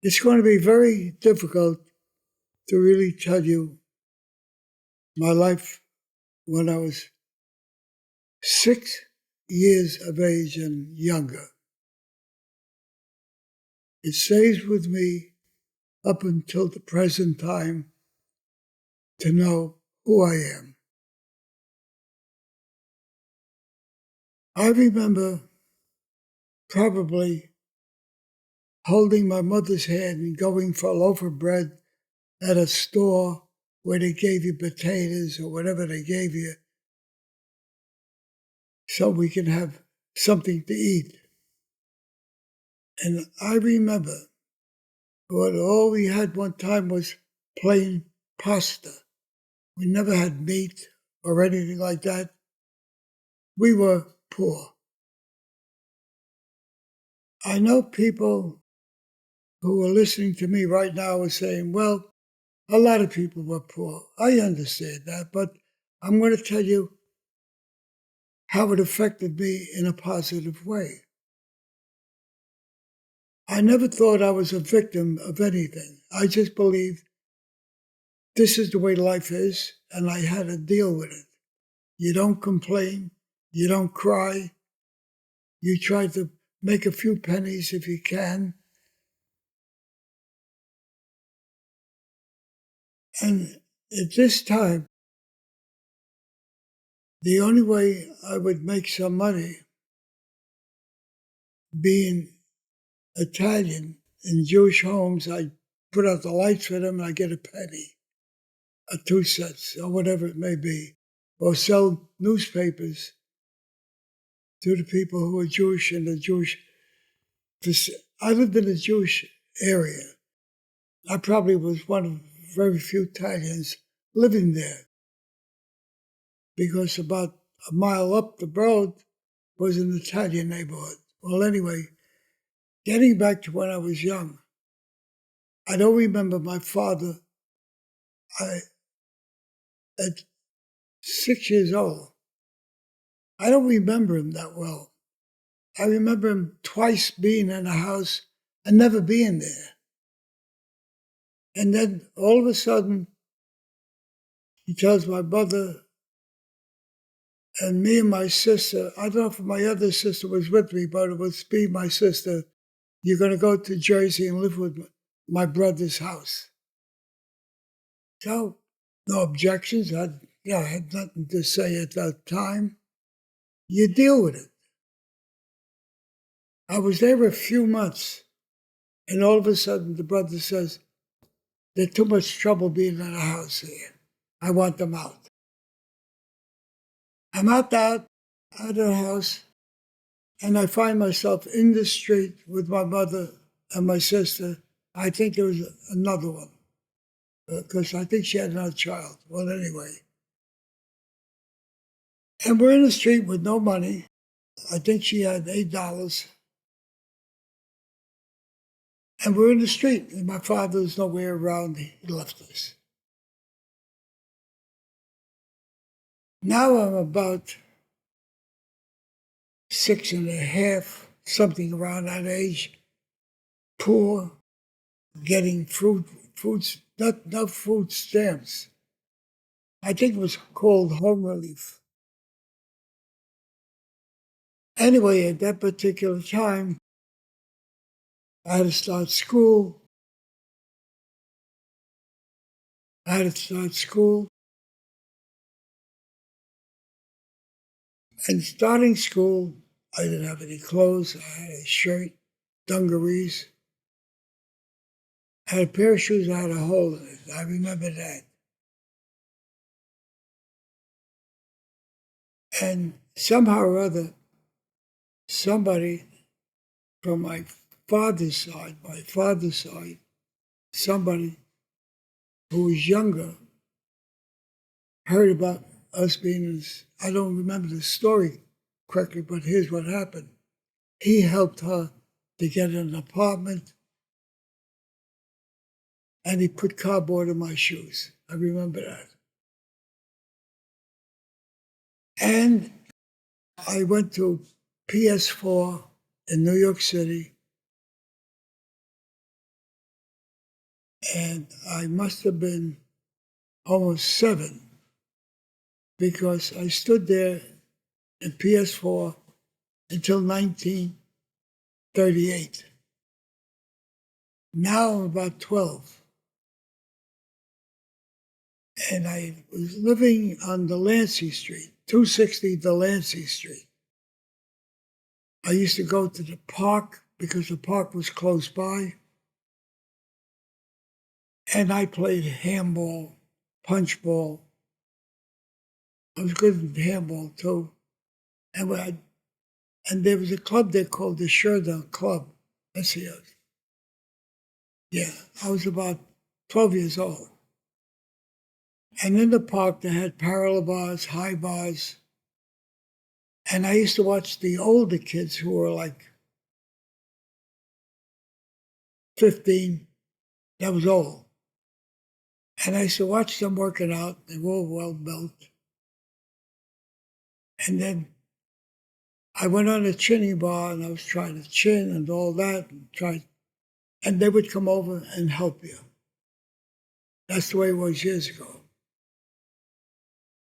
It's going to be very difficult to really tell you my life when I was 6 years of age and younger. It stays with me up until the present time to know who I am. I remember probably holding my mother's hand and going for a loaf of bread at a store where they gave you potatoes or whatever they gave you so we can have something to eat. And I remember what all we had one time was plain pasta. We never had meat or anything like that. We were poor. I know people who are listening to me right now are saying, well, a lot of people were poor. I understand that, but I'm going to tell you how it affected me in a positive way. I never thought I was a victim of anything. I just believed this is the way life is, and I had to deal with it. You don't complain. You don't cry. You try to make a few pennies if you can. And at this time, the only way I would make some money, being Italian in Jewish homes, I'd put out the lights for them and I'd get a penny, or 2 cents, or whatever it may be, or sell newspapers to the people who are Jewish in the Jewish. I lived in a Jewish area. I probably was one of very few Italians living there, because about a mile up the road was an Italian neighborhood. Well, anyway, getting back to when I was young, I don't remember my father. At 6 years old, I don't remember him that well. I remember him twice being in the house and never being there. And then all of a sudden, he tells my mother and me and my sister, I don't know if my other sister was with me, but it was me and my sister, you're going to go to Jersey and live with my brother's house. So, no objections. I had nothing to say at that time. You deal with it. I was there a few months, and all of a sudden the brother says, there's too much trouble being in a house here. I want them out. I'm out of the house, and I find myself in the street with my mother and my sister. I think there was another one, because I think she had another child. Well, anyway. And we're in the street with no money. I think she had $8. And we're in the street, and my father was nowhere around. He left us. Now I'm about 6.5, something around that age, poor, getting not food stamps. I think it was called home relief. Anyway, at that particular time, I had to start school. And starting school, I didn't have any clothes. I had a shirt, dungarees. I had a pair of shoes that had a hole in it. I remember that. And somehow or other, somebody from my father's side, somebody who was younger, heard about us being in this. I don't remember the story correctly, but here's what happened. He helped her to get an apartment, and he put cardboard in my shoes. I remember that. And I went to PS4 in New York City, And I must have been almost 7 because I stood there in PS4 until 1938. Now I'm about 12. And I was living on Delancey Street, 260 Delancey Street. I used to go to the park because the park was close by. And I played handball, punchball. I was good at handball too. And there was a club there called the Sheridan Club. That's it. Yeah, I was about 12 years old. And in the park, they had parallel bars, high bars. And I used to watch the older kids who were like 15. That was old. And I used to watch them working out. They were all well built. And then I went on a chinning bar and I was trying to chin and all that. And they would come over and help you. That's the way it was years ago.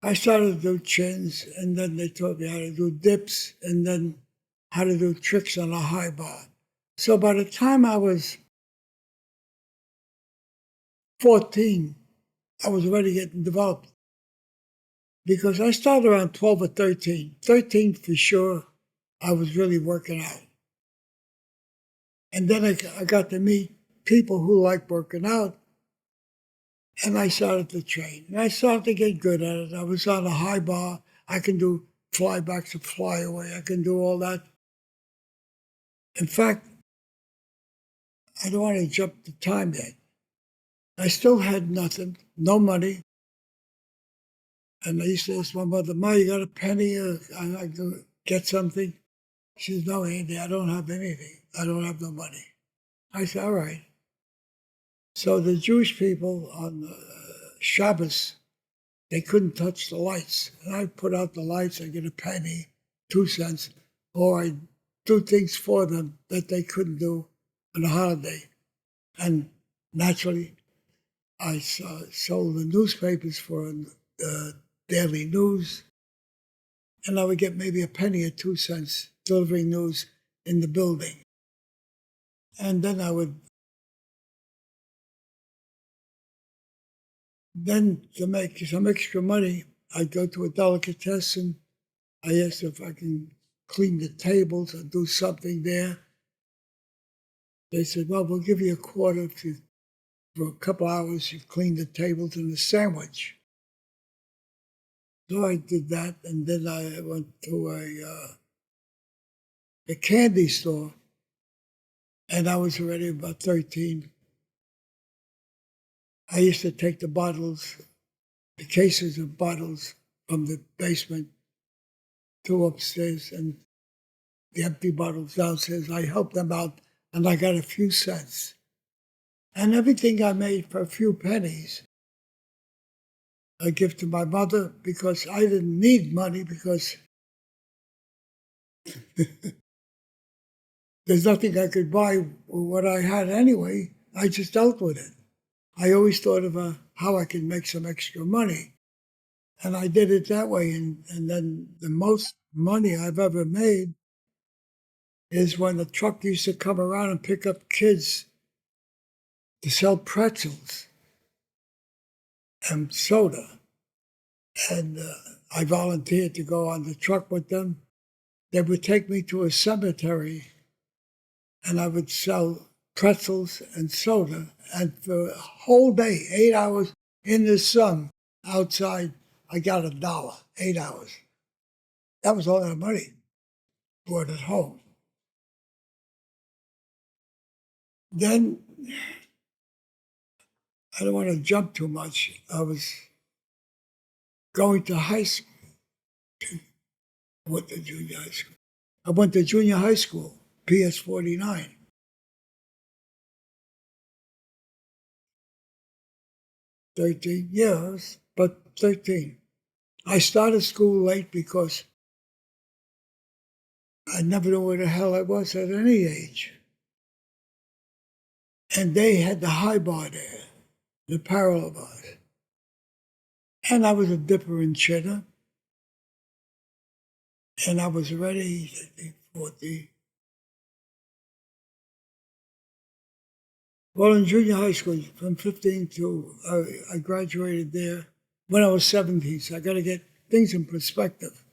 I started to do chins, and then they taught me how to do dips, and then how to do tricks on a high bar. So by the time I was 14, I was already getting developed. Because I started around 12 or 13. 13 for sure, I was really working out. And then I got to meet people who like working out, and I started to train. And I started to get good at it. I was on a high bar. I can do flybacks and flyaway. I can do all that. In fact, I don't want to jump the time yet. I still had nothing, no money. And I used to ask my mother, Ma, you got a penny? I could get something? She says, no, Andy, I don't have anything. I don't have no money. I said, all right. So the Jewish people on Shabbos, they couldn't touch the lights. And I put out the lights, I get a penny, 2 cents, or I do things for them that they couldn't do on a holiday. And naturally, I sold the newspapers for the daily news, and I would get maybe a penny or 2 cents delivering news in the building. And then to make some extra money, I'd go to a delicatessen. I asked if I can clean the tables or do something there. They said, well, we'll give you a quarter for a couple hours, you clean the tables and a sandwich. So I did that, and then I went to a candy store, and I was already about 13. I used to take the cases of bottles from the basement to upstairs, and the empty bottles downstairs. I helped them out, and I got a few cents. And everything I made for a few pennies, I give to my mother because I didn't need money because there's nothing I could buy with what I had anyway. I just dealt with it. I always thought of how I could make some extra money. And I did it that way. And then the most money I've ever made is when the truck used to come around and pick up kids to sell pretzels and soda. And I volunteered to go on the truck with them. They would take me to a cemetery, and I would sell pretzels and soda. And for a whole day, 8 hours in the sun outside, I got $1, 8 hours. That was all that money brought it home. Then, I don't want to jump too much. I was going to high school. I went to junior high school. I went to junior high school, PS 49. Yeah, I was but 13. I started school late because I never knew where the hell I was at any age. And they had the high bar there. the parallel bars. And I was a dipper and chinner. And I was ready, I think, for well, in junior high school, from 15 to, I graduated there when I was 17, so I got to get things in perspective.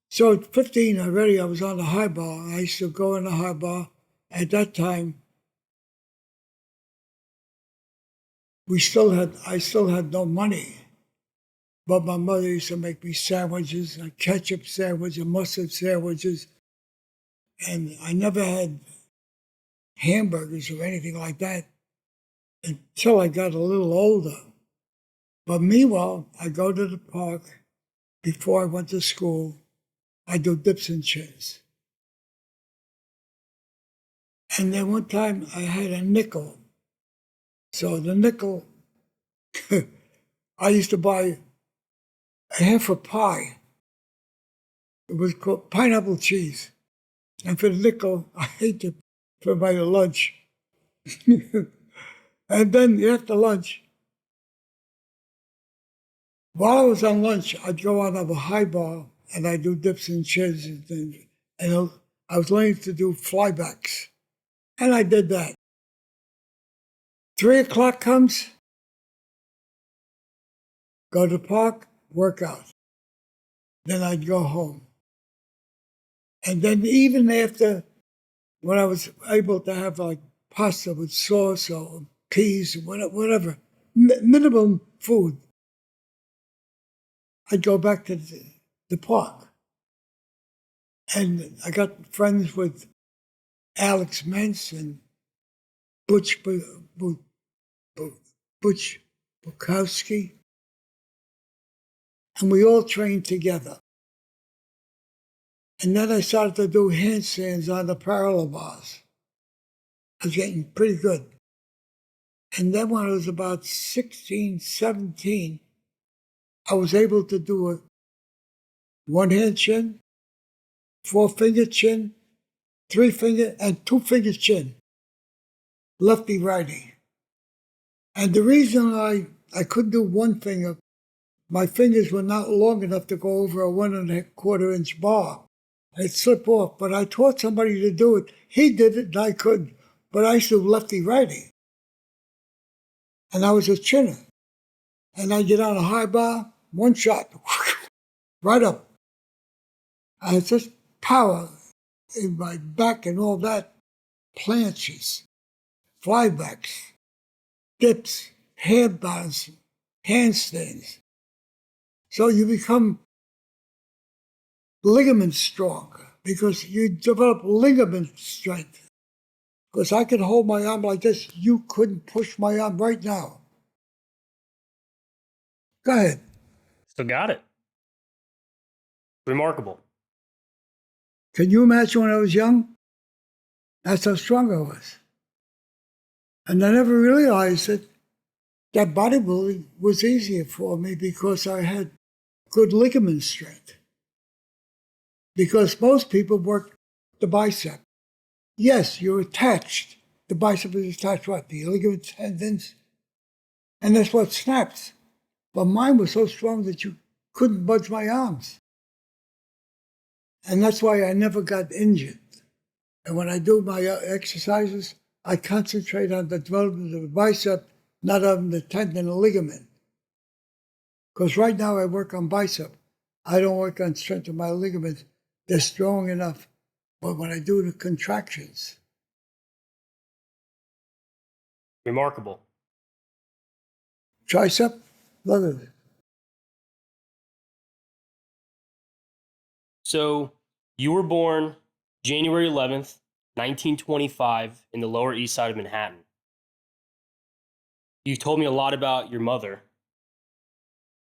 So at 15, I was on the high bar. I used to go in the high bar. At that time, I still had no money. But my mother used to make me sandwiches, a ketchup sandwich, and mustard sandwiches. And I never had hamburgers or anything like that until I got a little older. But meanwhile, I go to the park before I went to school. I do dips and chins. And then one time I had a nickel. So the nickel, I used to buy a half a pie. It was called pineapple cheese. And for the nickel, I ate it for my lunch. And then after lunch, while I was on lunch, I'd go out of a high bar and I'd do dips and chins. And I was learning to do flybacks. And I did that. 3 o'clock comes, go to the park, work out. Then I'd go home. And then even after, when I was able to have like pasta with sauce or peas, whatever, minimum food, I'd go back to the park. And I got friends with Alex Mentz and Butch Bukowski, and we all trained together. And then I started to do handstands on the parallel bars. I was getting pretty good. And then when I was about 16, 17, I was able to do a one-hand chin, four-finger chin, three-finger, and two-finger chin, lefty-righty. And the reason I couldn't do one finger, my fingers were not long enough to go over a 1.25 inch bar. I'd slip off, but I taught somebody to do it. He did it and I couldn't, but I used to do lefty-righty. And I was a chinner. And I'd get on a high bar, one shot, right up. I had such power in my back and all that, planches, flybacks, dips, hand bars, handstands. So you become ligament strong because you develop ligament strength. Because I could hold my arm like this, you couldn't push my arm right now. Go ahead. Still got it. Remarkable. Can you imagine when I was young? That's how strong I was. And I never realized that bodybuilding was easier for me because I had good ligament strength. Because most people work the bicep. Yes, you're attached. The bicep is attached what? The ligament tendons. And that's what snaps. But mine was so strong that you couldn't budge my arms. And that's why I never got injured. And when I do my exercises, I concentrate on the development of the bicep, not on the tendon and ligament. Because right now I work on bicep. I don't work on strength of my ligaments. They're strong enough. But when I do the contractions. Remarkable. Tricep, look at it. So you were born January 11th, 1925 in the Lower East Side of Manhattan. You told me a lot about your mother,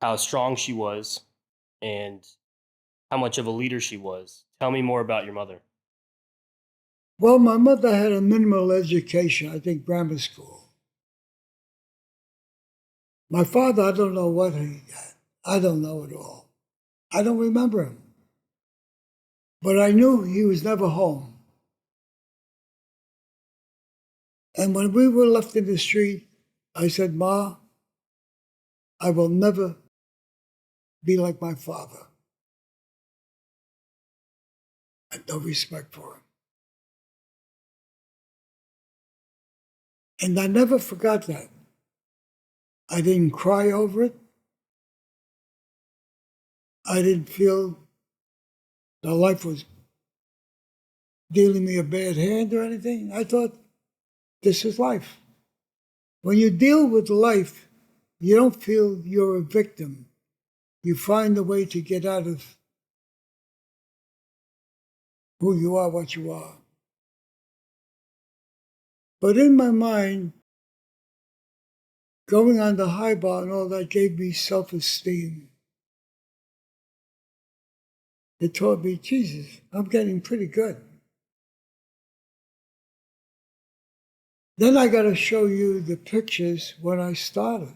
how strong she was, and how much of a leader she was. Tell me more about your mother. Well, my mother had a minimal education, I think grammar school. My father, I don't know what he got. I don't know at all. I don't remember him. But I knew he was never home. And when we were left in the street, I said, Ma, I will never be like my father. I had no respect for him. And I never forgot that. I didn't cry over it. I didn't feel that life was dealing me a bad hand or anything. I thought, this is life. When you deal with life, you don't feel you're a victim. You find a way to get out of who you are, what you are. But in my mind, going on the high bar and all that gave me self-esteem. It taught me, Jesus, I'm getting pretty good. Then I got to show you the pictures when I started.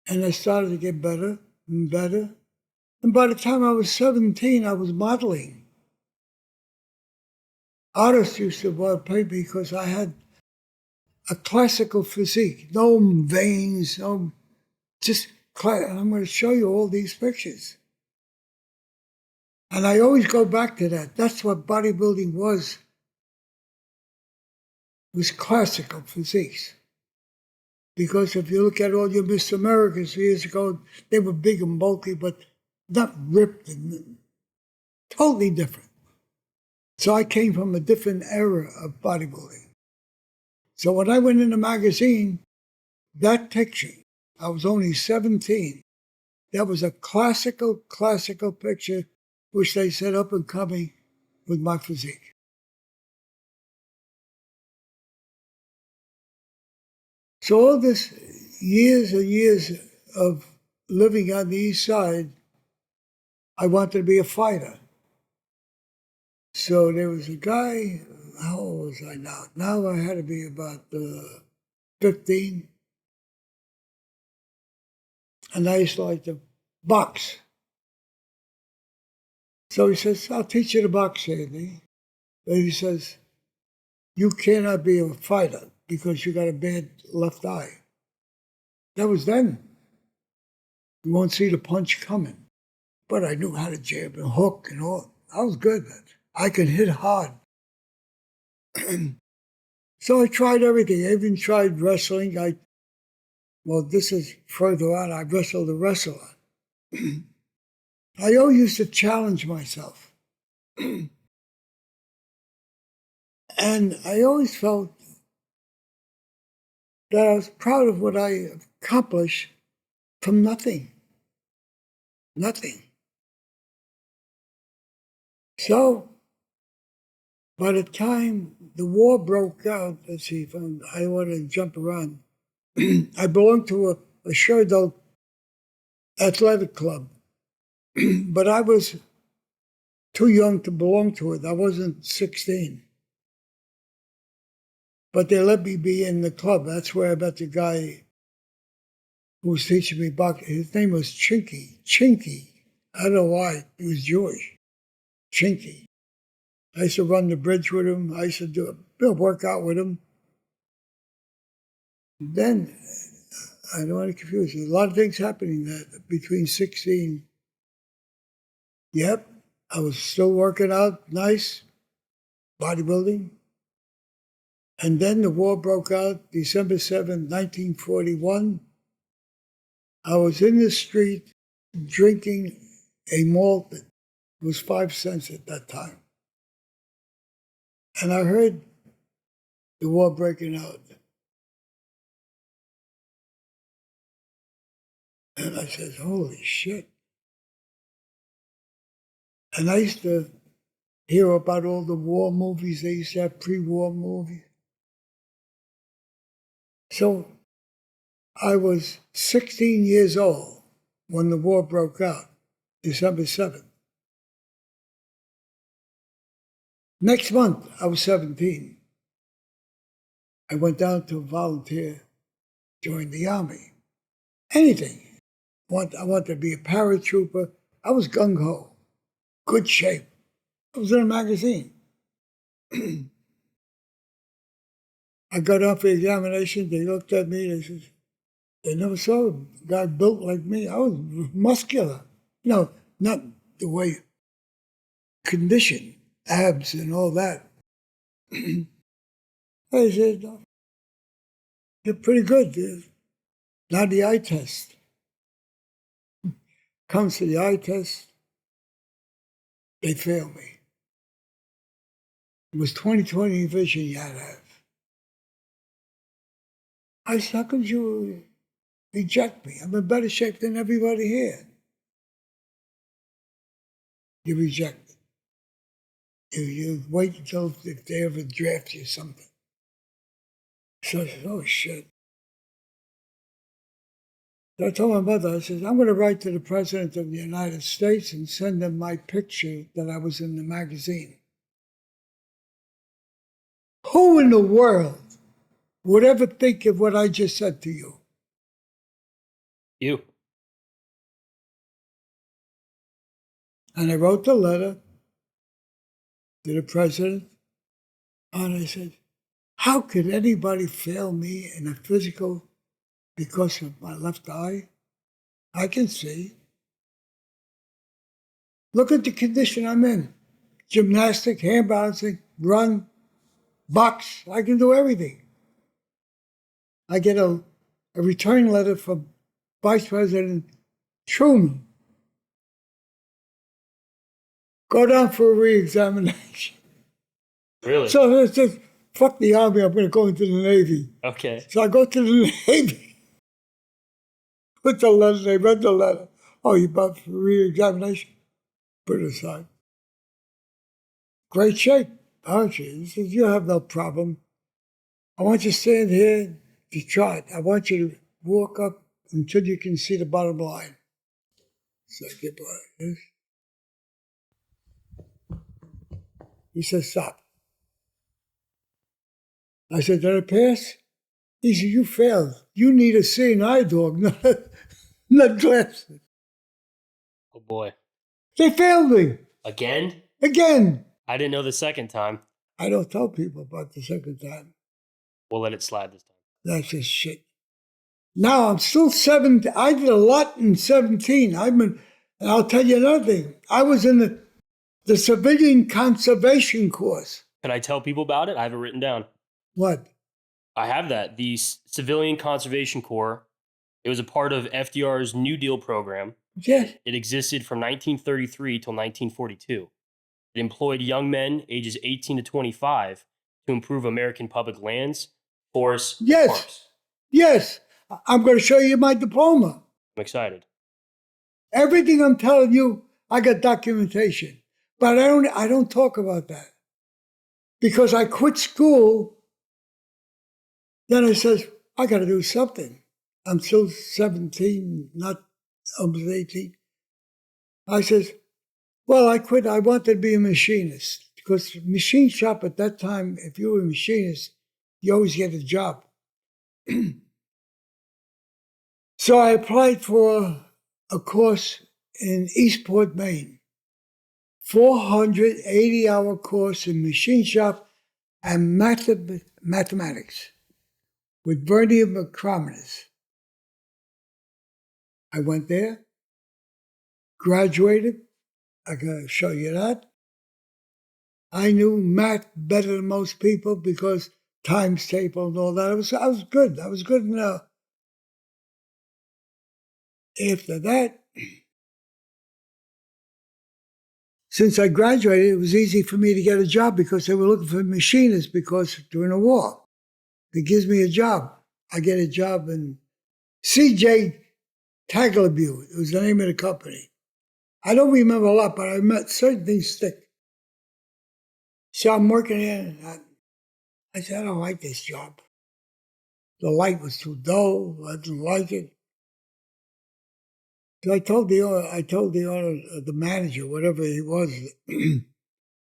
And I started to get better and better. And by the time I was 17, I was modeling. Artists used to want to pay me because I had a classical physique, no veins, no, just and I'm going to show you all these pictures. And I always go back to that. That's what bodybuilding was classical physiques. Because if you look at all your Miss Americas years ago, they were big and bulky, but not ripped and totally different. So I came from a different era of bodybuilding. So when I went in the magazine, that picture, I was only 17, that was a classical picture, which they said up and coming with my physique. So all this years and years of living on the East Side, I wanted to be a fighter. So there was a guy, how old was I now? Now I had to be about 15. And I used to like to box. So he says, I'll teach you to box, Andy. But he says, you cannot be a fighter because you got a bad left eye. That was then. You won't see the punch coming. But I knew how to jab and hook and all. I was good at it. I could hit hard. So I tried everything. I even tried wrestling. Well, this is further on. I wrestled a wrestler. I always used to challenge myself. And I always felt that I was proud of what I accomplished from nothing. Nothing. So, by the time the war broke out, let's see, I want to jump around. I belonged to a Sherdog athletic club, but I was too young to belong to it. I wasn't 16. But they let me be in the club. That's where I met the guy who was teaching me boxing. His name was Chinky. I don't know why. He was Jewish. Chinky. I used to run the bridge with him. I used to do a workout with him. Then, I don't want to confuse you. A lot of things happening between 16. Yep, I was still working out, nice, bodybuilding. And then the war broke out, December 7, 1941. I was in the street drinking a malt that was 5 cents at that time. And I heard the war breaking out. And I said, holy shit. And I used to hear about all the war movies. They used to have pre-war movies. So I was 16 years old when the war broke out, December 7th. Next month, I was 17. I went down to volunteer, join the Army. Anything. I wanted to be a paratrooper. I was gung-ho, good shape. I was in a magazine. I got up for examination. They looked at me. They said, they never saw a guy built like me. I was muscular. Not the way conditioned, abs and all that. I said, no, you're pretty good. Now the eye test. Comes to the eye test, they fail me. It was 20/20 vision you had to have. I said, how could you reject me? I'm in better shape than everybody here. You reject me. You wait until if they ever draft you something. So I said, oh shit. So I told my mother, I said, I'm going to write to the President of the United States and send him my picture that I was in the magazine. Who in the world would ever think of what I just said to you? You. And I wrote the letter to the president, and I said, how could anybody fail me in a physical because of my left eye? I can see. Look at the condition I'm in. Gymnastic, hand balancing, run, box. I can do everything. I get a return letter from Vice President Truman. Go down for a re-examination. Really? So it's just, fuck the Army, I'm going to go into the Navy. Okay. So I go to the Navy. Put the letter, they read the letter. Oh, you about for re-examination? Put it aside. Great shape, aren't you? He says, you have no problem. I want you to stand here to chart. I want you to walk up until you can see the bottom line. So I get by this. He says, stop. I said, did I pass? He said, you failed. You need a seeing eye dog, not glasses. Oh boy. They failed me. Again? Again. I didn't know the second time. I don't tell people about the second time. We'll let it slide this time. That's just shit. Now I'm still 17. I did a lot in 17. And I'll tell you another thing. I was in the civilian conservation course. Can I tell people about it? I have it written down. What? I have that. The Civilian Conservation Corps. It was a part of FDR's New Deal program. Yes. It existed from 1933 till 1942. It employed young men ages 18 to 25 to improve American public lands, forests, and Yes. parks. Yes. I'm going to show you my diploma. I'm excited. Everything I'm telling you, I got documentation. But I don't talk about that. Because I quit school, then I says, I got to do something. I'm still 17, not almost 18. I says, well, I quit. I wanted to be a machinist. Because machine shop at that time, if you were a machinist, you always get a job. So I applied for a course in Eastport, Maine. 480-hour course in machine shop and mathematics with vernier micrometers. I went there, graduated. I can show you that. I knew math better than most people because times table and all that. I was good. I was good enough. After that, since I graduated, it was easy for me to get a job because they were looking for machinists because during the war. It gives me a job. I get a job in CJ Taglabue. It was the name of the company. I don't remember a lot, but I met certain things stick. So I'm working here. And I said, I don't like this job. The light was too dull. I didn't like it. So I told the manager, whatever he was,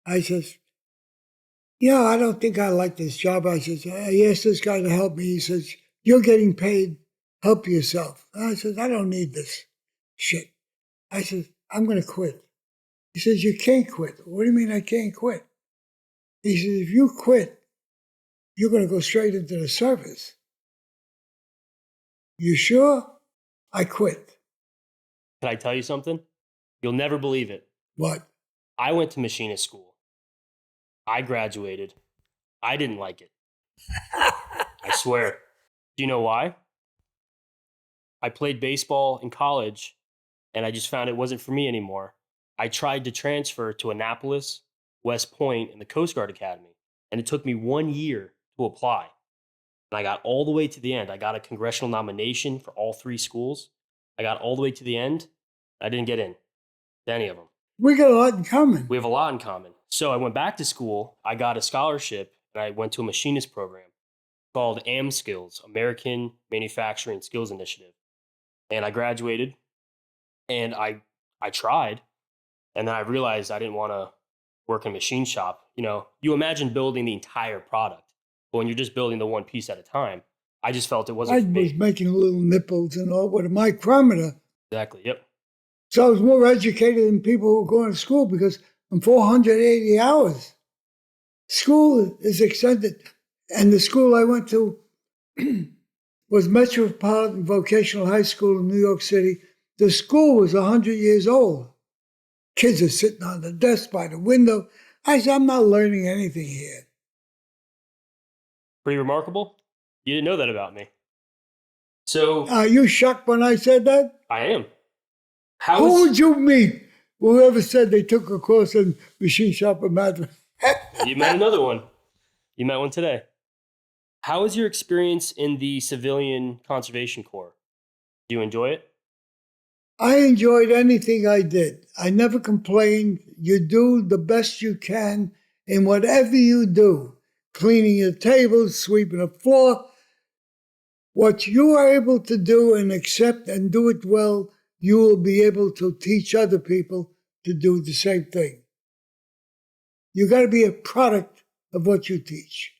I says, yeah, I don't think I like this job. I says, I asked this guy to help me. He says, you're getting paid. Help yourself. I says, I don't need this shit. I says, I'm going to quit. He says, you can't quit. What do you mean I can't quit? He says, if you quit, you're going to go straight into the service. You sure? I quit. Can I tell you something? You'll never believe it. What? I went to machinist school. I graduated. I didn't like it. I swear. Do you know why? I played baseball in college and I just found it wasn't for me anymore. I tried to transfer to Annapolis, West Point, and the Coast Guard Academy, and it took me 1 year to apply. And I got all the way to the end. I got a congressional nomination for all 3 schools. I got all the way to the end. I didn't get in to any of them. We got a lot in common. We have a lot in common. So I went back to school. I got a scholarship, and I went to a machinist program called AMSkills, American Manufacturing Skills Initiative. And I graduated, and I tried, and then I realized I didn't want to work in a machine shop. You know, you imagine building the entire product, but when you're just building the one piece at a time, I just felt it wasn't I for was me. making little nipples and all with a micrometer. Exactly. Yep. So I was more educated than people who were going to school because I'm 480 hours. School is extended. And the school I went to was Metropolitan Vocational High School in New York City. The school was 100 years old. Kids are sitting on the desk by the window. I said, I'm not learning anything here. Pretty remarkable. You didn't know that about me. So Are you shocked when I said that? I am. Who would you meet? Whoever said they took a course in machine shop in Madrid. You met another one. You met one today. How was your experience in the Civilian Conservation Corps? Do you enjoy it? I enjoyed anything I did. I never complained. You do the best you can in whatever you do. Cleaning your tables, sweeping the floor. What you are able to do and accept and do it well, you will be able to teach other people to do the same thing. You got to be a product of what you teach.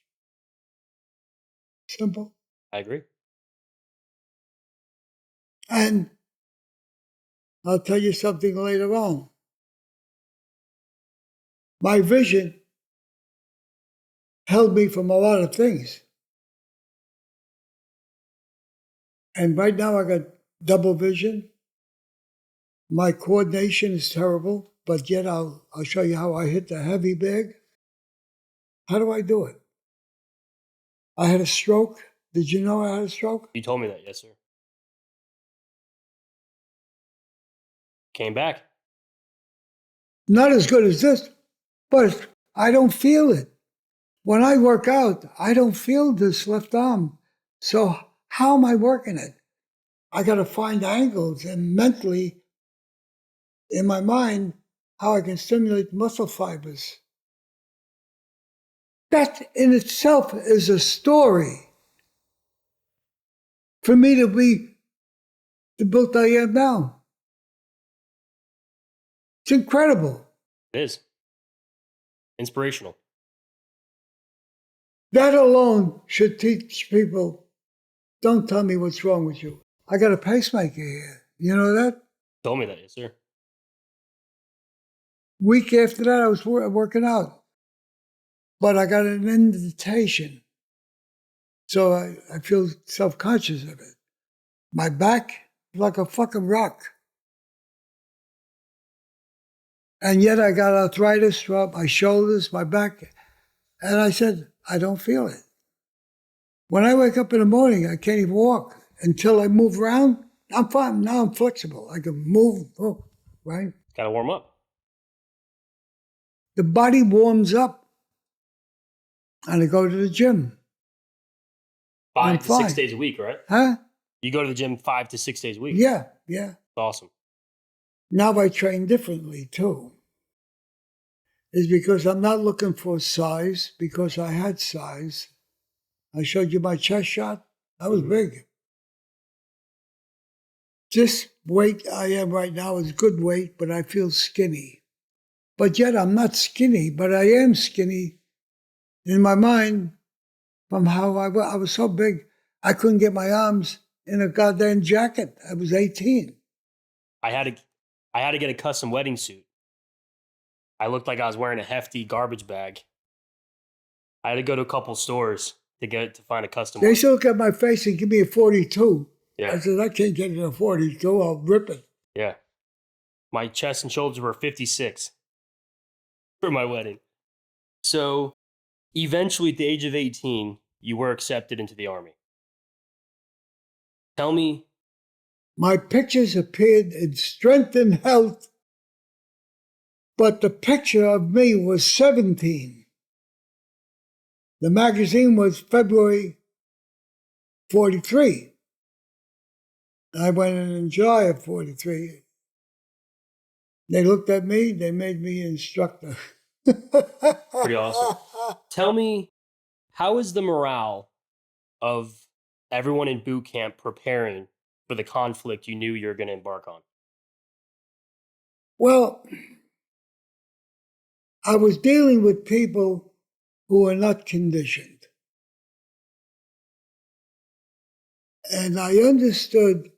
Simple. I agree. And I'll tell you something later on. My vision held me from a lot of things. And right now I got double vision. My coordination is terrible, but yet I'll show you how I hit the heavy bag. How do I do it? I had a stroke. Did you know I had a stroke? You told me that, yes, sir. Came back. Not as good as this, but I don't feel it. When I work out, I don't feel this left arm. So how am I working it? I got to find angles and mentally, in my mind, how I can stimulate muscle fibers. That in itself is a story for me to be the built I am now. It's incredible. It is. Inspirational. That alone should teach people, don't tell me what's wrong with you. I got a pacemaker here. You know that? Told me that, yes, sir. Week after that, I was working out. But I got an indentation. So I feel self-conscious of it. My back is like a fucking rock. And yet I got arthritis throughout my shoulders, my back. And I said, I don't feel it. When I wake up in the morning, I can't even walk. Until I move around, I'm fine. Now I'm flexible. I can move, right? Got to warm up. The body warms up. And I go to the gym. 5 to 6 days a week, right? Huh? You go to the gym 5 to 6 days a week. Yeah. That's awesome. Now I train differently too. It's because I'm not looking for size, because I had size. I showed you my chest shot. That was big. This weight I am right now is good weight, but I feel skinny. But yet I'm not skinny, but I am skinny in my mind from how I was so big, I couldn't get my arms in a goddamn jacket. I was 18. I had to get a custom wedding suit. I looked like I was wearing a hefty garbage bag. I had to go to a couple stores to find a custom They one. used to look at my face and give me a 42. Yeah. I said, I can't get it a 42. I'll rip it. Yeah. My chest and shoulders were 56 for my wedding. So eventually, at the age of 18, you were accepted into the Army. Tell me. My pictures appeared in Strength and Health, but the picture of me was 17. The magazine was February 43. I went in July of 43. They looked at me, they made me instructor. Pretty awesome. Tell me, how is the morale of everyone in boot camp preparing for the conflict you knew you were going to embark on? Well, I was dealing with people who were not conditioned. And I understood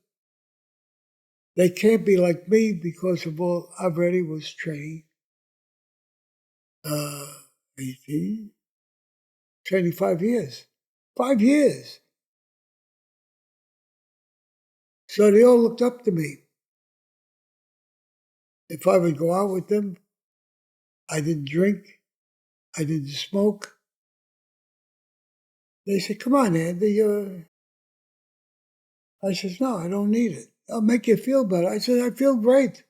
they can't be like me because of all I already was training. 18, 25 years. 5 years. So they all looked up to me. If I would go out with them, I didn't drink, I didn't smoke. They said, come on, Andy. I said, no, I don't need it. I'll make you feel better. I said, I feel great.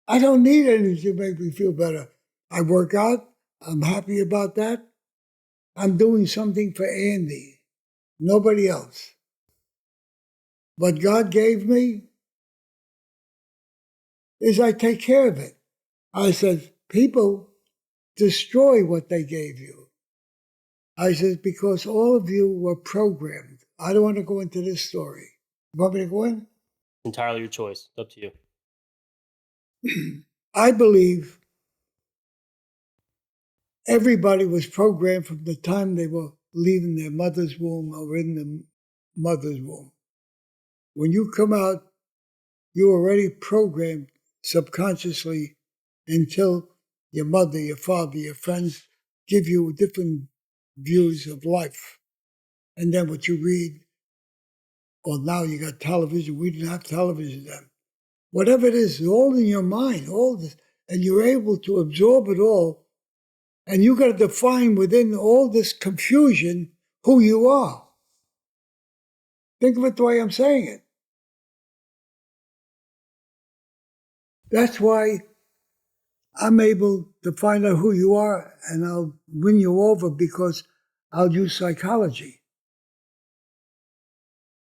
I don't need anything to make me feel better. I work out. I'm happy about that. I'm doing something for Andy, nobody else. What God gave me is I take care of it. I said, people destroy what they gave you. I said, because all of you were programmed. I don't want to go into this story. You want me to go in? Entirely your choice. It's up to you. I believe everybody was programmed from the time they were leaving their mother's womb or in the mother's womb. When you come out, you're already programmed subconsciously until your mother, your father, your friends give you different views of life. And then what you read, or now you got television, we didn't have television then. Whatever it is, it's all in your mind, all this, and you're able to absorb it all. And you got to define within all this confusion who you are. Think of it the way I'm saying it. That's why I'm able to find out who you are and I'll win you over because I'll use psychology.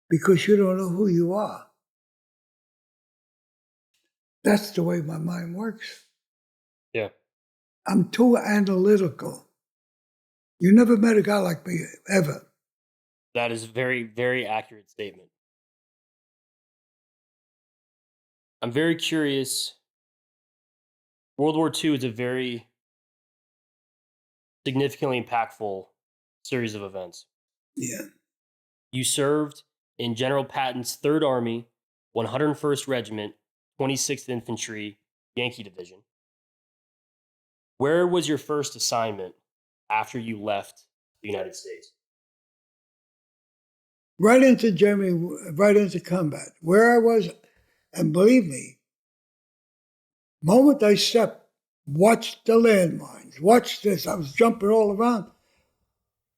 Because you don't know who you are. That's the way my mind works. Yeah. I'm too analytical. You never met a guy like me, ever. That is a very, very accurate statement. I'm very curious. World War II is a very significantly impactful series of events. Yeah. You served in General Patton's 3rd Army, 101st Regiment, 26th Infantry, Yankee Division. Where was your first assignment after you left the United States? Right into Germany, right into combat. Where I was, and believe me, moment I stepped, watch the landmines, watch this. I was jumping all around.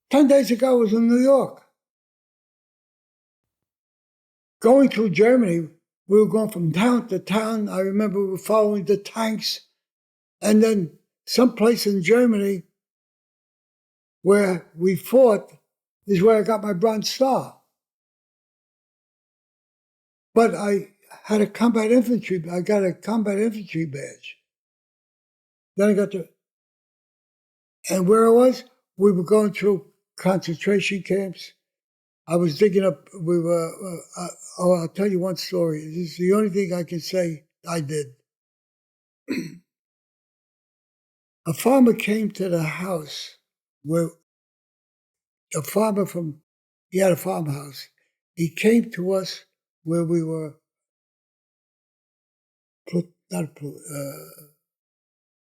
10 days ago, I was in New York. Going through Germany, we were going from town to town. I remember we were following the tanks. And then someplace in Germany where we fought is where I got my Bronze Star. But I got a combat infantry badge. Then I got and where I was, we were going through concentration camps. I was digging up, I'll tell you one story. This is the only thing I can say I did. A farmer came to the house where he had a farmhouse. He came to us where we were, a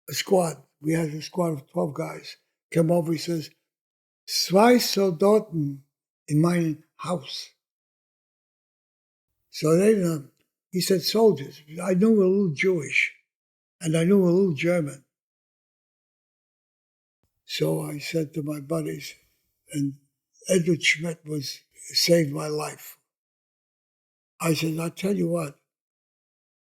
squad. We had a squad of 12 guys. Came over, he says, zwei Soldaten in my house. So they, he said soldiers. I knew a little Jewish, and I knew a little German. So I said to my buddies, and Edward Schmidt saved my life. I said, I'll tell you what,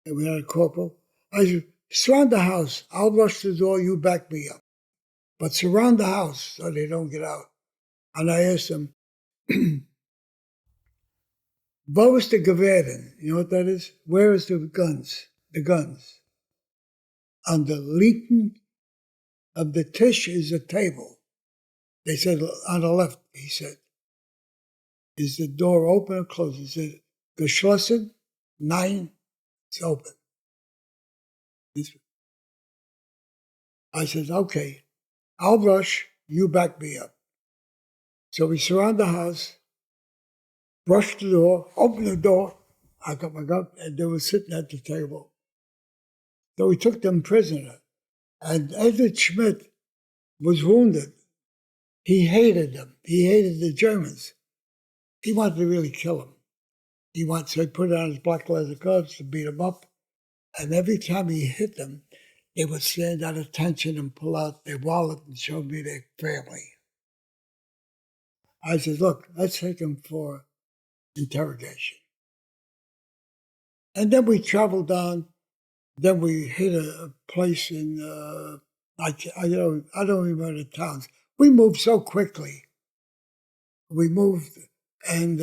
and we had a corporal. I said, surround the house. I'll rush the door, you back me up. But surround the house so they don't get out. And I asked them, wo ist der Gewehren? You know what that is? Where is the guns? The guns. On the linken of the tish is a table. They said, on the left, he said, is the door open or closed? He said, geschlossen? Nein, it's open. I said, okay, I'll rush, you back me up. So we surround the house, rush the door, open the door. I got my gun, and they were sitting at the table. So we took them prisoner. And Edward Schmidt was wounded. He hated them. He hated the Germans. He wanted to really kill them. So he put on his black leather gloves to beat them up. And every time he hit them, they would stand at attention and pull out their wallet and show me their family. I said, look, let's take them for interrogation. And then we traveled on. Then we hit a place in, I don't remember the towns. We moved so quickly. We moved, and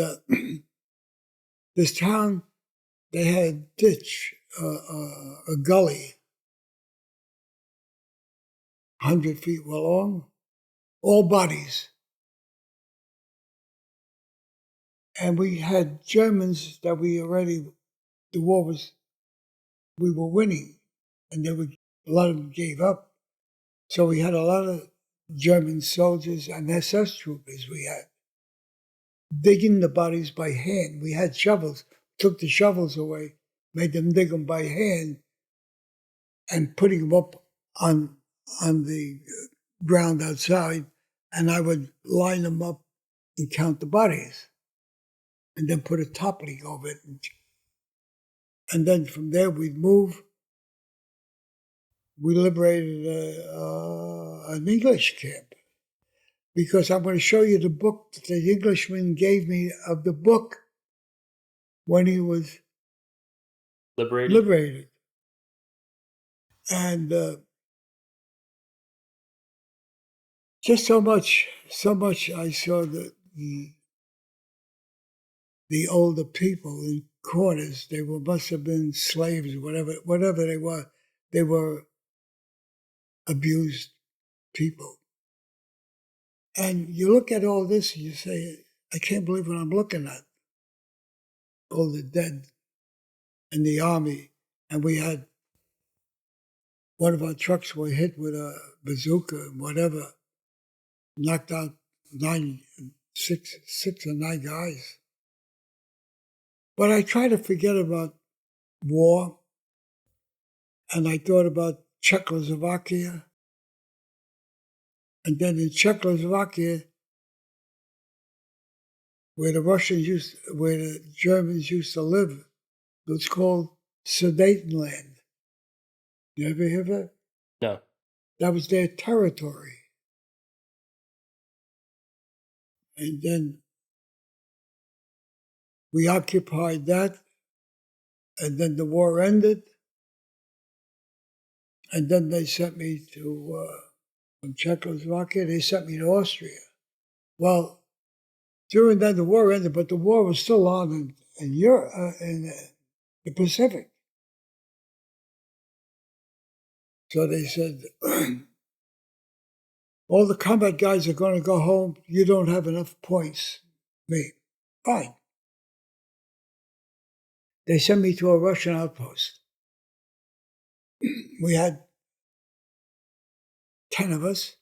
this town, they had a ditch, a gully, 100 feet long, all bodies. And we had Germans that we were winning, and a lot of them gave up. So we had a lot of German soldiers and SS troopers we had, digging the bodies by hand. We had shovels, took the shovels away, made them dig them by hand, and putting them up on the ground outside, and I would line them up and count the bodies, and then put a toppling over it. And then from there we'd move. We liberated an English camp, because I'm going to show you the book that the Englishman gave me of the book when he was liberated. And just so much I saw the older people in corners. They must have been slaves, whatever they were. They were abused people. And you look at all this and you say, I can't believe what I'm looking at. All the dead in the army. And we had one of our trucks were hit with a bazooka and whatever, knocked out six or nine guys. But I try to forget about war, and I thought about Czechoslovakia. And then in Czechoslovakia, where the Germans used to live, it was called Sudetenland. You ever hear that? No. That was their territory. And then we occupied that, and then the war ended, and then they sent me from Czechoslovakia, they sent me to Austria. Well, during that, the war ended, but the war was still on in Europe, in the Pacific. So they said, all the combat guys are going to go home. You don't have enough points. Me, fine. They sent me to a Russian outpost. We had 10 of us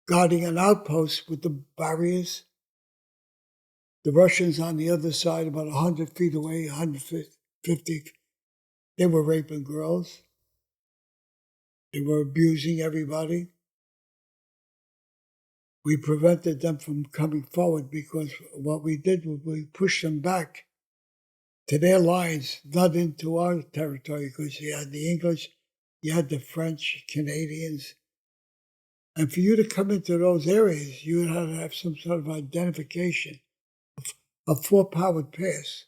guarding an outpost with the barriers. The Russians on the other side, about 100 feet away, 150. They were raping girls. They were abusing everybody. we prevented them from coming forward because what we did was we pushed them back to their lines, not into our territory, because you had the English, you had the French, Canadians. And for you to come into those areas, you would have to have some sort of identification, a four-powered pass.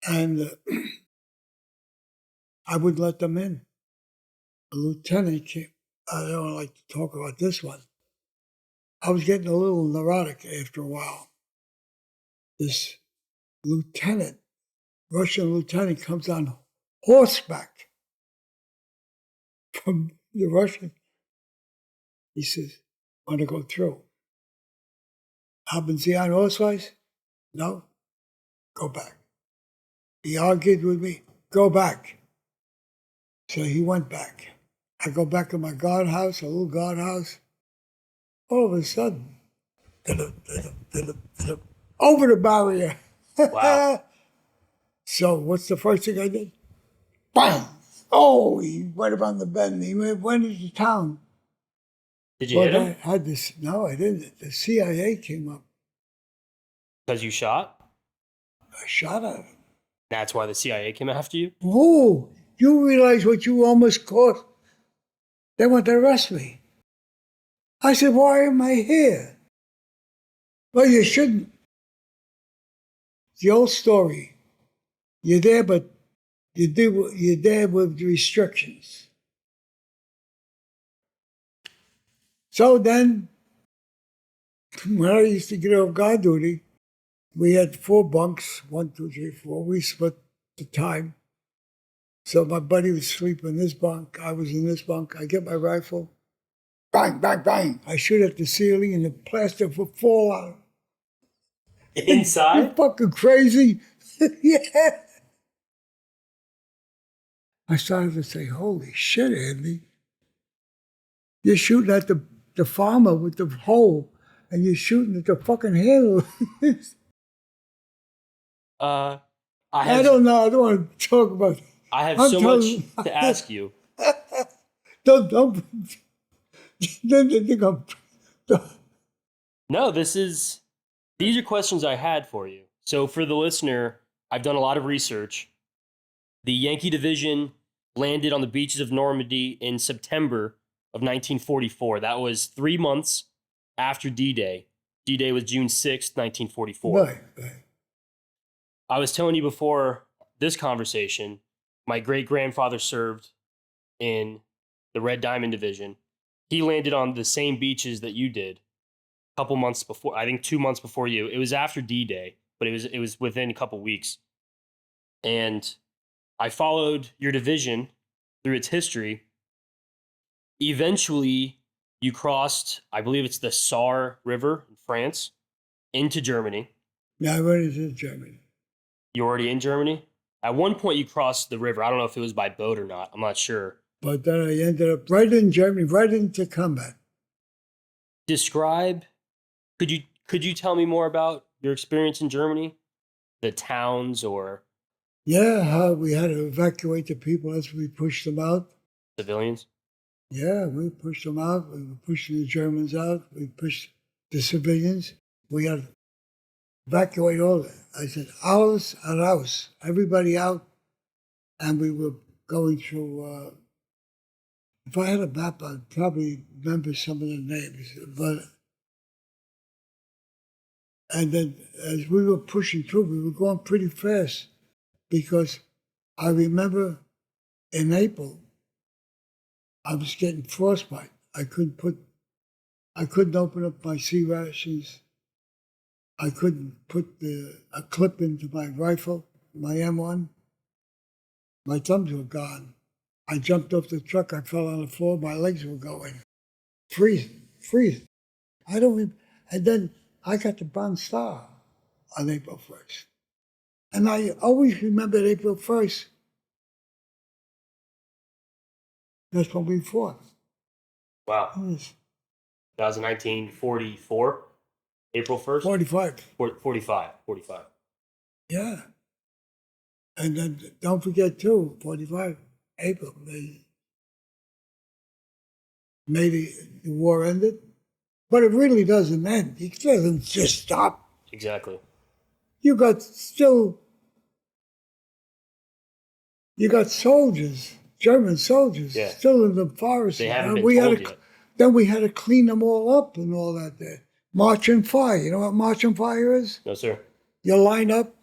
And I would let them in. A lieutenant came. I don't like to talk about this one. I was getting a little neurotic after a while. This lieutenant, Russian lieutenant, comes on horseback from the Russian. He says, want to go through? Haben Sie einen Ausweis? No? Go back. He argued with me, go back. So he went back. I go back to my guardhouse, a little guardhouse. All of a sudden, over the barrier. Wow. So what's the first thing I did? Bang! Oh, he went around the bend. He went into town. Did you hit him? I had this. No, I didn't. The CIA came up. Because you shot? I shot at him. That's why the CIA came after you? Oh, you realize what you almost caught? They want to arrest me. I said, why am I here? Well, you shouldn't. The old story. You're there, but you're there with restrictions. So then, when I used to get off guard duty, we had 4 bunks, 1, 2, 3, 4. We split the time. So my buddy would sleep in this bunk. I was in this bunk. I get my rifle. Bang, bang, bang. I shoot at the ceiling and the plaster would fall out. Inside? You're fucking crazy. Yeah. I started to say, holy shit, Andy. You're shooting at the farmer with the hole and you're shooting at the fucking handle. I don't know. I don't want to talk about it. I have so much to ask you. Don't think I'm... No, these are questions I had for you. So for the listener, I've done a lot of research. The Yankee division landed on the beaches of Normandy in September of 1944. That was 3 months after D-Day. D-Day was June 6th, 1944. Right. I was telling you before this conversation, my great-grandfather served in the Red Diamond Division. He landed on the same beaches that you did a couple months before, I think 2 months before you. It was after D-Day, but it was within a couple weeks. And I followed your division through its history. Eventually, you crossed, I believe it's the Saar River in France, into Germany. Yeah, I went into Germany. You're already in Germany? At one point, you crossed the river. I don't know if it was by boat or not. I'm not sure. But then I ended up right in Germany, right into combat. Describe, could you tell me more about your experience in Germany? The towns or... Yeah, how we had to evacuate the people as we pushed them out. Civilians? Yeah, we pushed them out. We were pushing the Germans out. We pushed the civilians. We had to evacuate all of it. I said, house and house, everybody out. And we were going through, if I had a map, I'd probably remember some of the names. And then as we were pushing through, we were going pretty fast because I remember in April, I was getting frostbite. I couldn't open up my C rations. I couldn't put a clip into my rifle, my M1. My thumbs were gone. I jumped off the truck. I fell on the floor. My legs were going. Freezing. And then I got the Bronze Star on April 1st. And I always remembered April 1st. That's when we fought. Wow. That was 1944, April 1st? 45. 45. Yeah. And then don't forget too, 45, April, May the war ended. But it really doesn't end. It doesn't just stop. Exactly. You got soldiers, German soldiers, Yeah. still in the forest. They haven't been we told had to, yet. Then we had to clean them all up and all that there. March and fire. You know what march and fire is? No, sir. You line up,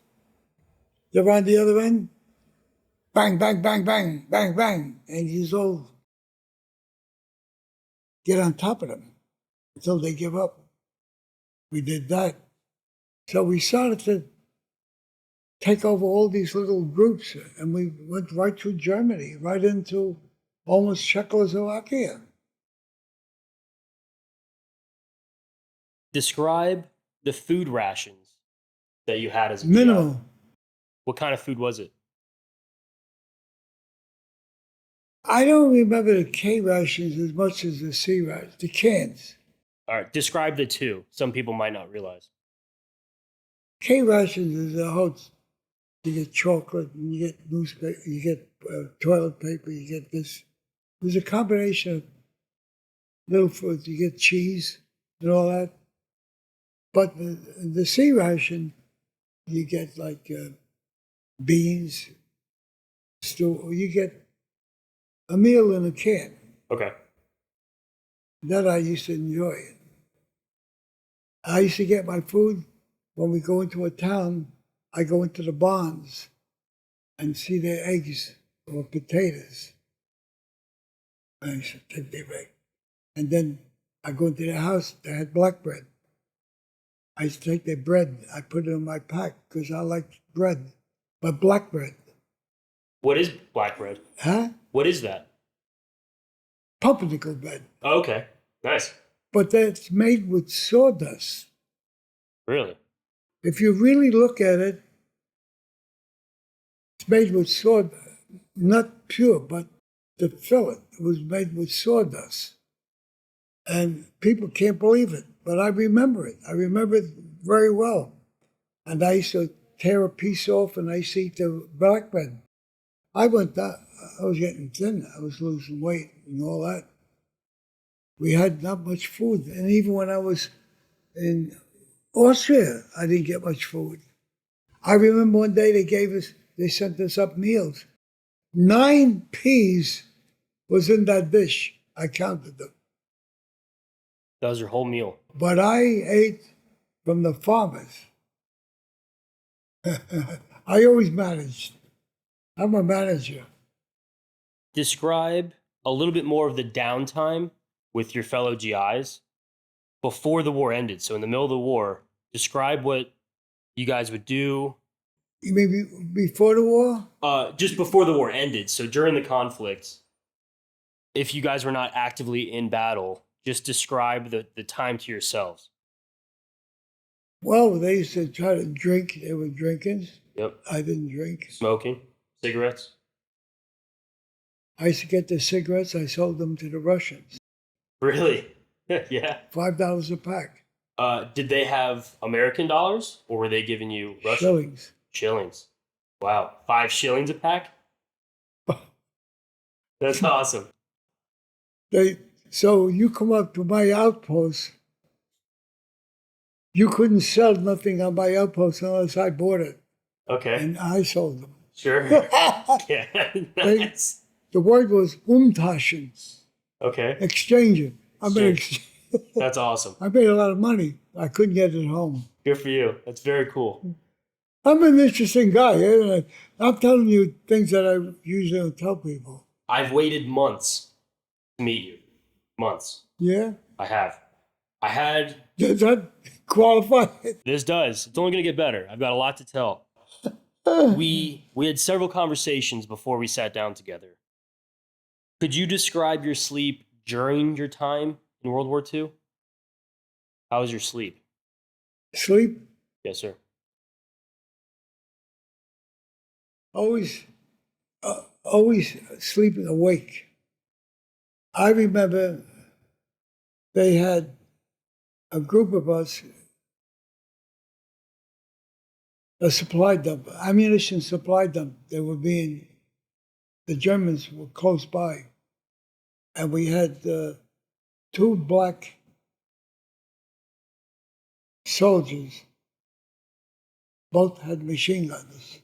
you're on the other end, bang, bang, bang, bang, bang, bang, and you all get on top of them until they give up. We did that. So we started to take over all these little groups, and we went right through Germany, right into almost Czechoslovakia. Describe the food rations that you had as a GI. Minimal. What kind of food was it? I don't remember the K rations as much as the C rations, the cans. All right, describe the two. Some people might not realize. K rations is a whole. You get chocolate, and you get newspaper, you get toilet paper, you get this. There's a combination of little foods. You get cheese and all that. But the C ration, you get like beans, stew. You get a meal in a can. Okay. That I used to enjoy. I used to get my food when we go into a town. I go into the barns and see their eggs or potatoes. I used to take their egg. And then I go into their house, they had black bread. I used to take their bread, I put it in my pack because I like bread, but black bread. What is black bread? Huh? What is that? Pumpernickel bread. Oh, okay. Nice. But that's made with sawdust. Really? If you really look at it, it's made with sawdust, not pure, but the fillet was made with sawdust. And people can't believe it, but I remember it. I remember it very well. And I used to tear a piece off and I used to eat the black bread. I was getting thin. I was losing weight and all that. We had not much food. And even when I was in Austria, I didn't get much food. I remember one day they sent us up meals. 9 peas was in that dish. I counted them. That was your whole meal. But I ate from the farmers. I always managed. I'm a manager. Describe a little bit more of the downtime with your fellow GIs before the war ended. So in the middle of the war, describe what you guys would do. You mean before the war? Just before the war ended. So during the conflict, if you guys were not actively in battle, just describe the time to yourselves. Well, they used to try to drink. They were drinking. Yep. I didn't drink. Smoking, cigarettes. I used to get the cigarettes. I sold them to the Russians. Really? Yeah. $5 a pack. Did they have American dollars or were they giving you Russian? Shillings. Shillings. Wow. 5 shillings a pack? That's awesome. So you come up to my outpost, you couldn't sell nothing on my outpost unless I bought it. Okay. And I sold them. Sure. Yeah. Nice. The word was umtauschen. Okay. Exchange it. That's awesome. I made a lot of money. I couldn't get it home. Good for you. That's very cool. I'm an interesting guy. I'm telling you things that I usually don't tell people. I've waited months to meet you. Months. Yeah? I have. I had... Does that qualify? This does. It's only going to get better. I've got a lot to tell. We had several conversations before we sat down together. Could you describe your sleep during your time in World War II? How was your sleep? Sleep? Yes, sir. Always sleeping awake. I remember they had a group of us, a supply dump, ammunition supply dump. The Germans were close by. And we had 2 black soldiers both had machine guns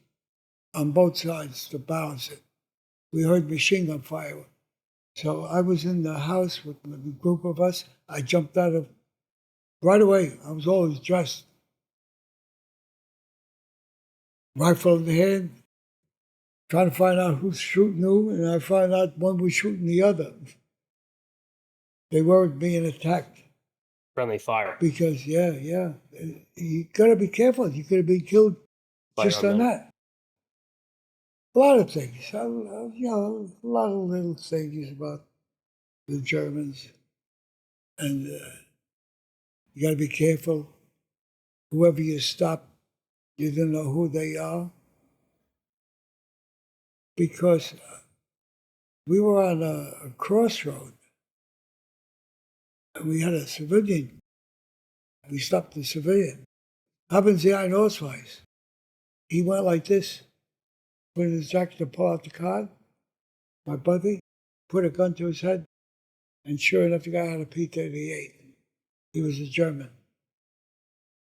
on both sides to balance it. We heard machine gun fire. So I was in the house with a group of us. I jumped out of, right away, I was always dressed. Rifle in the hand, trying to find out who's shooting who, and I found out one was shooting the other. They weren't being attacked. Friendly fire. Because, yeah, you gotta be careful. You could have been killed just on that. A lot of things, a lot of little things about the Germans. And you gotta be careful. Whoever you stop, you don't know who they are. Because we were on a crossroad. And we had a civilian. We stopped the civilian. Happens the Iron Horse. He went like this, put in his jacket to pull out the card. My buddy put a gun to his head, and sure enough, the guy had a P-38. He was a German.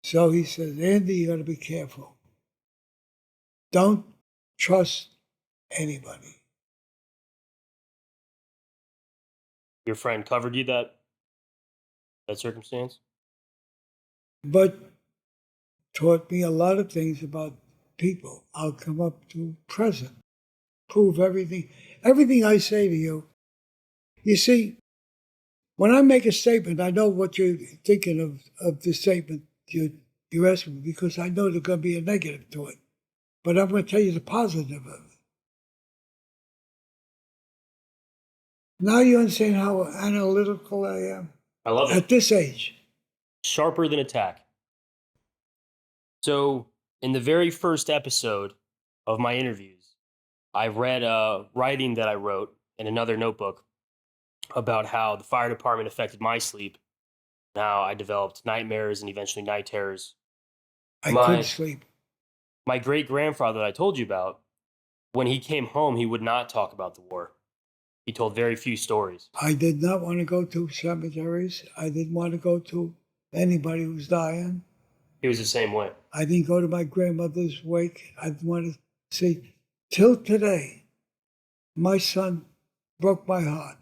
So he says, Andy, you gotta be careful. Don't trust anybody. Your friend covered you that circumstance? But taught me a lot of things about people. I'll come up to present, prove everything. Everything I say to you, you see, when I make a statement, I know what you're thinking of the statement you're asking me, because I know there's going to be a negative to it. But I'm going to tell you the positive of it. Now you understand how analytical I am? I love it. At this age. Sharper than a tack. So, in the very first episode of my interviews, I read a writing that I wrote in another notebook about how the fire department affected my sleep, and how I developed nightmares and eventually night terrors. I couldn't sleep. My great-grandfather that I told you about, when he came home, he would not talk about the war. He told very few stories. I did not want to go to cemeteries. I didn't want to go to anybody who's dying. He was the same way. I didn't go to my grandmother's wake. I didn't want to see. Till today, my son broke my heart.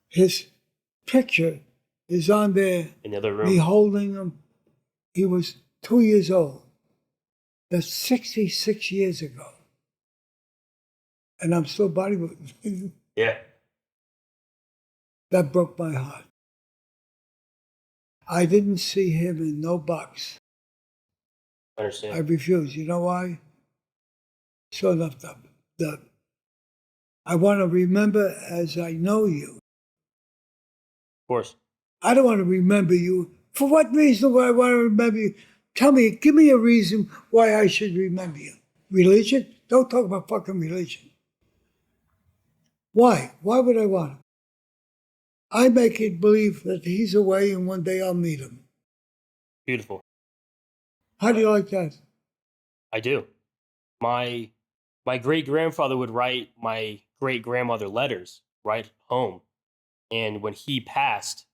His picture is on there. In the other room. Me holding him. He was 2 years old. That's 66 years ago. And I'm still bodybuilding. Yeah. That broke my heart. I didn't see him in no box. I understand. I refused. You know why? So enough that I want to remember as I know you. Of course. I don't want to remember you. For what reason would I want to remember you? Tell me, give me a reason why I should remember you. Religion? Don't talk about fucking religion. Why? Why would I want him? I make it believe that he's away and one day I'll meet him. Beautiful. How do you like that? I do. My great-grandfather would write my great-grandmother letters right home. And when he passed,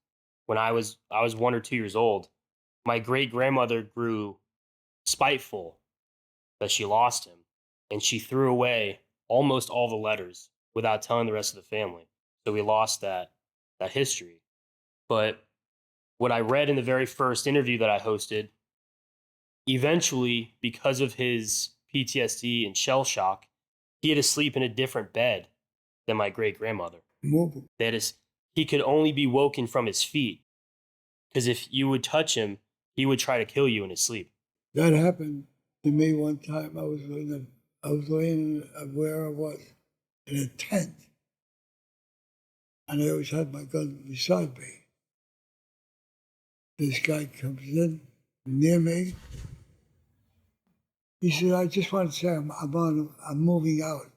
when I was 1 or 2 years old, my great-grandmother grew spiteful that she lost him. And she threw away almost all the letters without telling the rest of the family. So we lost that history. But what I read in the very first interview that I hosted, eventually, because of his PTSD and shell shock, he had to sleep in a different bed than my great-grandmother. That is, he could only be woken from his feet, because if you would touch him, he would try to kill you in his sleep. That happened to me one time. I was laying where I was, in a tent. And I always had my gun beside me. This guy comes in near me. He said, I just want to say I'm moving out.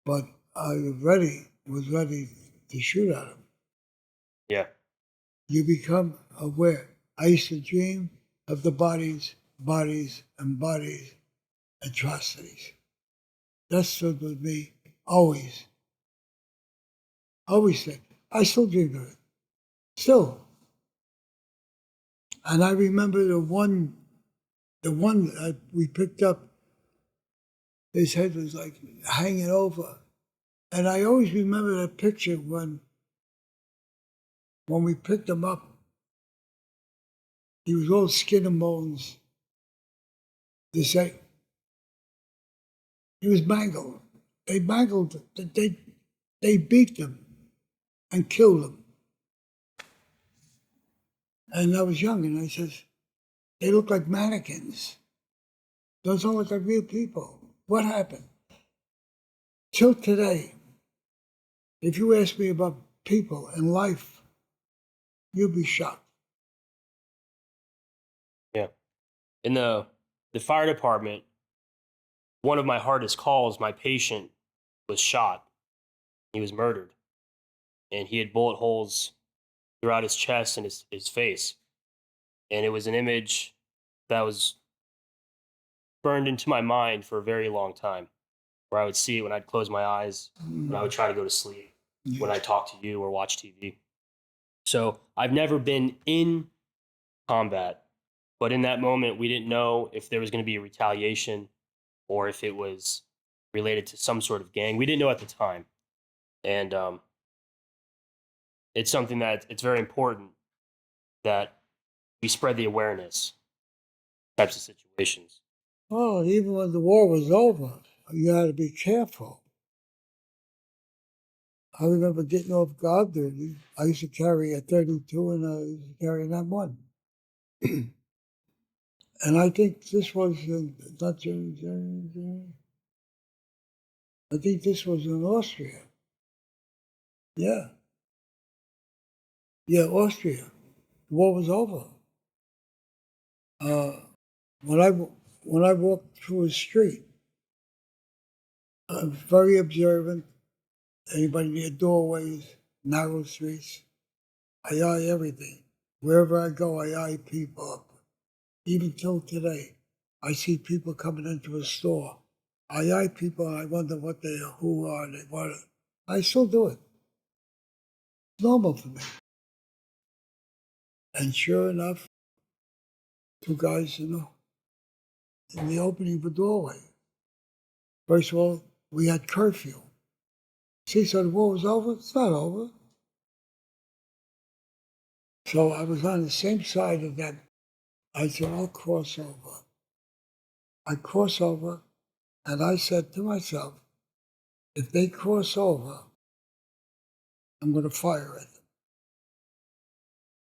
But I was ready to shoot at him. Yeah. You become aware. I used to dream of the bodies, atrocities. That stood with me always. Always said. I still dream of it. Still. And I remember the one that we picked up, his head was like hanging over. And I always remember that picture when we picked him up. He was all skin and bones. He was mangled. They mangled, they beat them and killed them. And I was young, and I says, they look like mannequins. Those don't look like real people. What happened? Till today, if you ask me about people and life, you'll be shocked. Yeah. In the fire department, one of my hardest calls, my patient was shot. He was murdered. And he had bullet holes throughout his chest and his face. And it was an image that was burned into my mind for a very long time, where I would see it when I'd close my eyes, when I would try to go to sleep, when I talk to you or watch TV. So I've never been in combat, but in that moment, we didn't know if there was going to be a retaliation or if it was related to some sort of gang. We didn't know at the time. And it's something that it's very important that we spread the awareness types of situations. Oh, even when the war was over, you had to be careful. I remember getting off guard duty. I used to carry a 32 and I used to carry an M1. And I think this was not Germany. I think this was in Austria. Yeah. Yeah, Austria. The war was over. When I walked through a street, I'm very observant. Anybody near doorways, narrow streets, I eye everything. Wherever I go, I eye people up. Even till today, I see people coming into a store. I eye people and I wonder who are they, what. I still do it. It's normal for me. And sure enough, two guys, in the opening of the doorway. First of all, we had curfew. See, so the war was over? It's not over. So I was on the same side of that. I said, I'll cross over. I cross over, and I said to myself, if they cross over, I'm going to fire at them.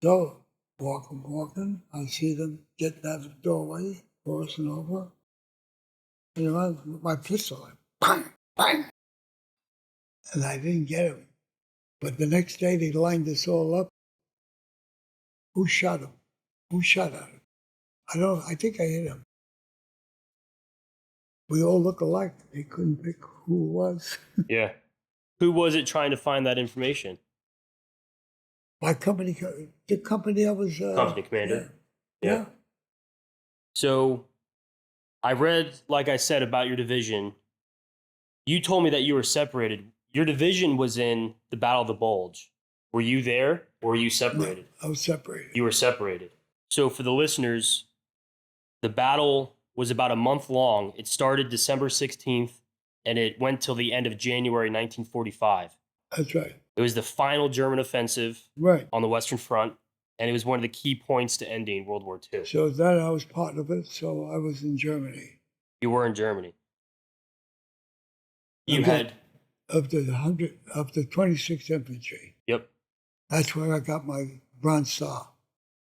So, walking, I see them getting out of the doorway, crossing over, and I with my pistol, like, bang, bang. And I didn't get him. But the next day, they lined us all up. Who shot him? Who shot at him? I think I hit him. We all look alike. They couldn't pick who it was. Yeah. Who was it trying to find that information? My company, the company I was... Company commander. Yeah. So I read, like I said, about your division. You told me that you were separated. Your division was in the Battle of the Bulge. Were you there or were you separated? No, I was separated. You were separated. So for the listeners, the battle was about a month long. It started December 16th and it went till the end of January 1945. That's right. It was the final German offensive on the Western Front, and it was one of the key points to ending World War II. So that I was part of it, so I was in Germany. You were in Germany. Of the 26th Infantry. Yep. That's where I got my Bronze Star.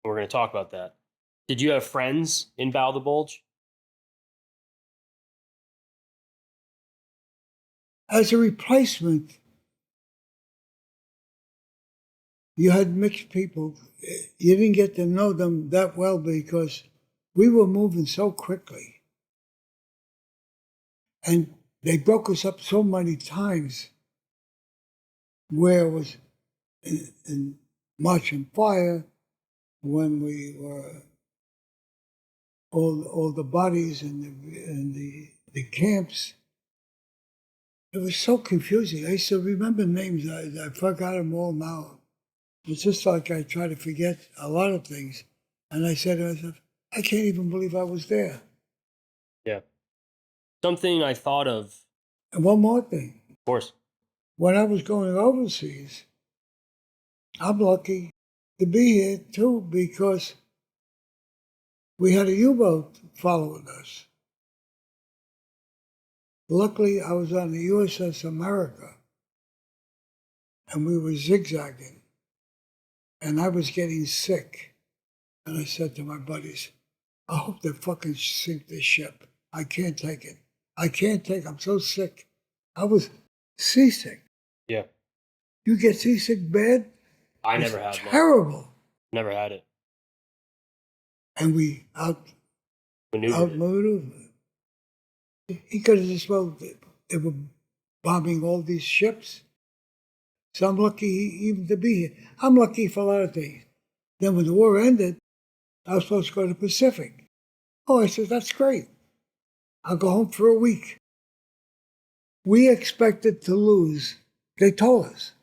We're going to talk about that. Did you have friends in Battle of the Bulge? As a replacement, you had mixed people. You didn't get to know them that well because we were moving so quickly. And they broke us up so many times where it was in March and Fire, when we were all the bodies in the camps. It was so confusing. I used to remember names. I forgot them all now. It's just like I try to forget a lot of things. And I said to myself, I can't even believe I was there. Yeah. Something I thought of And one more thing. Of course. When I was going overseas, I'm lucky to be here too because we had a U-boat following us. Luckily, I was on the USS America, and we were zigzagging, and I was getting sick. And I said to my buddies, I hope they fucking sink this ship. I can't take it. I'm so sick. I was seasick. Yeah. You get seasick bad? I It's never have. terrible. Never had it. And we outmaneuvered. He could have just, well, they were bombing all these ships. So I'm lucky even to be here. I'm lucky for a lot of things. Then when the war ended, I was supposed to go to the Pacific. Oh, I said, that's great. I'll go home for a week. We expected to lose, they told us,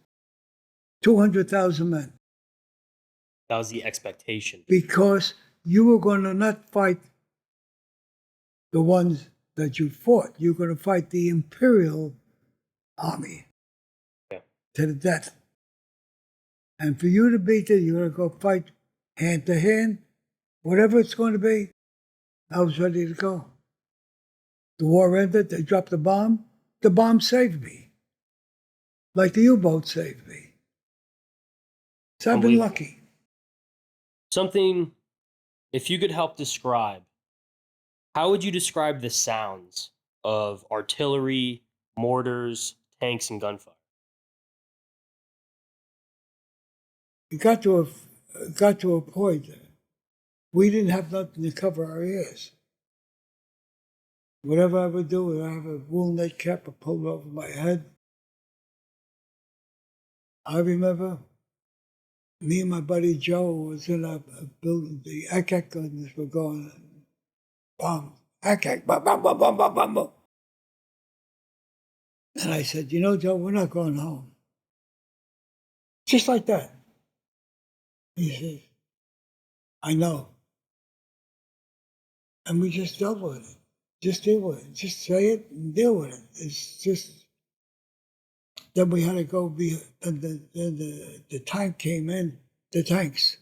200,000 men. That was the expectation. Because you were going to not fight the ones that you fought. You're going to fight the Imperial Army to the death. And for you to beat it, you're going to go fight hand to hand, whatever it's going to be. I was ready to go. The war ended, they dropped the bomb. The bomb saved me, like the U-boat saved me. So I've been lucky. Something, if you could help describe, how would you describe the sounds of artillery, mortars, tanks, and gunfire? It got to a point that we didn't have nothing to cover our ears. Whatever I would do, I have a wool neck cap pulled over my head. I remember me and my buddy Joe was in a building. The AK guns were going, bomb, AK, bam, bam, bam, bam, bam, bam, bam. And I said, you know, Joe, we're not going home. Just like that. He says, I know. And we just dealt with it. Just deal with it. Just say it and deal with it. It's just, then we had to go the tank came in, the tanks.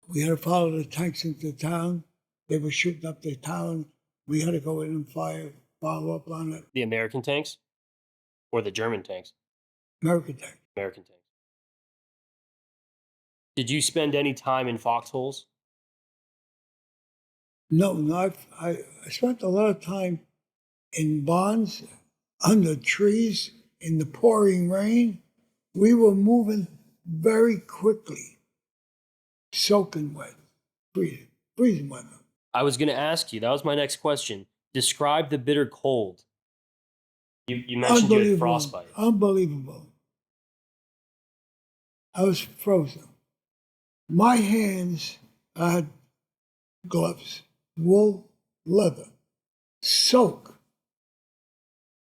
We had to follow the tanks into town. They were shooting up the town. We had to go in and follow up on it. The American tanks or the German tanks? American tank. American tanks. Did you spend any time in foxholes? No, I spent a lot of time in barns, under trees, in the pouring rain. We were moving very quickly, soaking wet, freezing weather. I was going to ask you, that was my next question. Describe the bitter cold. You mentioned you had frostbite. Unbelievable. I was frozen. My hands, I had gloves, wool, leather, soak,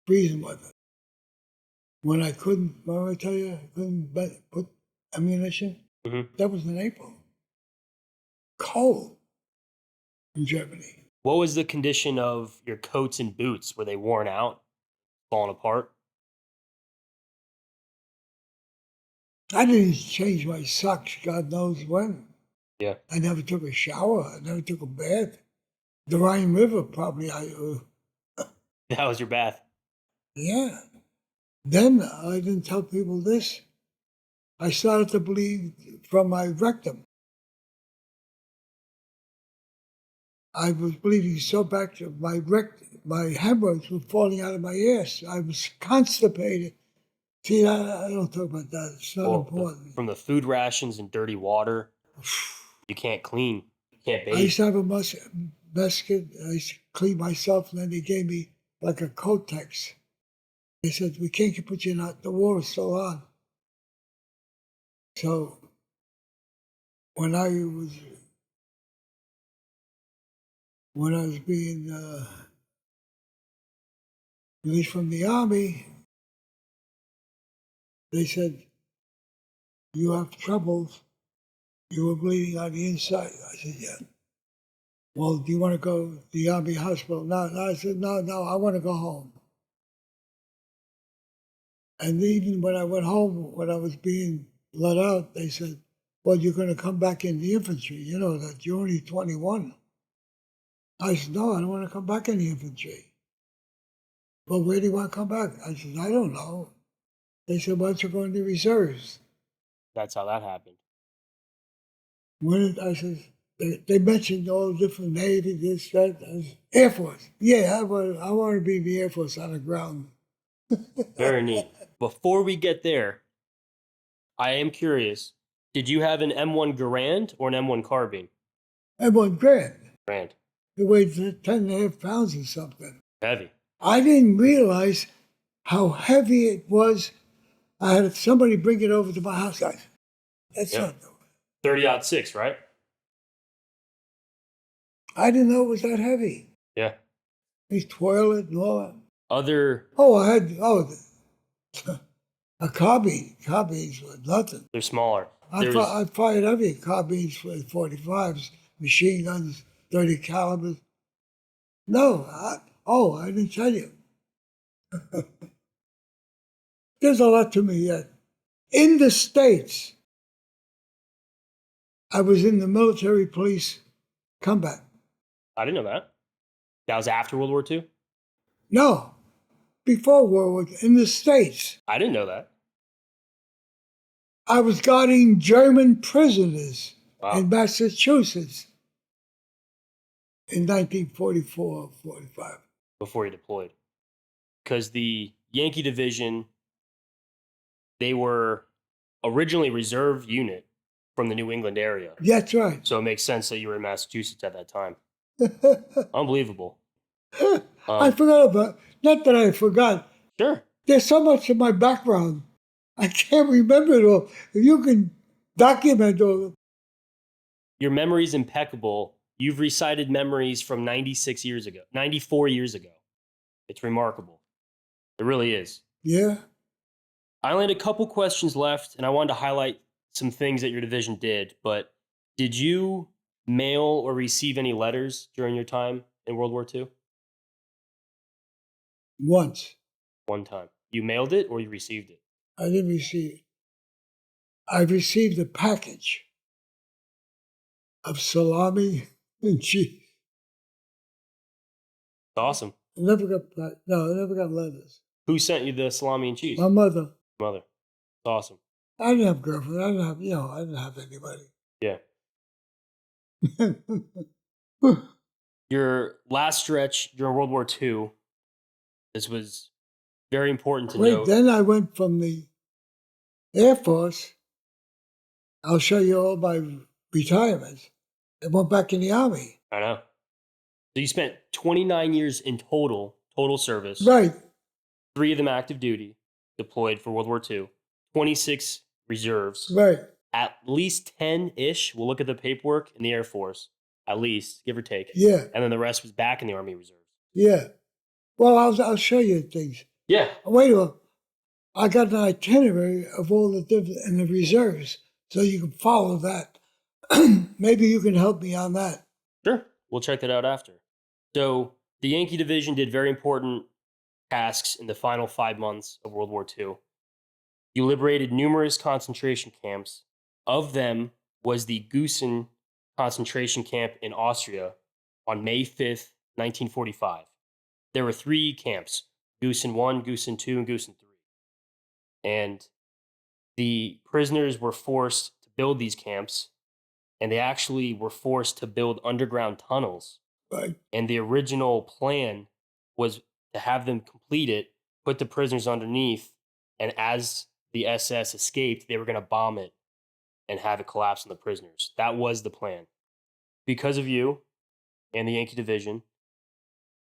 freezing weather. When I couldn't, what I tell you, I couldn't put ammunition, that was in April. Cold in Germany. What was the condition of your coats and boots? Were they worn out, falling apart? I didn't change my socks, God knows when. Yeah. I never took a shower. I never took a bath. The Rhine River, probably. That was your bath. Yeah. Then I didn't tell people this. I started to bleed from my rectum. I was bleeding so bad that my hemorrhoids were falling out of my ass. I was constipated. See, I don't talk about that. It's not important. From the food rations and dirty water, you can't clean. You can't bathe. I used to have a basket. I used to clean myself, and then they gave me like a Kotex. They said, we can't put you in the war is still on. So when I was being released from the army, they said, you have troubles You were bleeding on the inside. I said, yeah. Well, do you want to go to the Army hospital? No, no. I said, no, I want to go home. And even when I went home, when I was being let out, they said, well, you're going to come back in the infantry. You know that you're only 21. I said, no, I don't want to come back in the infantry. Well, where do you want to come back? I said, I don't know. They said, why don't you go in the reserves? That's how that happened. I said, they mentioned all the different Navy, this, that. I said, Air Force. Yeah, I want to be in the Air Force on the ground. Very neat. Before we get there, I am curious. Did you have an M1 Garand or an M1 Carbine? M1 Grant. Garand. It weighed 10.5 pounds or something. Heavy. I didn't realize how heavy it was. I had somebody bring it over to my house. That's not. 30-06, right? I didn't know it was that heavy. Yeah. They twirl it and all that. I had a carbine. Carbines were nothing. They're smaller. I fired heavy carbines for 45s, machine guns, 30 calibers. No, I didn't tell you. There's a lot to me yet. In the States, I was in the military police combat. I didn't know that. That was after World War II? No, before World War II, in the States. I didn't know that. I was guarding German prisoners in Massachusetts in 1944, 45. Before he deployed. Because the Yankee Division, they were originally reserve unit from the New England area. That's right. So it makes sense that you were in Massachusetts at that time. Unbelievable. I forgot about, not that I forgot. Sure. There's so much in my background. I can't remember it all. If you can document all of it. Your memory's impeccable. You've recited memories from 94 years ago. It's remarkable. It really is. Yeah. I only had a couple questions left, and I wanted to highlight some things that your division did. But did you mail or receive any letters during your time in World War II? Once. One time. You mailed it or you received it? I didn't receive it. I received a package of salami and cheese. Awesome. I never got letters. Who sent you the salami and cheese? My mother. Mother. Awesome. I didn't have a girlfriend. I didn't have anybody. Yeah. Your last stretch during World War II, this was very important to note. Then I went from the Air Force. I'll show you all my retirements. I went back in the Army. I know. So you spent 29 years in total service. Right. 3 of them active duty, deployed for World War II. 26 reserves. Right. At least 10-ish, we'll look at the paperwork, in the Air Force. At least, give or take. Yeah. And then the rest was back in the Army Reserves. Yeah. Well, I'll show you things. Yeah. Wait a minute. I got an itinerary of all the different in the reserves, so you can follow that. Maybe you can help me on that. Sure. We'll check that out after. So the Yankee Division did very important tasks in the final 5 months of World War II. You liberated numerous concentration camps. Of them was the Gusen concentration camp in Austria on May 5th, 1945. There were 3 camps, Gusen 1, Gusen 2, and Gusen 3. And the prisoners were forced to build these camps, and they actually were forced to build underground tunnels. Right. And the original plan was to have them complete it, put the prisoners underneath, and as the SS escaped, they were going to bomb it and have it collapse on the prisoners. That was the plan. Because of you and the Yankee Division,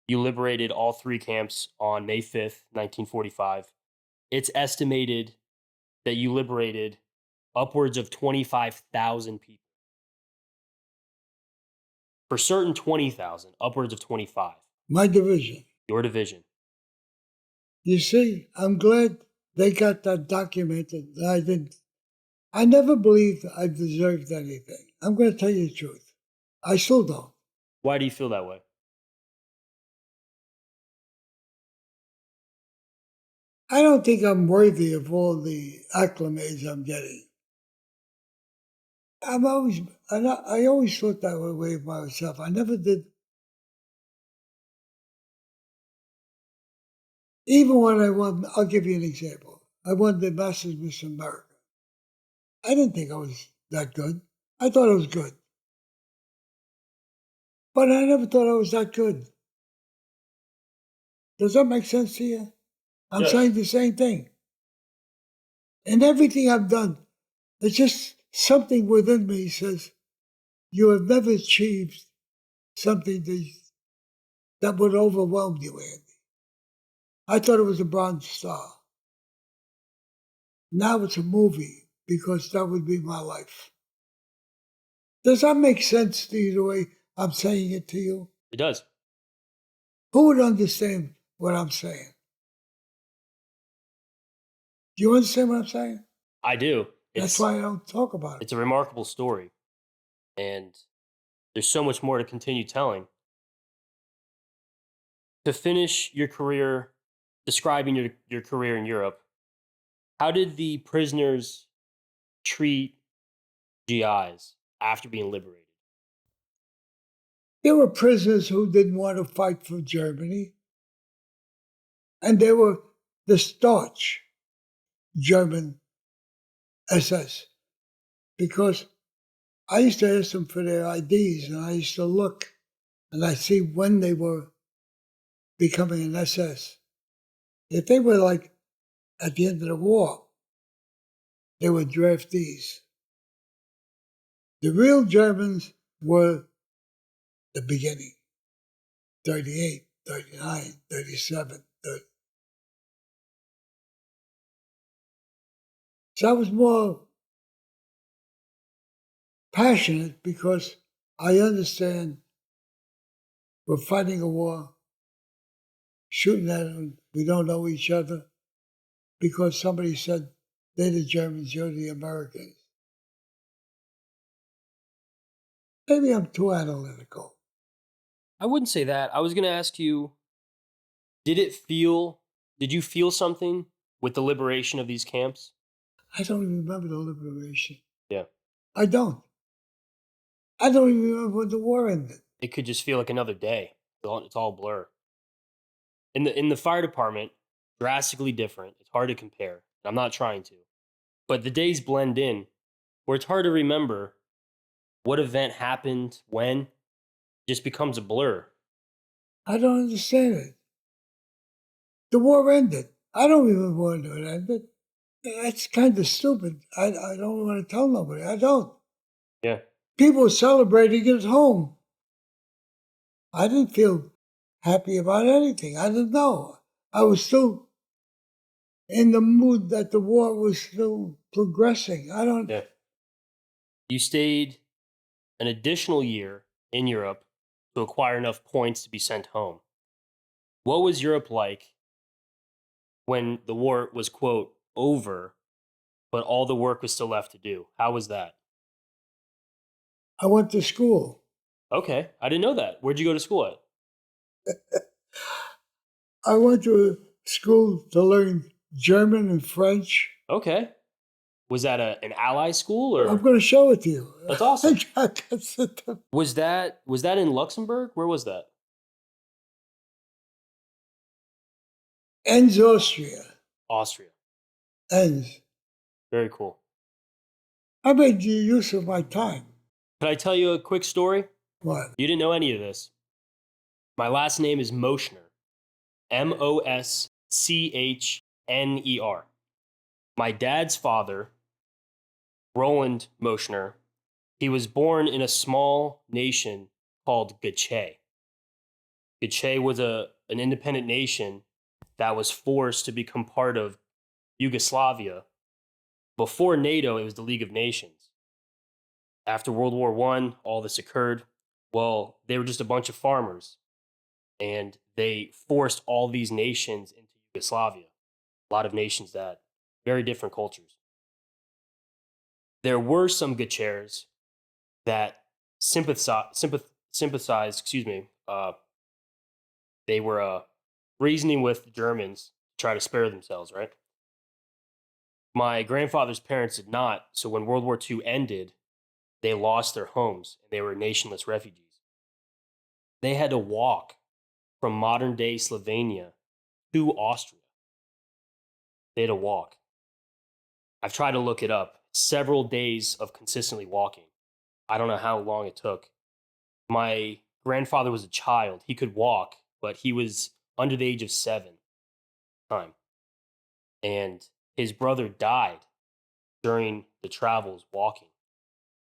you liberated all 3 camps on May 5th, 1945. It's estimated that you liberated upwards of 25,000 people. For certain, 20,000, upwards of 25. My division. Your division. You see, I'm glad they got that documented. I didn't I never believed I deserved anything. I'm going to tell you the truth. I still don't. Why do you feel that way? I don't think I'm worthy of all the acclimates I'm getting. I always thought that way of myself. I never did. Even when I won, I'll give you an example. I won the Masters Miss America. I didn't think I was that good. I thought I was good. But I never thought I was that good. Does that make sense to you? I'm Yes. saying the same thing. And everything I've done, it's just something within me says, you have never achieved something that would overwhelm you, Andy. I thought it was a Bronze Star. Now it's a movie because that would be my life. Does that make sense to you the way I'm saying it to you? It does. Who would understand what I'm saying? Do you understand what I'm saying? I do. That's why I don't talk about it. It's a remarkable story. And there's so much more to continue telling. To finish your career, describing your career in Europe, how did the prisoners treat GIs after being liberated? There were prisoners who didn't want to fight for Germany, and they were the staunch German SS, because I used to ask them for their IDs, and I used to look, and I see when they were becoming an SS. If they were like at the end of the war, they were draftees. The real Germans were the beginning, 38, 39, 37, 30. So I was more passionate because I understand we're fighting a war, shooting at them, we don't know each other, because somebody said they're the Germans, you're the Americans. Maybe I'm too analytical. I wouldn't say that. I was going to ask you, did you feel something with the liberation of these camps? I don't even remember the liberation. Yeah. I don't. I don't even remember when the war ended. It could just feel like another day. It's all blur. In the fire department, drastically different. It's hard to compare. I'm not trying to. But the days blend in where it's hard to remember what event happened when. It just becomes a blur. I don't understand it. The war ended. I don't remember when it ended. That's kind of stupid. I don't want to tell nobody. I don't. Yeah. People were celebrating at home. I didn't feel happy about anything. I didn't know. I was still in the mood that the war was still progressing. I don't. Yeah. You stayed an additional year in Europe to acquire enough points to be sent home. What was Europe like when the war was, quote, over, but all the work was still left to do? How was that? I went to school. Okay, I didn't know that. Where'd you go to school at? I went to a school to learn German and French. Okay. Was that an ally school or? I'm going to show it to you. That's awesome. I Was that in Luxembourg? Where was that? Ends Austria. Austria. Ends. Very cool. I made use of my time. Could I tell you a quick story? What? You didn't know any of this. My last name is Moschner. Moschner. My dad's father, Roland Moschner, he was born in a small nation called Gache. Gache was an independent nation that was forced to become part of Yugoslavia. Before NATO, it was the League of Nations. After World War I, all this occurred. Well, they were just a bunch of farmers, and they forced all these nations into Yugoslavia. A lot of nations that very different cultures. There were some good chairs that sympathized, they were reasoning with the Germans to try to spare themselves, right? My grandfather's parents did not. So when World War II ended, they lost their homes and they were nationless refugees. They had to walk from modern day Slovenia to Austria. They had to walk. I've tried to look it up. Several days of consistently walking. I don't know how long it took. My grandfather was a child. He could walk, but he was under the age of 7 at the time. And his brother died during the travels walking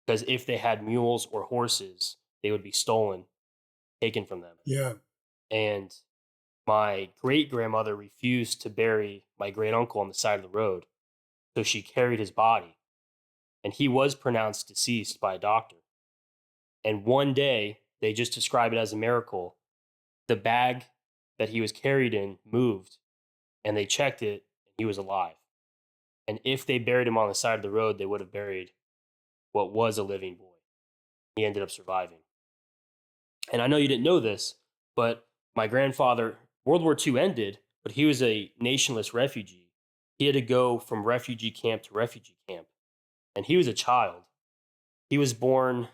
because if they had mules or horses, they would be stolen, taken from them. Yeah. And my great grandmother refused to bury my great uncle on the side of the road. So she carried his body. And he was pronounced deceased by a doctor. And one day, they just describe it as a miracle. The bag that he was carried in moved, and they checked it, and he was alive. And if they buried him on the side of the road, they would have buried what was a living boy. He ended up surviving. And I know you didn't know this, but my grandfather, World War II ended, but he was a nationless refugee. He had to go from refugee camp to refugee camp. And he was a child. He was born,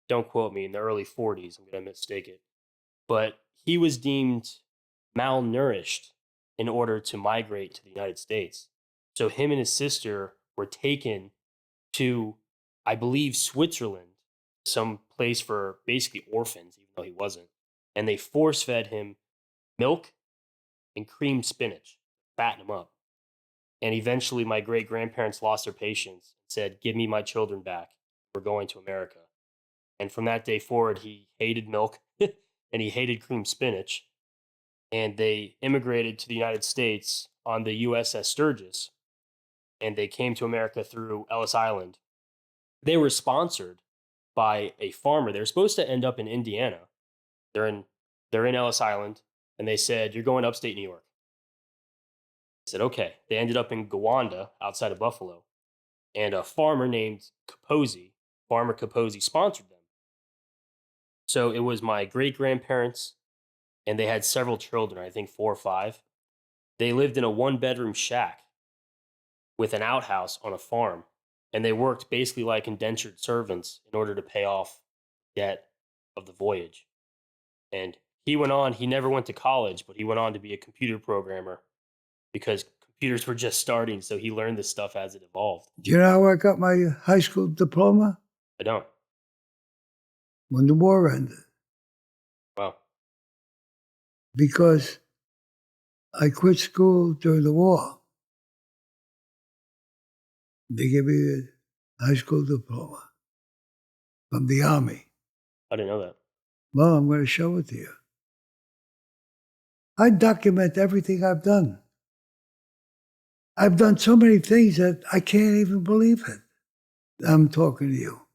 don't quote me, in the early 40s. I'm going to mistake it. But he was deemed malnourished in order to migrate to the United States. So him and his sister were taken to, I believe, Switzerland, some place for basically orphans, even though he wasn't. And they force fed him milk and creamed spinach, fatten him up. And eventually, my great grandparents lost their patience and said, "Give me my children back. We're going to America." And from that day forward, he hated milk and he hated creamed spinach. And they immigrated to the United States on the USS Sturgis. And they came to America through Ellis Island. They were sponsored by a farmer. They're supposed to end up in Indiana. They're in Ellis Island, and they said, "You're going upstate New York." I said, "Okay." They ended up in Gowanda, outside of Buffalo, and a farmer named Farmer Capozzi, sponsored them. So it was my great grandparents, and they had several children. I think 4 or 5. They lived in a 1-bedroom shack with an outhouse on a farm, and they worked basically like indentured servants in order to pay off debt of the voyage. And he never went to college, but he went on to be a computer programmer because computers were just starting. So he learned this stuff as it evolved. Do you know how I got my high school diploma? I don't. When the war ended. Wow. Because I quit school during the war. They gave me a high school diploma from the Army. I didn't know that. Well, I'm going to show it to you. I document everything I've done. I've done so many things that I can't even believe it. I'm talking to you.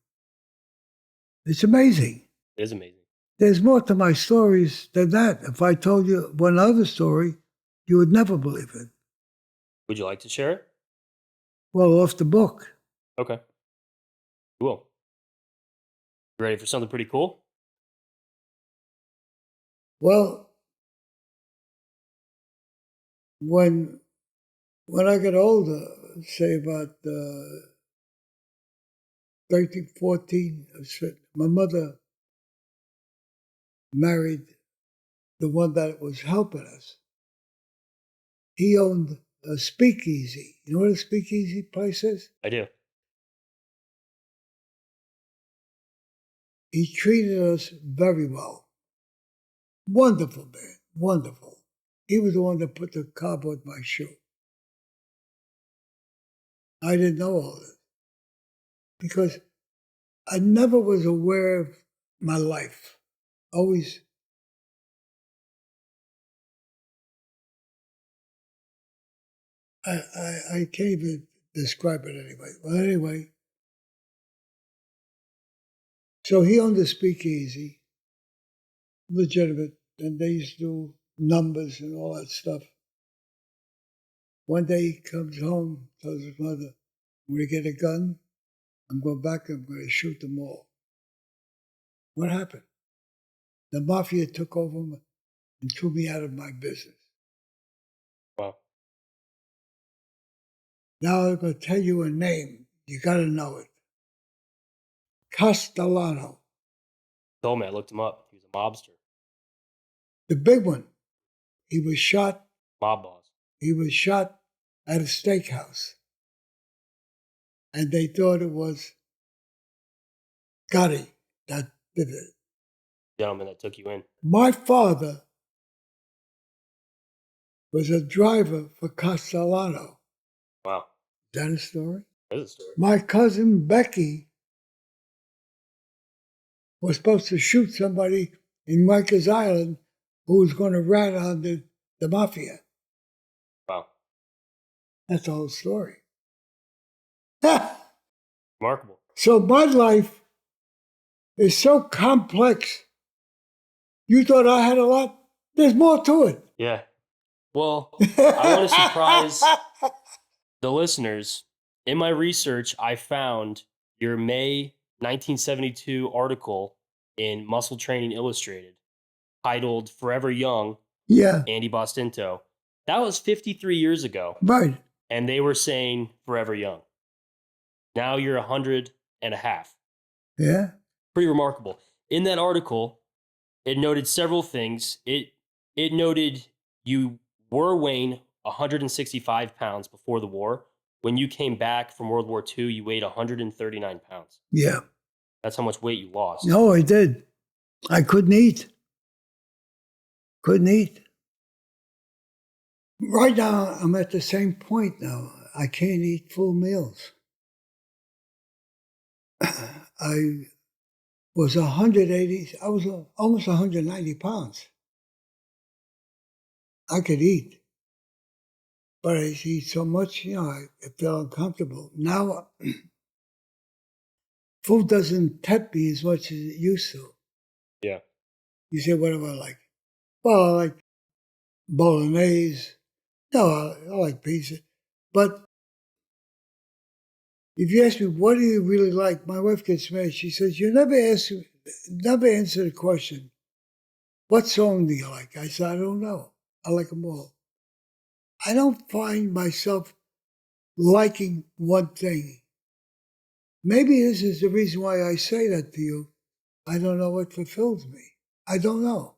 It's amazing. It is amazing. There's more to my stories than that. If I told you one other story, you would never believe it. Would you like to share it? Well, off the book. Okay. Cool. You ready for something pretty cool? Well, when I got older, say about 13, 14, my mother married the one that was helping us. He owned a speakeasy. You know what a speakeasy place is? I do. He treated us very well. Wonderful man, wonderful. He was the one that put the cob on my shoe. I didn't know all this because I never was aware of my life. Always. I can't even describe it anyway. Well, anyway, so he owned a speakeasy, legitimate, and they used to do numbers and all that stuff. One day he comes home, tells his mother, When I get a gun, I'm going back and I'm going to shoot them all. What happened? The Mafia took over and threw me out of my business. Wow. Now I'm going to tell you a name. You got to know it. Castellano. Told me, I looked him up. He was a mobster. The big one. He was shot. Mob boss. He was shot at a steakhouse. And they thought it was Gotti that did it. Gentleman that took you in. My father was a driver for Castellano. Wow. Is that a story? That is a story. My cousin Becky was supposed to shoot somebody in Rikers Island who was going to rat on the Mafia. Wow. That's the whole story. Remarkable. So my life is so complex. You thought I had a lot? There's more to it. Yeah. Well, I want to surprise the listeners. In my research, I found your May 1972 article in Muscle Training Illustrated titled Forever Young, Yeah. Andy Bostinto. That was 53 years ago. Right. And they were saying forever young. Now you're 100 and a half. Yeah. Pretty remarkable. In that article, it noted several things. It noted you were weighing 165 pounds before the war. When you came back from World War II, you weighed 139 pounds. Yeah. That's how much weight you lost. No, I did. I couldn't eat. Couldn't eat. Right now, I'm at the same point now. I can't eat full meals. I was 180, I was almost 190 pounds. I could eat, but I eat so much, I felt uncomfortable. Now, food doesn't tempt me as much as it used to. Yeah. You say, what do I like? Well, I like bolognese. No, I like pizza. But if you ask me, what do you really like? My wife gets mad. She says, you never answer the question, what song do you like? I said, I don't know. I like them all. I don't find myself liking one thing. Maybe this is the reason why I say that to you. I don't know what fulfills me. I don't know.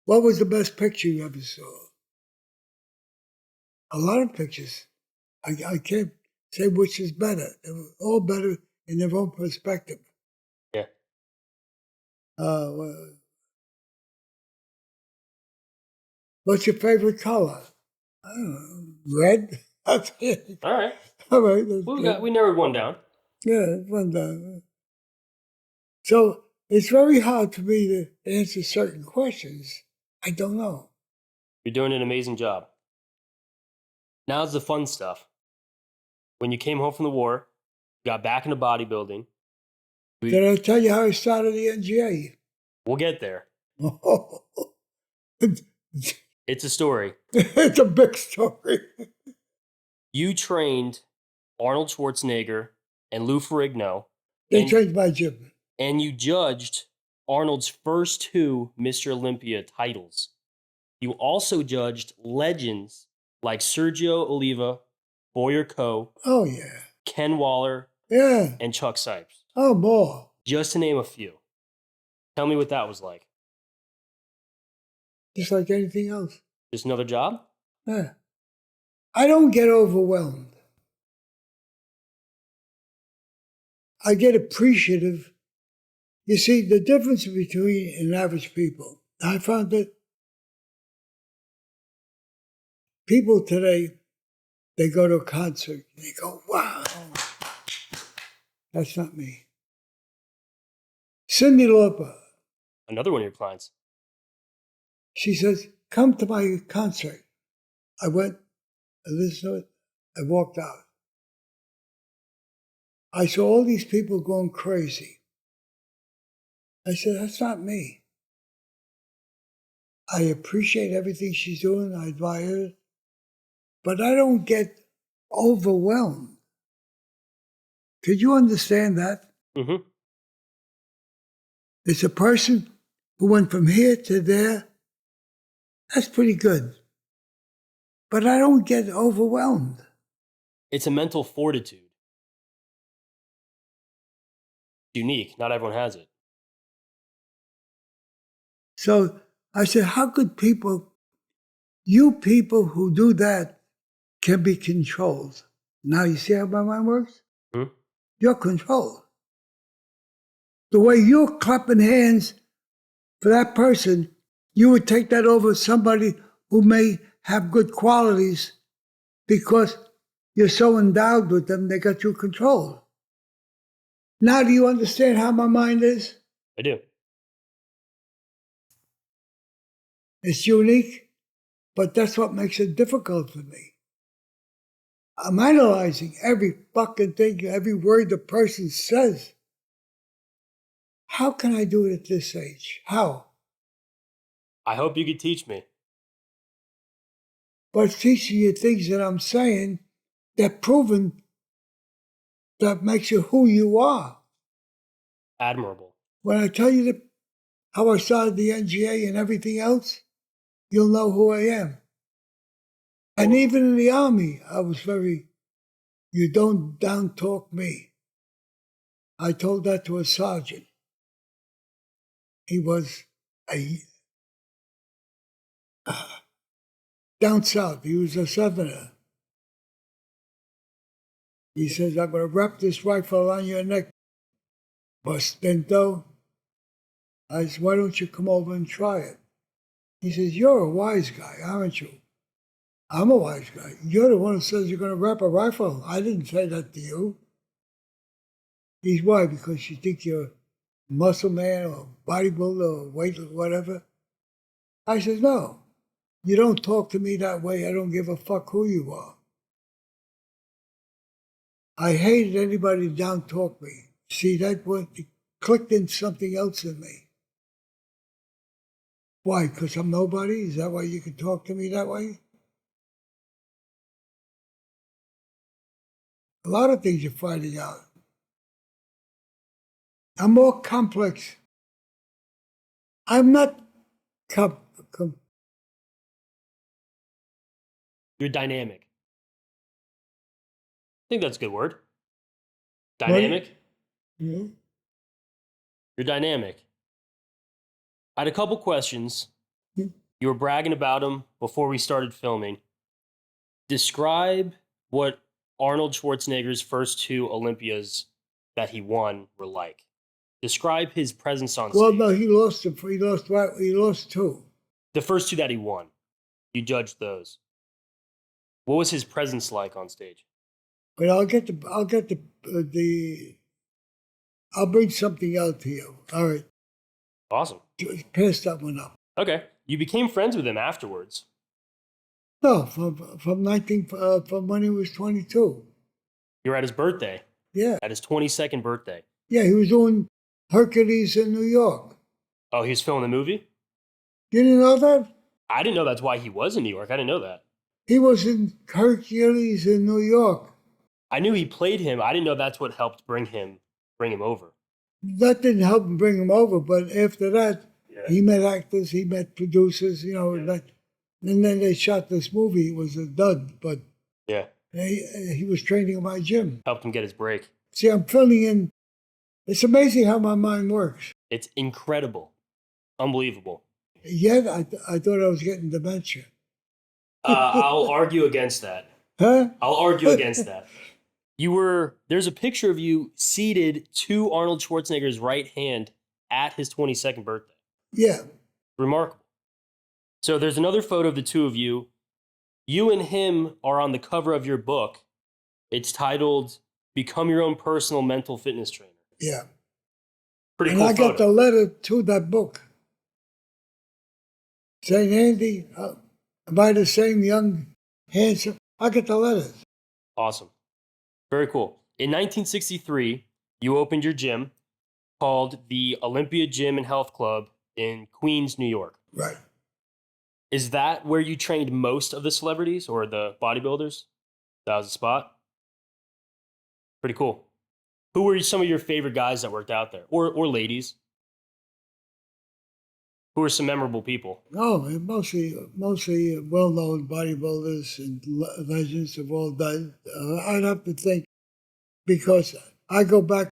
What was the best picture you ever saw? A lot of pictures. I can't say which is better. They were all better in their own perspective. Yeah. What's your favorite color? I don't know. Red? That's it. All right. All right. We narrowed one down. Yeah, one down. So it's very hard for me to answer certain questions. I don't know. You're doing an amazing job. Now's the fun stuff. When you came home from the war, you got back into bodybuilding. Did I tell you how I started the NGA? We'll get there. It's a story. It's a big story. You trained Arnold Schwarzenegger and Lou Ferrigno. They trained my gym. And you judged Arnold's first 2 Mr. Olympia titles. You also judged legends like Sergio Oliva, Boyer Coe, Oh, yeah. Ken Waller, Yeah. and Chuck Sipes. Oh, more. Just to name a few. Tell me what that was like. Just like anything else. Just another job? Yeah. I don't get overwhelmed. I get appreciative. You see, the difference between an average people, I found that people today, they go to a concert and they go, wow. That's not me. Cyndi Lauper, Another one of your clients. she says, come to my concert. I went, I listened to it, I walked out. I saw all these people going crazy. I said, that's not me. I appreciate everything she's doing, I admire it, but I don't get overwhelmed. Could you understand that? Mm-hmm. It's a person who went from here to there. That's pretty good. But I don't get overwhelmed. It's a mental fortitude. Unique. Not everyone has it. So I said, how could you people who do that can be controlled? Now you see how my mind works? Hmm? You're controlled. The way you're clapping hands for that person, you would take that over somebody who may have good qualities because you're so endowed with them, they got you controlled. Now do you understand how my mind is? I do. It's unique, but that's what makes it difficult for me. I'm analyzing every fucking thing, every word the person says. How can I do it at this age? How? I hope you could teach me. But teaching you things that I'm saying, they're proven that makes you who you are. Admirable. When I tell you how I started the NGA and everything else, you'll know who I am. And even in the Army, I was you don't down talk me. I told that to a sergeant. He was down south. He was a Southerner. He says, I'm going to wrap this rifle on your neck, Bostinto. I said, why don't you come over and try it? He says, you're a wise guy, aren't you? I'm a wise guy. You're the one who says you're going to wrap a rifle. I didn't say that to you. He's why? Because you think you're a muscle man or bodybuilder or weight or whatever. I said, no. You don't talk to me that way. I don't give a fuck who you are. I hated anybody to down talk me. See, that clicked in something else in me. Why? Because I'm nobody? Is that why you can talk to me that way? A lot of things you're finding out. I'm more complex. I'm not You're dynamic. I think that's a good word. What? Dynamic? Yeah. You're dynamic. I had a couple questions. Yeah. You were bragging about them before we started filming. Describe what Arnold Schwarzenegger's first two Olympias that he won were like. Describe his presence on Well, stage. no, he lost two. The first two that he won. You judged those. What was his presence like on stage? But I'll bring something out to you. All right. Awesome. Pass that one up. Okay. You became friends with him afterwards. No, from when he was 22. You were at his birthday. Yeah. At his 22nd birthday. Yeah, he was doing Hercules in New York. Oh, he was filming the movie? You didn't know that? I didn't know that's why he was in New York. I didn't know that. He was in Hercules in New York. I knew he played him. I didn't know that's what helped bring him over. That didn't help him bring him over, but after that, he met actors, he met producers, and then they shot this movie. It was a dud, but yeah, he was training in my gym. Helped him get his break. See, I'm filling in. It's amazing how my mind works. It's incredible. Unbelievable. Yet, I thought I was getting dementia. I'll argue against that. Huh? I'll argue against that. There's a picture of you seated to Arnold Schwarzenegger's right hand at his 22nd birthday. Yeah. Remarkable. So there's another photo of the two of you. You and him are on the cover of your book. It's titled Become Your Own Personal Mental Fitness Trainer. Yeah. Pretty and cool I photo. got the letter to that book. Saying, Andy, am I the same young, handsome? I got the letters. Awesome. Very cool. In 1963, you opened your gym called the Olympia Gym and Health Club in Queens, New York. Right. Is that where you trained most of the celebrities or the bodybuilders? That was the spot. Pretty cool. Who were some of your favorite guys that worked out there, or ladies? Who are some memorable people? Oh, and mostly well-known bodybuilders and legends have all died. I'd have to think because I go back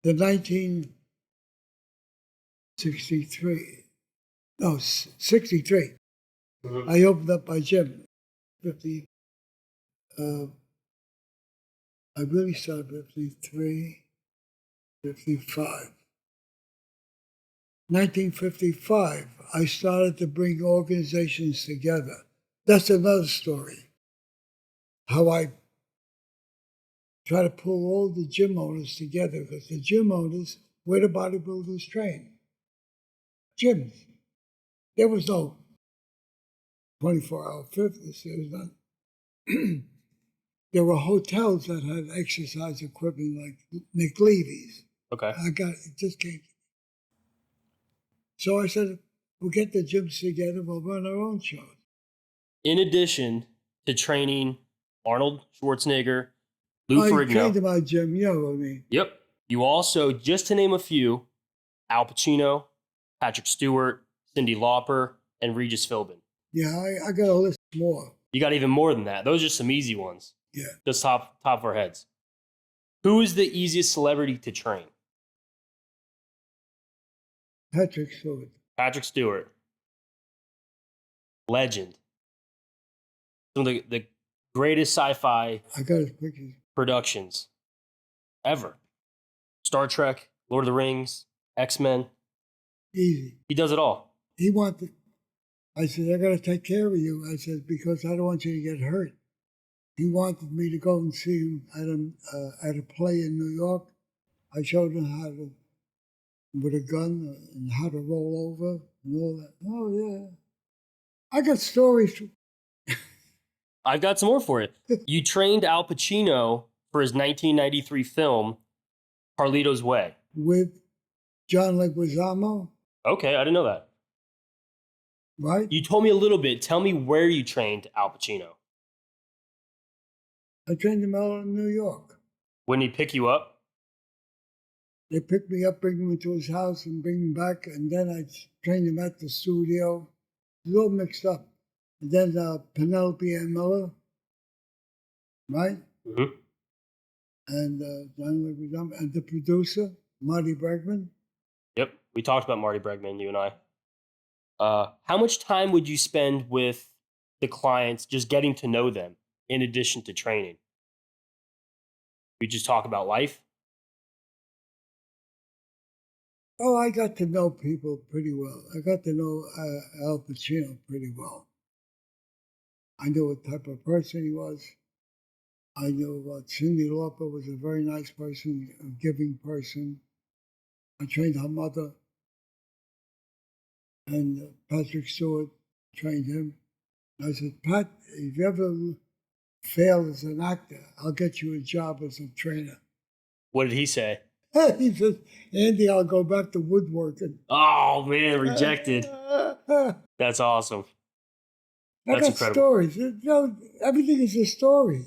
to 1963. No, 63. Mm-hmm. I opened up my gym. 50. I really started 53, 55. 1955, I started to bring organizations together. That's another story. How I try to pull all the gym owners together, because the gym owners, where the bodybuilders train. Gyms. There was no 24-hour fitness. There was none. There were hotels that had exercise equipment like McLeavy's. Okay. It just came. So I said, we'll get the gyms together, we'll run our own shows. In addition to training Arnold Schwarzenegger, Lou I Ferrigno. trained in my gym, you know what I mean. Yep. You also, just to name a few, Al Pacino, Patrick Stewart, Cyndi Lauper, and Regis Philbin. Yeah, I got a list more. You got even more than that. Those are just some easy ones. Yeah. Just top of our heads. Who is the easiest celebrity to train? Patrick Stewart. Patrick Stewart. Legend. Some of the greatest sci-fi I got his pictures. productions ever. Star Trek, Lord of the Rings, X-Men. Easy. He does it all. He wanted, I said, I got to take care of you. I said, because I don't want you to get hurt. He wanted me to go and see him at a play in New York. I showed him how to, with a gun and how to roll over and all that. Oh, yeah. I got stories. I've got some more for you. You trained Al Pacino for his 1993 film, Carlito's Way. With John Leguizamo. Okay, I didn't know that. Right? You told me a little bit. Tell me where you trained Al Pacino. I trained him out in New York. Wouldn't he pick you up? They picked me up, bring me to his house, and bring him back. And then I trained him at the studio. It was all mixed up. And then Penelope and Miller, right? Mm-hmm. And John Leguizamo, and the producer, Marty Bregman. Yep, we talked about Marty Bregman, you and I. How much time would you spend with the clients just getting to know them in addition to training? We just talk about life? Oh, I got to know people pretty well. I got to know Al Pacino pretty well. I knew what type of person he was. I knew Cyndi Lauper was a very nice person, a giving person. I trained her mother. And Patrick Stewart trained him. I said, Pat, if you ever fail as an actor, I'll get you a job as a trainer. What did he say? He says, Andy, I'll go back to woodworking. Oh, man, rejected. That's awesome. That's incredible. Stories. You know, everything is a story.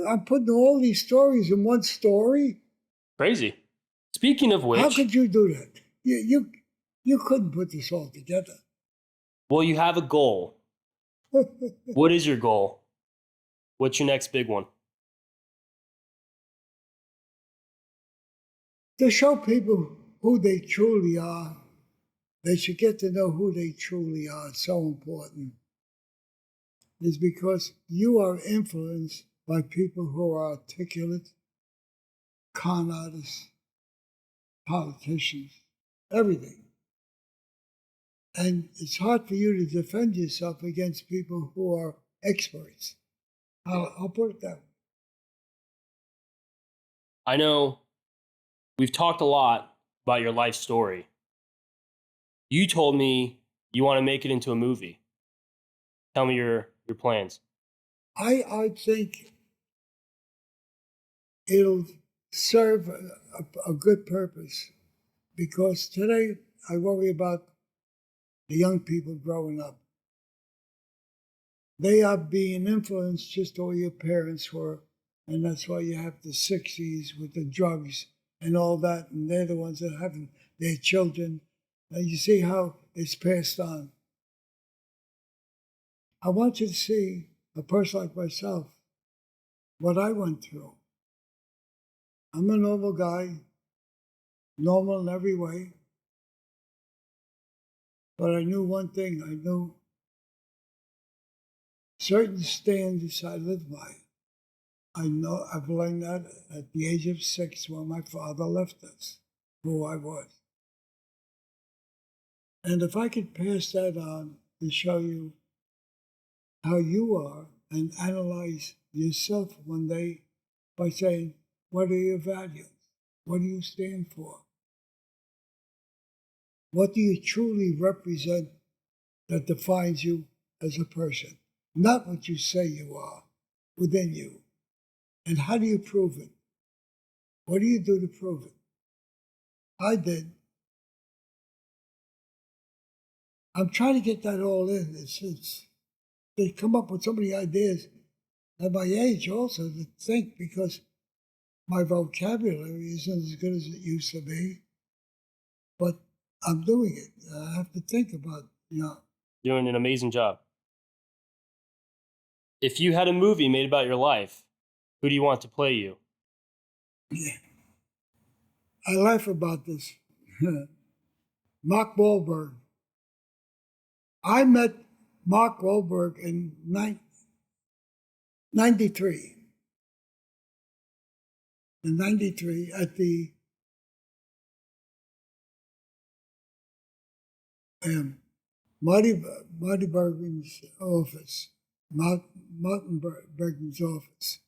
I'm putting all these stories in one story. Crazy. Speaking of which... How could you do that? You couldn't put this all together. Well, you have a goal. What is your goal? What's your next big one? To show people who they truly are. They should get to know who they truly are. It's so important. It's because you are influenced by people who are articulate, con artists, politicians, everything. And it's hard for you to defend yourself against people who are experts. I'll put it that way. I know we've talked a lot about your life story. You told me you want to make it into a movie. Tell me your plans. I think it'll serve a good purpose, because today I worry about the young people growing up. they are being influenced just the way your parents were. And that's why you have the 60s with the drugs and all that. And they're the ones that have their children. And you see how it's passed on. I want you to see a person like myself, what I went through. I'm a normal guy, normal in every way. But I knew one thing. I knew certain standards I live by. I know I've learned that at the age of 6 when my father left us, who I was. And if I could pass that on to show you how you are and analyze yourself one day by saying, what are your values? What do you stand for? What do you truly represent that defines you as a person? Not what you say you are within you. And how do you prove it? What do you do to prove it? I did. I'm trying to get that all in. They come up with so many ideas at my age also to think, because my vocabulary isn't as good as it used to be. But I'm doing it. I have to think about, Doing an amazing job. If you had a movie made about your life, who do you want to play you? Yeah. I laugh about this. Mark Wahlberg. I met Mark Wahlberg in 93. In 93 at the Marty Bergen's office, Martin Bergen's office.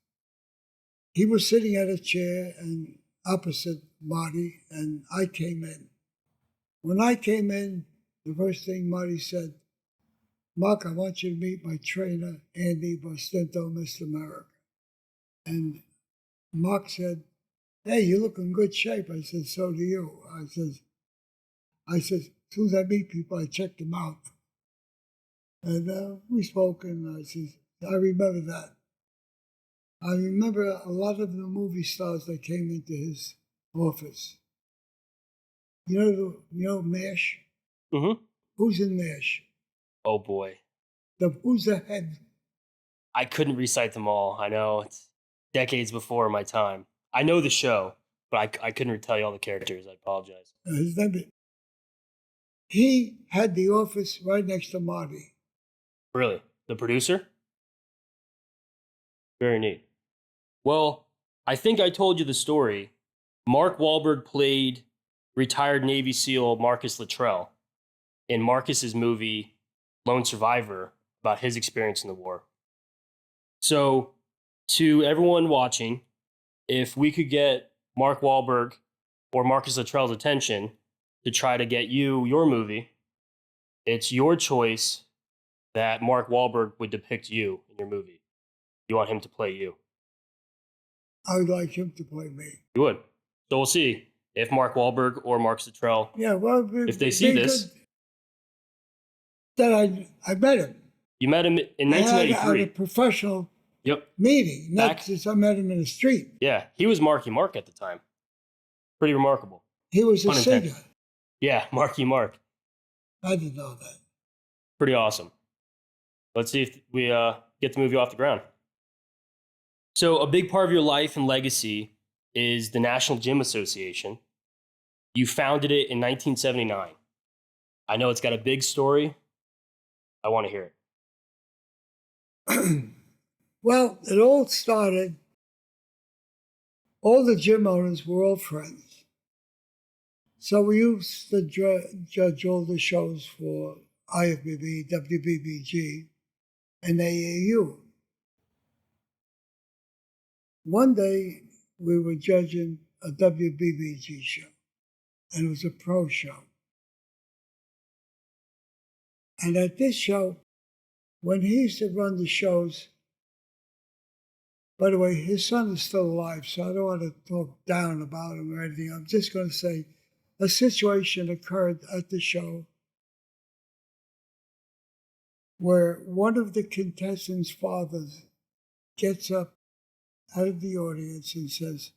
He was sitting at a chair and opposite Marty, and I came in. When I came in, the first thing Marty said, Mark, I want you to meet my trainer, Andy Bostinto, Mr. America. And Mark said, hey, you look in good shape. I said, so do you. I said, as soon as I meet people, I check them out. And we spoke, and I said, I remember that. I remember a lot of the movie stars that came into his office. You know MASH? Mm-hmm. Who's in MASH? Oh, boy. Who's the head? I couldn't recite them all. I know it's decades before my time. I know the show, but I couldn't tell you all the characters. I apologize. His name. He had the office right next to Marty. Really? The producer? Very neat. Well, I think I told you the story. Mark Wahlberg played retired Navy SEAL Marcus Luttrell in Marcus's movie Lone Survivor about his experience in the war. So, to everyone watching, if we could get Mark Wahlberg or Marcus Luttrell's attention to try to get you your movie, it's your choice that Mark Wahlberg would depict you in your movie. You want him to play you. I would like him to play me. You would. So we'll see if Mark Wahlberg or Marcus Luttrell, if they see this. That I met him. You met him in 1993. At a professional meeting. Not just I met him in the street. Yeah, he was Marky Mark at the time. Pretty remarkable. He was a singer. Yeah, Marky Mark. I didn't know that. Pretty awesome. Let's see if we get the movie off the ground. So a big part of your life and legacy is the National Gym Association. You founded it in 1979. I know it's got a big story. I want to hear it. Well, it all started, all the gym owners were all friends. So we used to judge all the shows for IFBB, WBBG, and AAU. One day, we were judging a WBBG show, and it was a pro show. And at this show, when he used to run the shows, by the way, his son is still alive, so I don't want to talk down about him or anything. I'm just going to say a situation occurred at the show where one of the contestants' fathers gets up out of the audience and says,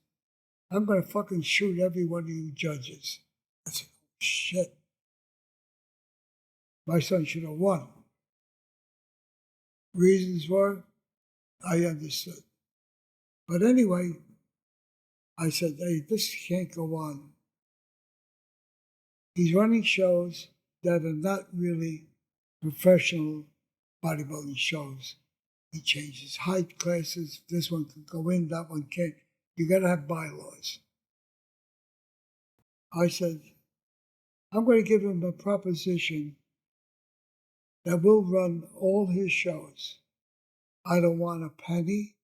I'm going to fucking shoot every one of you judges. I said, shit. My son should have won. Reasons were, I understood. But anyway, I said, hey, this can't go on. He's running shows that are not really professional bodybuilding shows. He changes height classes. This one can go in, that one can't. You got to have bylaws. I said, I'm going to give him a proposition that will run all his shows. I don't want a penny,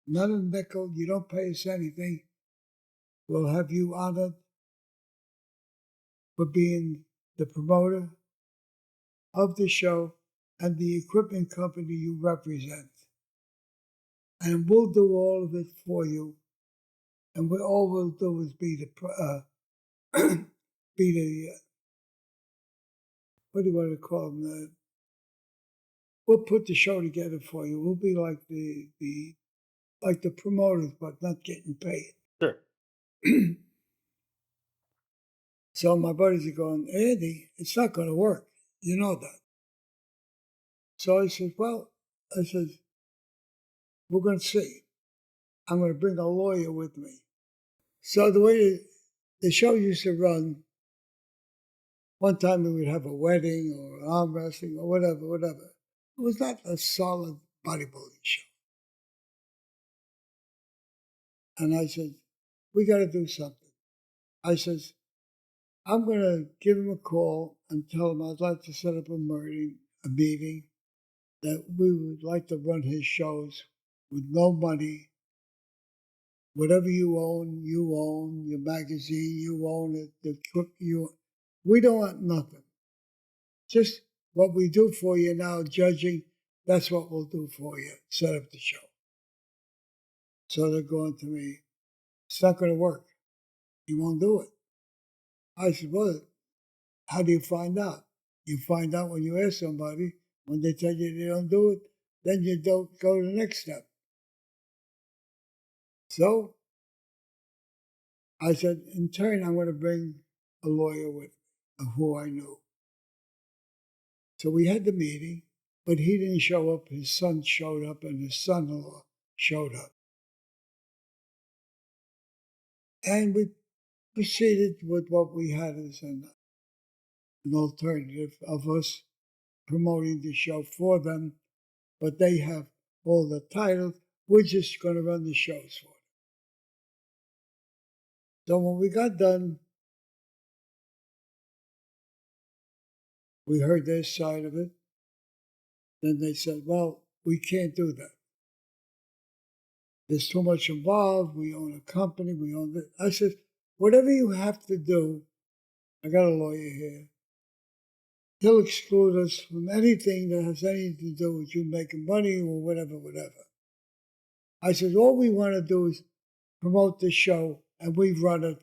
not a nickel. You don't pay us anything. We'll have you honored for being the promoter of the show and the equipment company you represent. And we'll do all of it for you. And all we'll do is be the what do you want to call them? We'll put the show together for you. We'll be like the promoters, but not getting paid. Sure. So my buddies are going, Andy, it's not going to work. You know that. So I said, we're going to see. I'm going to bring a lawyer with me. So the way the show used to run, one time we would have a wedding or arm wrestling or whatever. It was not a solid bodybuilding show. And I said, we got to do something. I says, I'm going to give him a call and tell him I'd like to set up a meeting that we would like to run his shows with no money. Whatever you own, your magazine, you own it, we don't want nothing. Just what we do for you now, judging, that's what we'll do for you, set up the show. So they're going to me, it's not going to work. He won't do it. I said, well, how do you find out? You find out when you ask somebody. When they tell you they don't do it, then you don't go to the next step. So I said, in turn, I'm going to bring a lawyer with me, who I knew. So we had the meeting, but he didn't show up. His son showed up, and his son-in-law showed up. And we proceeded with what we had as an alternative of us promoting the show for them, but they have all the titles. We're just going to run the shows for them. So when we got done, we heard their side of it. Then they said, well, we can't do that. There's too much involved. We own a company. We own this. I said, whatever you have to do, I got a lawyer here. He'll exclude us from anything that has anything to do with you making money or whatever. I said, all we want to do is promote the show, and we run it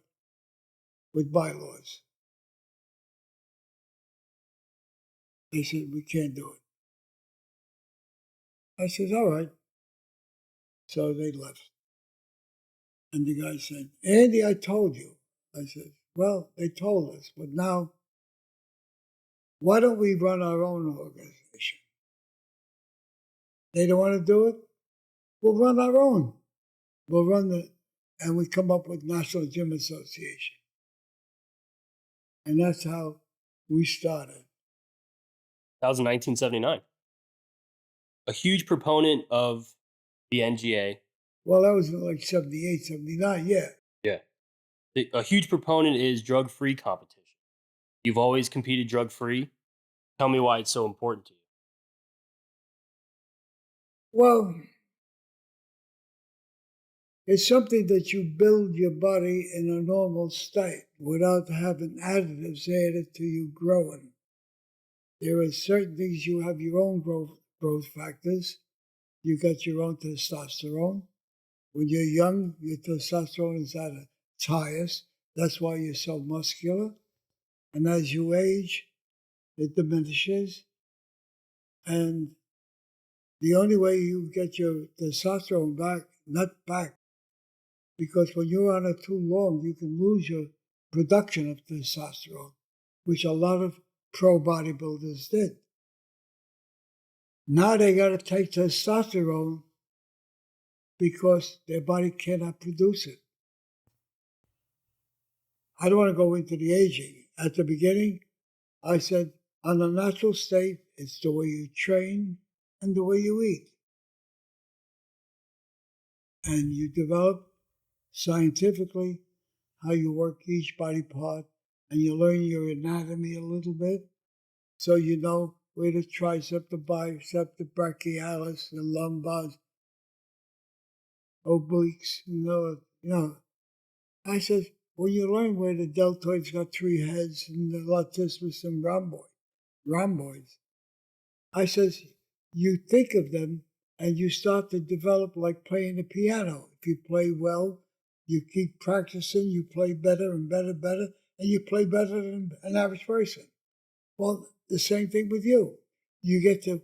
with bylaws. They said, we can't do it. I said, all right. So they left. And the guy said, Andy, I told you. I said, well, they told us, but now, why don't we run our own organization? They don't want to do it? We'll run our own. We'll run and we come up with National Gym Association. And that's how we started. That was in 1979. A huge proponent of the NGA. Well, that was like 78, 79, yeah. Yeah. A huge proponent is drug-free competition. You've always competed drug-free. Tell me why it's so important to you. Well, it's something that you build your body in a normal state without having additives added to you growing. There are certain things you have your own growth factors. You got your own testosterone. When you're young, your testosterone is at its highest. That's why you're so muscular. And as you age, it diminishes. And the only way you get your testosterone back, not back, because when you're on it too long, you can lose your production of testosterone, which a lot of pro bodybuilders did. Now they got to take testosterone because their body cannot produce it. I don't want to go into the aging. At the beginning, I said, on the natural state, it's the way you train and the way you eat. And you develop scientifically how you work each body part, and you learn your anatomy a little bit, so you know where the tricep, the bicep, the brachialis, the lumbars, obliques, you know. I said, well, you learn where the deltoids got 3 heads and the latissimus and rhomboids. I says, you think of them and you start to develop like playing the piano. If you play well, you keep practicing, you play better and better, and you play better than an average person. Well, the same thing with you. You get to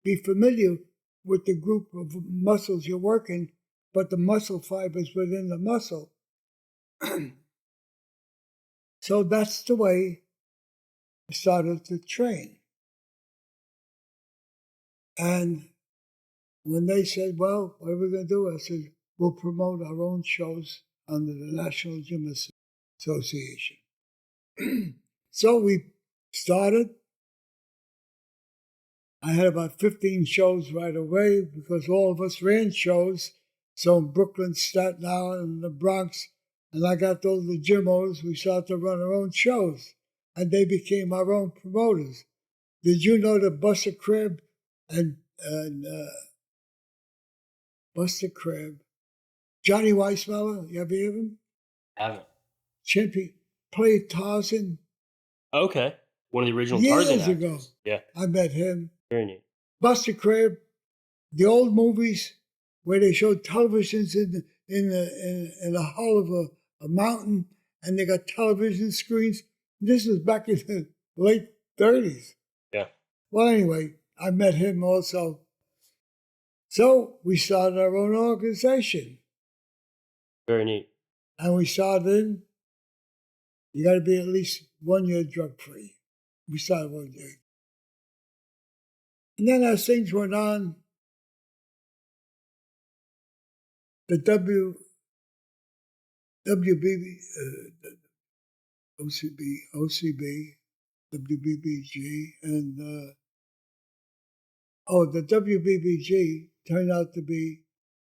be familiar with the group of muscles you're working, but the muscle fibers within the muscle. So that's the way I started to train. And when they said, well, what are we going to do? I said, we'll promote our own shows under the National Gym Association. So we started. I had about 15 shows right away because all of us ran shows. So in Brooklyn, Staten Island, and the Bronx, and I got all the gym owners, we started to run our own shows. And they became our own promoters. Did you know that Buster Crabbe and Buster Crabbe, Johnny Weissmuller, you ever hear of him? Haven't. Chimpy played Tarzan. Okay. One of the original years Tarzan ago. actors. Yeah. I met him. Very neat. Buster Crabbe, the old movies where they showed televisions in the hull of a mountain, and they got television screens. This was back in the late 30s. Yeah. Well, anyway, I met him also. So we started our own organization. Very neat. And we started in, you got to be at least 1 year drug-free. We started 1 year. And then as things went on, the WBB, OCB, WBBG, and the WBBG turned out to be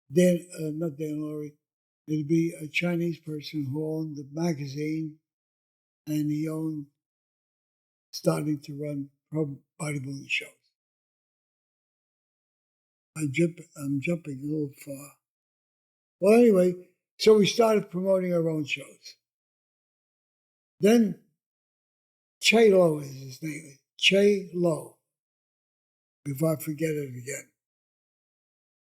not Dan Laurie. It'd be a Chinese person who owned the magazine, and he starting to run bodybuilding shows. I'm jumping a little far. Well, anyway, so we started promoting our own shows. Then Che Lo is his name. Che Lo. Before I forget it again.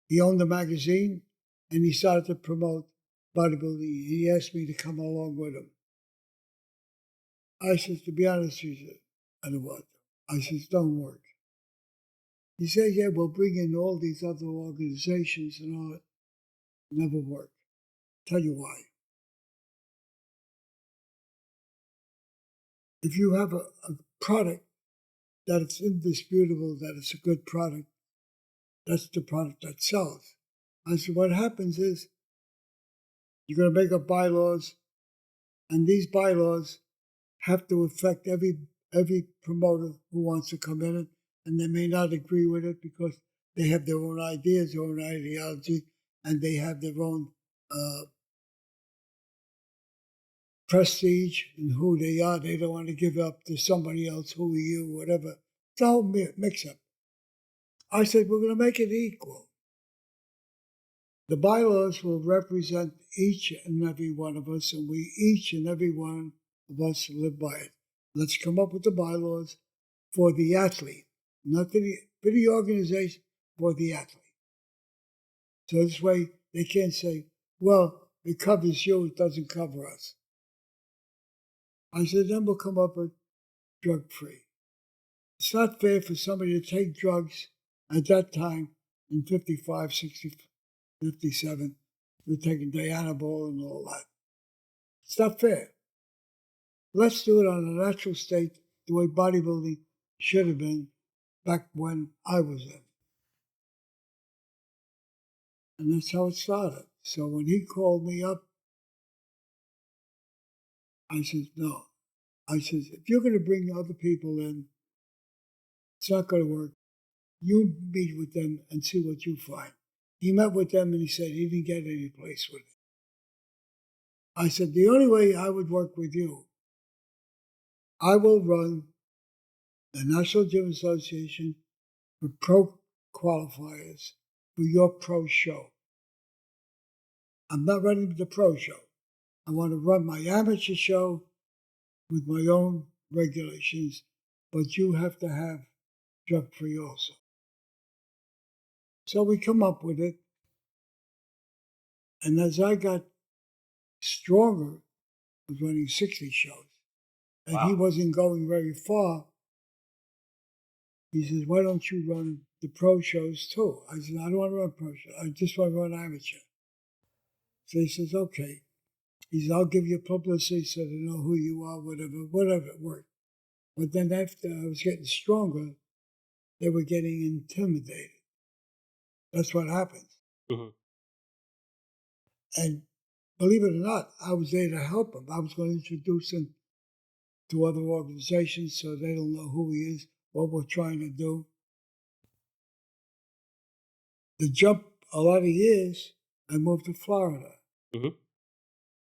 He owned the magazine, and he started to promote bodybuilding. He asked me to come along with him. I said, to be honest with you, I don't want to. I said, don't work. He said, yeah, we'll bring in all these other organizations and all that. Never work. Tell you why. If you have a product that it's indisputable that it's a good product, that's the product that sells. I said, what happens is you're going to make up bylaws, and these bylaws have to affect every promoter who wants to come in it, and they may not agree with it because they have their own ideas, their own ideology, and they have their own prestige in who they are. They don't want to give up to somebody else, who are you, whatever. It's a whole mix-up. I said, we're going to make it equal. The bylaws will represent each and every one of us, and we, each and every one of us, live by it. Let's come up with the bylaws for the athlete, not for the organization, for the athlete. So this way, they can't say, well, it covers you, it doesn't cover us. I said, then we'll come up with drug-free. It's not fair for somebody to take drugs at that time in 55, 60, 57. We're taking Dianabol and all that. It's not fair. Let's do it on a natural state, the way bodybuilding should have been back when I was in. And that's how it started. So when he called me up, I said, no. I said, if you're going to bring other people in, it's not going to work. You meet with them and see what you find. He met with them and he said he didn't get any place with it. I said, the only way I would work with you, I will run the National Gym Association for pro qualifiers for your pro show. I'm not running the pro show. I want to run my amateur show with my own regulations, but you have to have drug-free also. So we come up with it. And as I got stronger, I was running 60 shows. And He wasn't going very far. He says, why don't you run the pro shows too? I said, I don't want to run pro shows. I just want to run amateur. So he says, okay. He says, I'll give you publicity so they know who you are, whatever it worked. But then after I was getting stronger, they were getting intimidated. That's what happens. Mm-hmm. And believe it or not, I was there to help him. I was going to introduce him to other organizations so they don't know who he is, what we're trying to do. To jump a lot of years, I moved to Florida. Mm-hmm.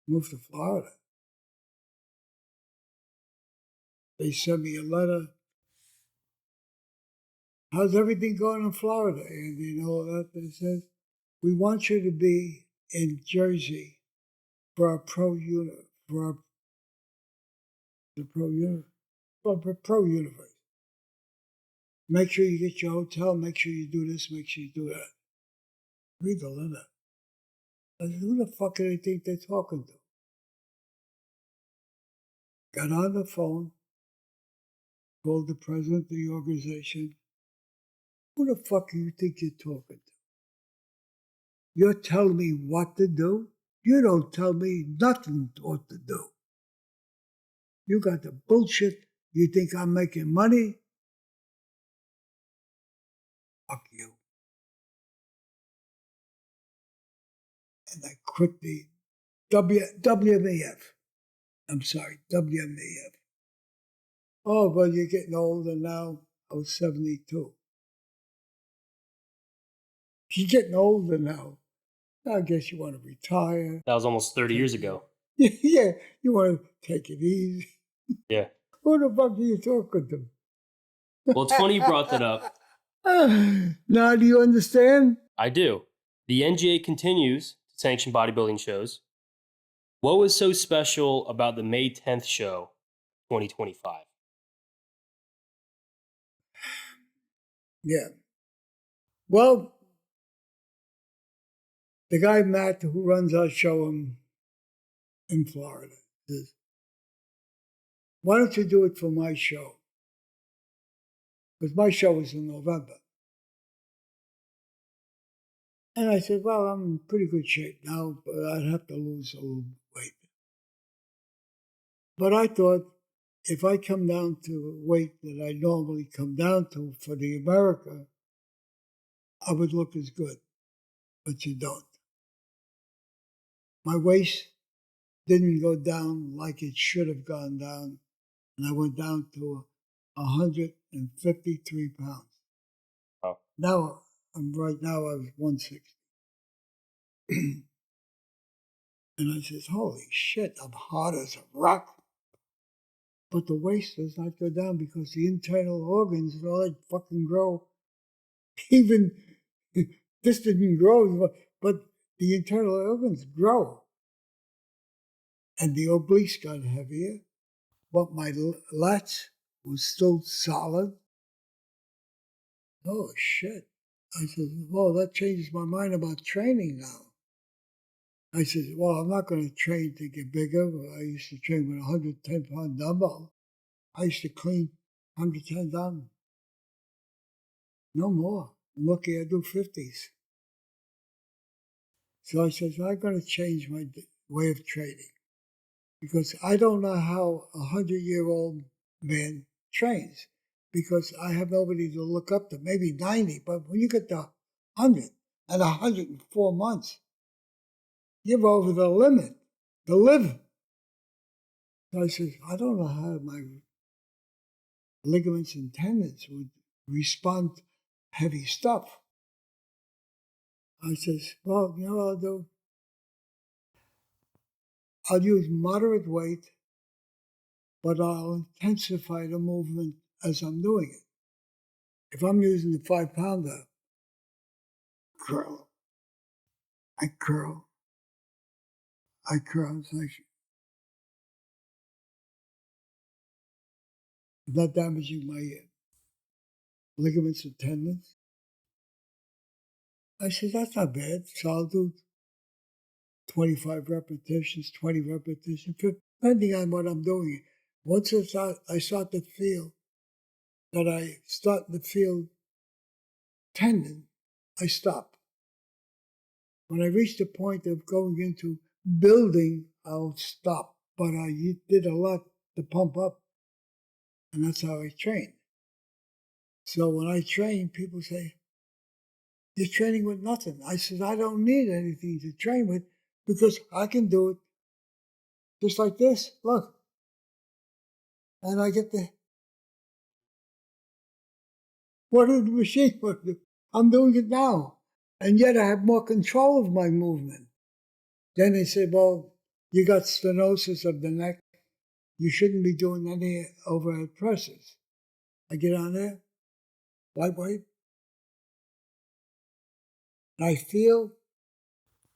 Moved to Florida. They sent me a letter. How's everything going in Florida? And you know that they said, we want you to be in Jersey for our pro unit, for the pro unit, for pro universe. Make sure you get your hotel, make sure you do this, make sure you do that. Read the letter. I said, who the fuck do they think they're talking to? Got on the phone, called the president of the organization. Who the fuck do you think you're talking to? You're telling me what to do? You don't tell me nothing what to do. You got the bullshit. You think I'm making money? Fuck you. And I quit the WWII. I'm sorry, WWII. Oh, well, you're getting older now. I was 72. You're getting older now. I guess you want to retire. That was almost 30 years ago. Yeah, you want to take it easy. Yeah. Who the fuck are you talking to? Well, it's funny you brought that up. Now, do you understand? I do. The NGA continues to sanction bodybuilding shows. What was so special about the May 10th show, 2025? Yeah. Well, the guy, Matt, who runs our show in Florida, says, why don't you do it for my show? Because my show is in November. And I said, well, I'm in pretty good shape now, but I'd have to lose a little weight. But I thought, if I come down to weight that I normally come down to for the America, I would look as good. But you don't. My waist didn't go down like it should have gone down, and I went down to 153 pounds. Oh. Now, right now I was 160. And I says, holy shit, I'm hard as a rock. But the waist does not go down because the internal organs and all that fucking grow. Even this didn't grow, but the internal organs grow. And the obliques got heavier, but my lats was still solid. Oh, shit. I said, well, that changes my mind about training now. I said, well, I'm not going to train to get bigger. I used to train with a 110-pound dumbbell. I used to clean 110 down No more. I'm lucky I do 50s. So I said, I'm going to change my way of training because I don't know how a 100-year-old man trains because I have nobody to look up to, maybe 90. But when you get to 100 and 104 months, you're over the limit to live. So I said, I don't know how my ligaments and tendons would respond to heavy stuff. I says, well, you know what I'll do? I'll use moderate weight, but I'll intensify the movement as I'm doing it. If I'm using the 5-pounder, curl, I curl. It's like, I'm not damaging my ligaments and tendons. I said, that's not bad. So I'll do 25 repetitions, 20 repetitions, depending on what I'm doing. Once I start to feel tendon, I stop. When I reach the point of going into building, I'll stop. But I did a lot to pump up, and that's how I train. So when I train, people say, you're training with nothing. I said, I don't need anything to train with because I can do it just like this. Look. And I get what did the machine do? I'm doing it now. And yet I have more control of my movement. Then they say, well, you got stenosis of the neck. You shouldn't be doing any overhead presses. I get on there, lightweight, and I feel,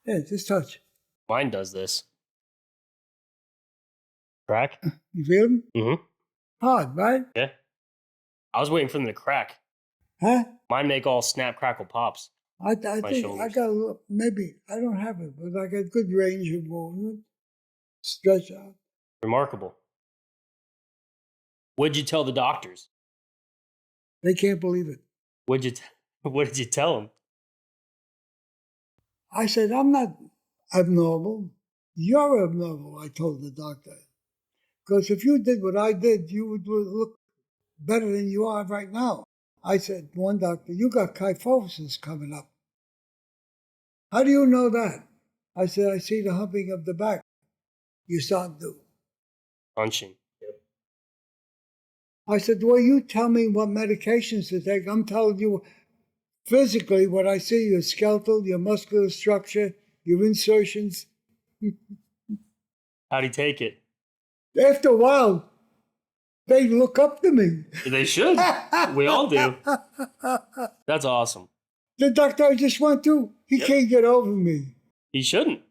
yeah, just touch. Mine does this. Crack? You feel them? Mm-hmm. Hard, right? Yeah. I was waiting for them to crack. Huh? Mine make all snap, crackle, pops. I think shoulders. I got a little, maybe, I don't have it, but I got good range of movement, stretch out. Remarkable. What'd you tell the doctors? They can't believe it. What did you tell them? I said, I'm not abnormal. You're abnormal, I told the doctor. Because if you did what I did, you would look better than you are right now. I said, one doctor, you got kyphosis coming up. How do you know that? I said, I see the humping of the back. You start to. Punching. Yep. I said, well, you tell me what medications to take. I'm telling you physically what I see, your skeletal, your muscular structure, your insertions. How'd he take it? After a while, they look up to me. They should. We all do. That's awesome. The doctor I just went to, he can't get over me. He shouldn't.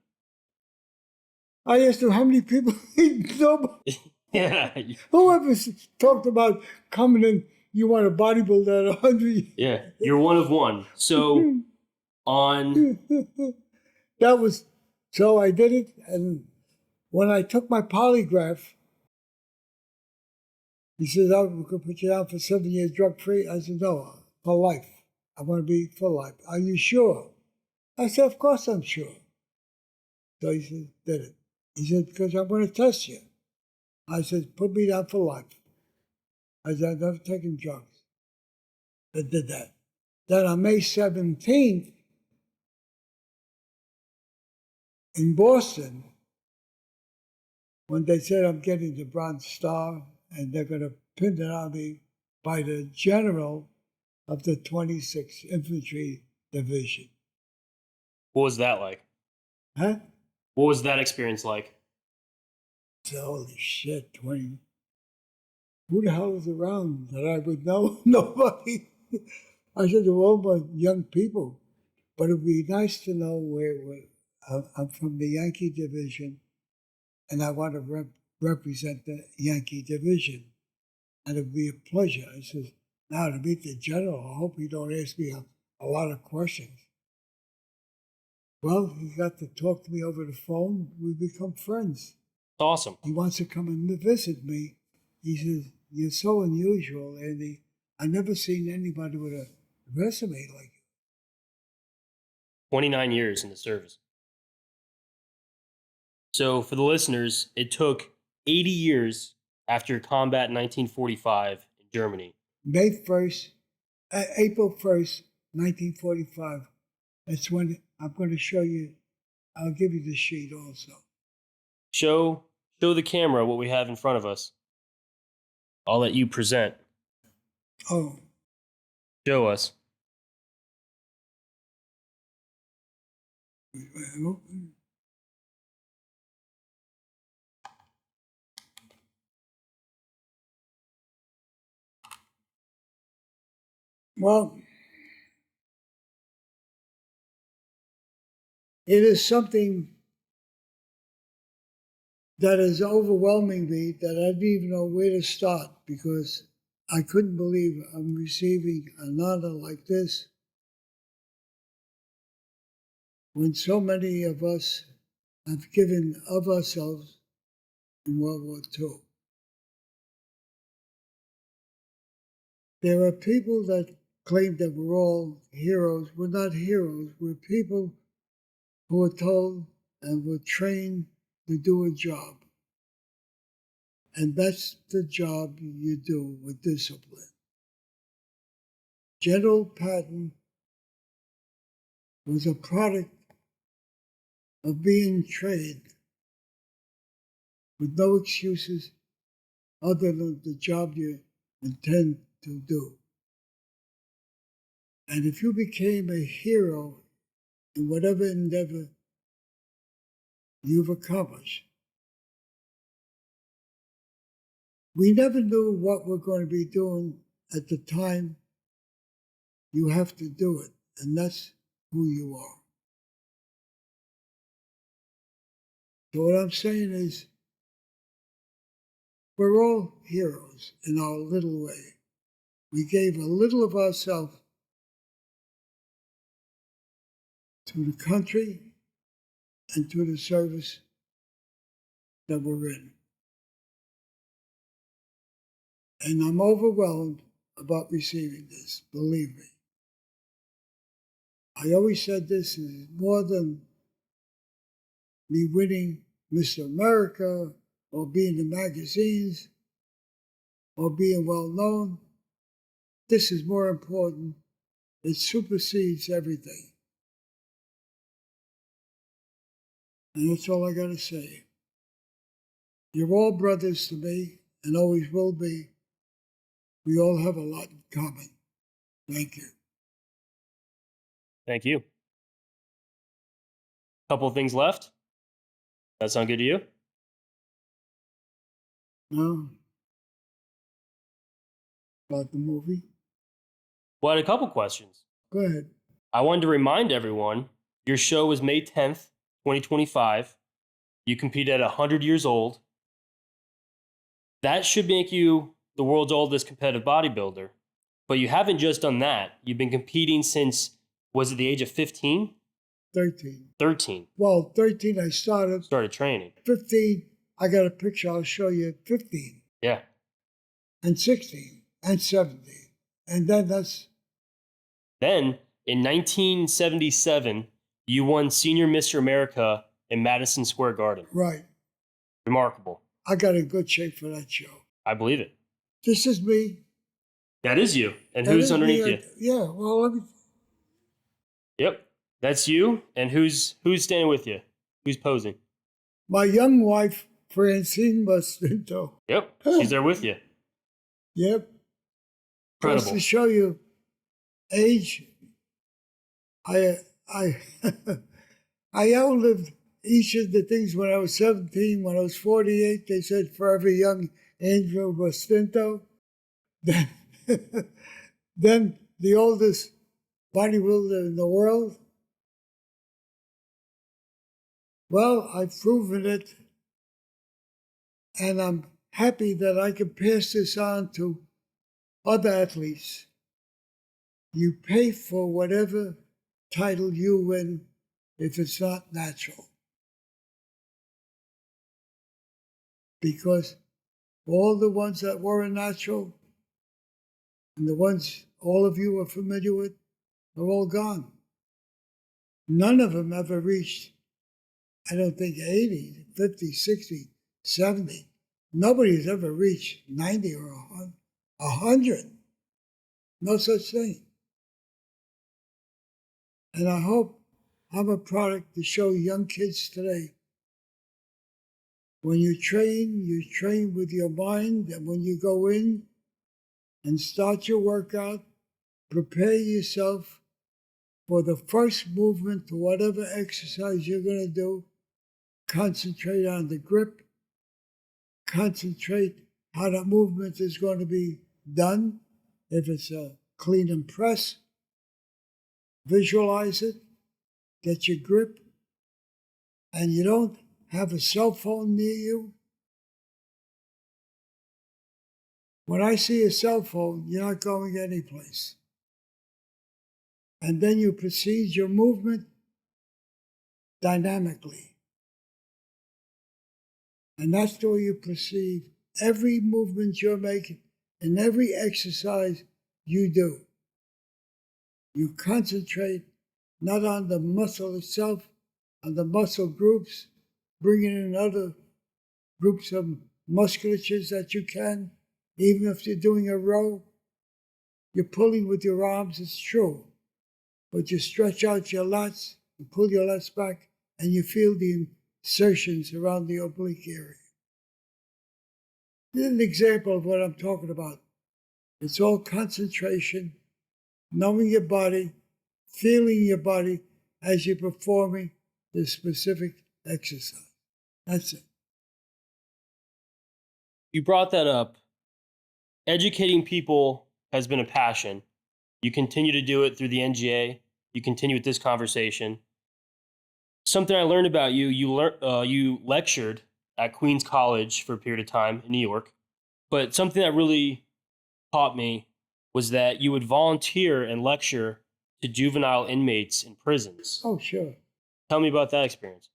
I asked him how many people he know. Yeah. Whoever talked about coming in, you want a bodybuilder at 100. Yeah. You're one of one. So on. So I did it. And when I took my polygraph, he said, oh, we could put you down for 7 years drug-free. I said, no, for life. I want to be for life. Are you sure? I said, of course I'm sure. So he said, did it. He said, because I'm going to test you. I said, put me down for life. I said, I've never taken drugs. I did that. Then on May 17th, in Boston, when they said I'm getting the Bronze Star and they're going to pin it on me by the general of the 26th Infantry Division. What was that like? Huh? What was that experience like? So, holy shit, 20. Who the hell is around that I would know? Nobody. I said, they're all my young people. But it would be nice to know where I'm from the Yankee Division, and I want to represent the Yankee Division. And it would be a pleasure. I said, now to meet the general, I hope you don't ask me a lot of questions. Well, he got to talk to me over the phone. We become friends. Awesome. He wants to come and visit me. He says, you're so unusual, Andy. I've never seen anybody with a resume like 29 years in the service. So for the listeners, it took 80 years after combat in 1945 in Germany. April 1st, 1945. That's when I'm going to show you. I'll give you the sheet also. Show the camera what we have in front of us. I'll let you present. Oh, Show us. well, it is something that is overwhelming me that I didn't even know where to start because I couldn't believe I'm receiving an honor like this when so many of us have given of ourselves in World War II. There are people that claim that we're all heroes. We're not heroes. We're people who are told and were trained to do a job. And that's the job you do with discipline. General Patton was a product of being trained with no excuses other than the job you intend to do. And if you became a hero in whatever endeavor you've accomplished, we never knew what we're going to be doing at the time you have to do it, and that's who you are. So what I'm saying is, we're all heroes in our little way. We gave a little of ourselves to the country and to the service that we're in. And I'm overwhelmed about receiving this, believe me. I always said this is more than me winning Mr. America or being in magazines or being well known. This is more important. It supersedes everything. And that's all I got to say. You're all brothers to me and always will be. We all have a lot in common. Thank you. Thank you. Couple of things left. That sound good to you? No? About the movie? Well, I had a couple questions. Go ahead. I wanted to remind everyone, your show was May 10th, 2025. You competed at 100 years old. That should make you the world's oldest competitive bodybuilder. But you haven't just done that. You've been competing since, was it the age of 15? 13. 13. Well, 13 I started. Started training. 15, I got a picture I'll show you. 15. Yeah. And 16. And 17. And then Then, in 1977, you won Senior Mr. America in Madison Square Garden. right. Remarkable. I got in good shape for that show. I believe it. This is me. That is you. And That who's is me. underneath you? Yeah, well, let me. Yep. That's you. And who's standing with you? Who's posing? My young wife, Francine Bostinto. Yep. She's there with you. Yep. Incredible. Just to show you age, I I outlived each of the things when I was 17. When I was 48, they said forever young Andrew Bostinto. Then, then the oldest bodybuilder in the world. Well, I've proven it, and I'm happy that I can pass this on to other athletes. You pay for whatever title you win if it's not natural. Because all the ones that weren't natural, And the ones all of you are familiar with are all gone. None of them ever reached, I don't think, 80, 50, 60, 70. Nobody's ever reached 90 or 100. No such thing. And I hope I'm a product to show young kids today. When you train with your mind, and when you go in and start your workout, prepare yourself for the first movement to whatever exercise you're going to do. Concentrate on the grip. Concentrate how the movement is going to be done. If it's a clean and press, visualize it, get your grip, and you don't have a cell phone near you. When I see a cell phone, you're not going anyplace. And then you proceed your movement dynamically. And that's the way you proceed every movement you're making and every exercise you do. You concentrate not on the muscle itself, on the muscle groups, bringing in other groups of musculatures that you can. Even if you're doing a row, you're pulling with your arms, it's true. But you stretch out your lats, you pull your lats back, and you feel the insertions around the oblique area. This is an example of what I'm talking about. It's all concentration, knowing your body, feeling your body as you're performing the specific exercise. That's it. You brought that up. Educating people has been a passion. You continue to do it through the NGA. You continue with this conversation. Something I learned about you, you lectured at Queens College for a period of time in New York. But something that really taught me was that you would volunteer and lecture to juvenile inmates in prisons. Oh, sure. Tell me about that experience.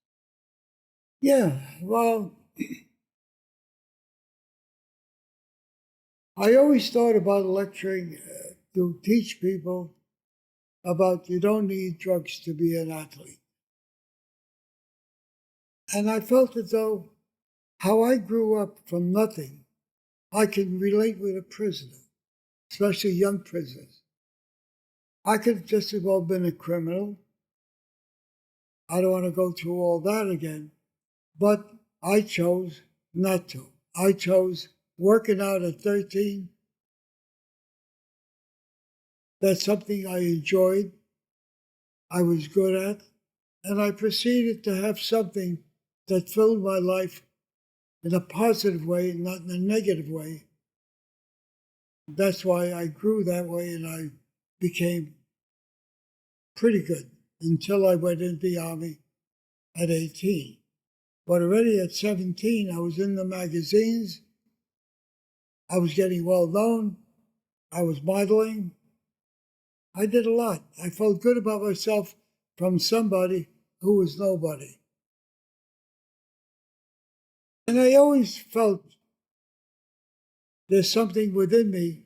Yeah, well, I always thought about lecturing to teach people about you don't need drugs to be an athlete. And I felt as though how I grew up from nothing, I can relate with a prisoner, especially young prisoners. I could have just as well been a criminal. I don't want to go through all that again, but I chose not to. I chose working out at 13. That's something I enjoyed, I was good at, and I proceeded to have something that filled my life in a positive way, not in a negative way. That's why I grew that way and I became pretty good until I went into the Army at 18. But already at 17, I was in the magazines. I was getting well known. I was modeling. I did a lot. I felt good about myself from somebody who was nobody. And I always felt there's something within me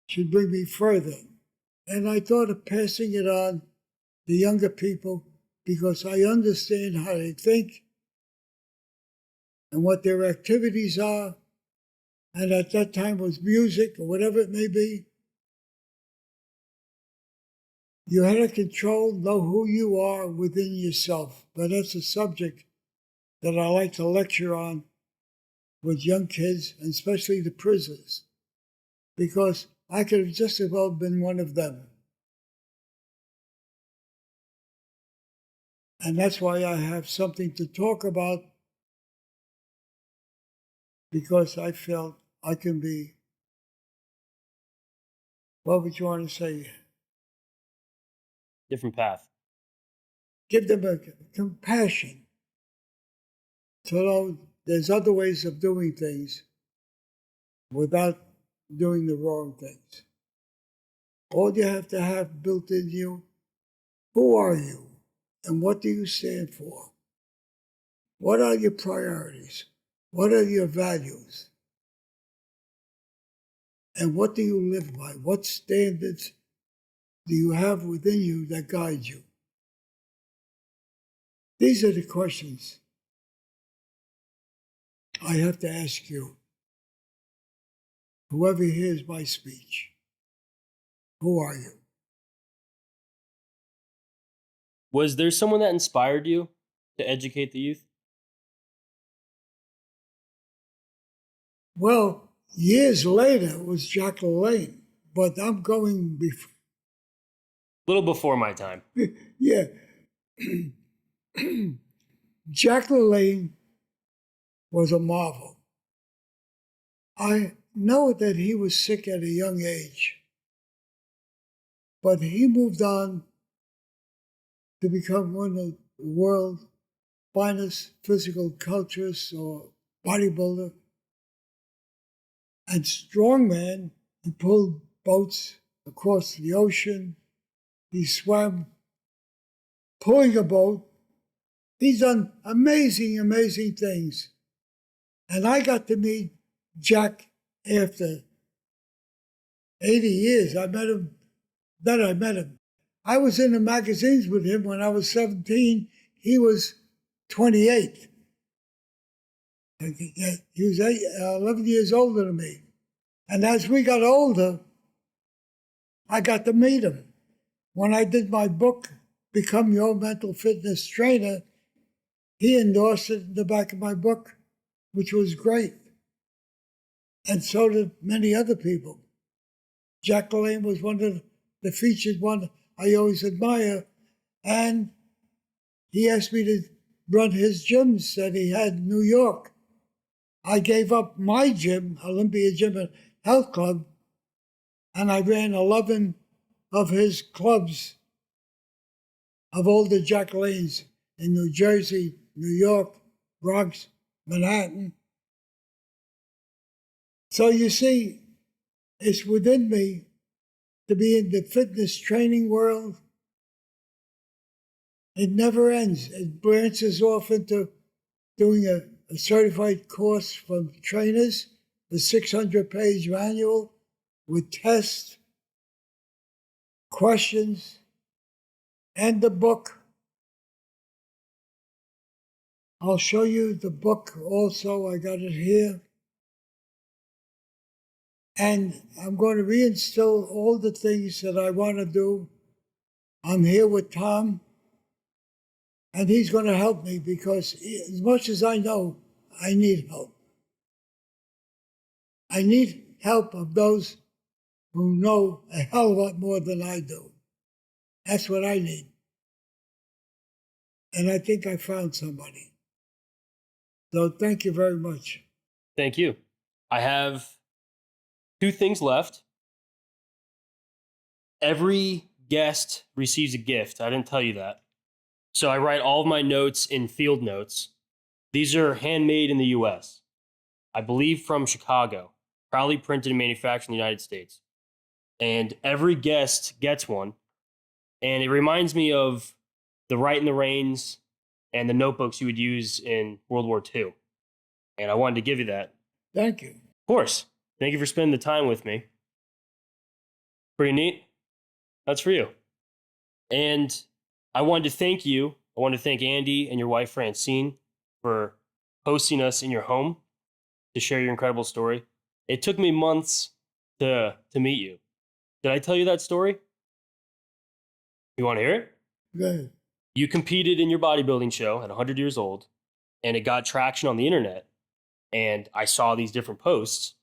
should bring me further. And I thought of passing it on to younger people because I understand how they think and what their activities are. And at that time was music or whatever it may be. You had to control, know who you are within yourself. But that's a subject that I like to lecture on with young kids, and especially the prisoners, because I could have just as well been one of them. And that's why I have something to talk about, because I felt I can be, what would you want to say? Different path. Give them a compassion to know there's other ways of doing things without doing the wrong things. All you have to have built in you, who are you and what do you stand for? What are your priorities? What are your values? And what do you live by? What standards do you have within you that guide you? These are the questions I have to ask you. Whoever hears my speech, who are you? Was there someone that inspired you to educate the youth? Well, years later, it was Jack LaLanne, but I'm going before. A little before my time. Yeah. Jack LaLanne was a marvel. I know that he was sick at a young age, but he moved on to become one of the world's finest physical culturists or bodybuilder. And strongman, he pulled boats across the ocean. He swam, pulling a boat. He's done amazing, amazing things. And I got to meet Jack after 80 years. I met him. I was in the magazines with him when I was 17. He was 28. He was 11 years older than me. And as we got older, I got to meet him. When I did my book, Become Your Mental Fitness Trainer, he endorsed it in the back of my book, which was great. And so did many other people. Jack LaLanne was one of the featured one I always admire. And he asked me to run his gyms that he had in New York. I gave up my gym, Olympia Gym and Health Club, and I ran 11 of his clubs of all the Jack LaLannes in New Jersey, New York, Bronx, Manhattan. So you see, it's within me to be in the fitness training world. It never ends. It branches off into doing a certified course from trainers, the 600-page manual with tests, questions, and the book. I'll show you the book also. I got it here. And I'm going to reinstill all the things that I want to do. I'm here with Tom, and he's going to help me because as much as I know, I need help. I need help of those who know a hell of a lot more than I do. That's what I need. And I think I found somebody. So thank you very much. Thank you. I have 2 things left. Every guest receives a gift. I didn't tell you that. So I write all of my notes in field notes. These are handmade in the US. I believe from Chicago, proudly printed and manufactured in the United States. And every guest gets one. And it reminds me of the Write in the Reins and the notebooks you would use in World War II. And I wanted to give you that. Thank you. Of course. Thank you for spending the time with me. Pretty neat. That's for you. And I wanted to thank you. I want to thank Andy and your wife, Francine, for hosting us in your home to share your incredible story. It took me months to meet you. Did I tell you that story? You want to hear it? Good. You competed in your bodybuilding show at 100 years old, and it got traction on the internet. And I saw these different posts.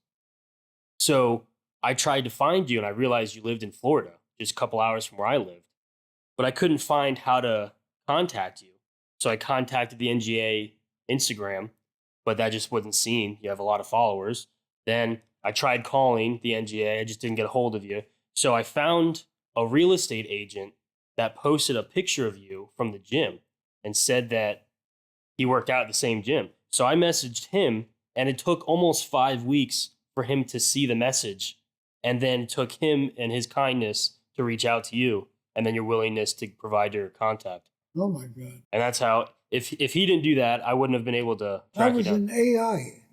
So I tried to find you, and I realized you lived in Florida, just a couple hours from where I lived. But I couldn't find how to contact you. So I contacted the NGA Instagram, but that just wasn't seen. You have a lot of followers. Then I tried calling the NGA. I just didn't get a hold of you. So I found a real estate agent that posted a picture of you from the gym and said that he worked out at the same gym. So I messaged him, and it took almost 5 weeks for him to see the message, and then took him and his kindness to reach out to you, and then your willingness to provide your contact. Oh my God. And that's how, if he didn't do that, I wouldn't have been able to track I was you down. in AI.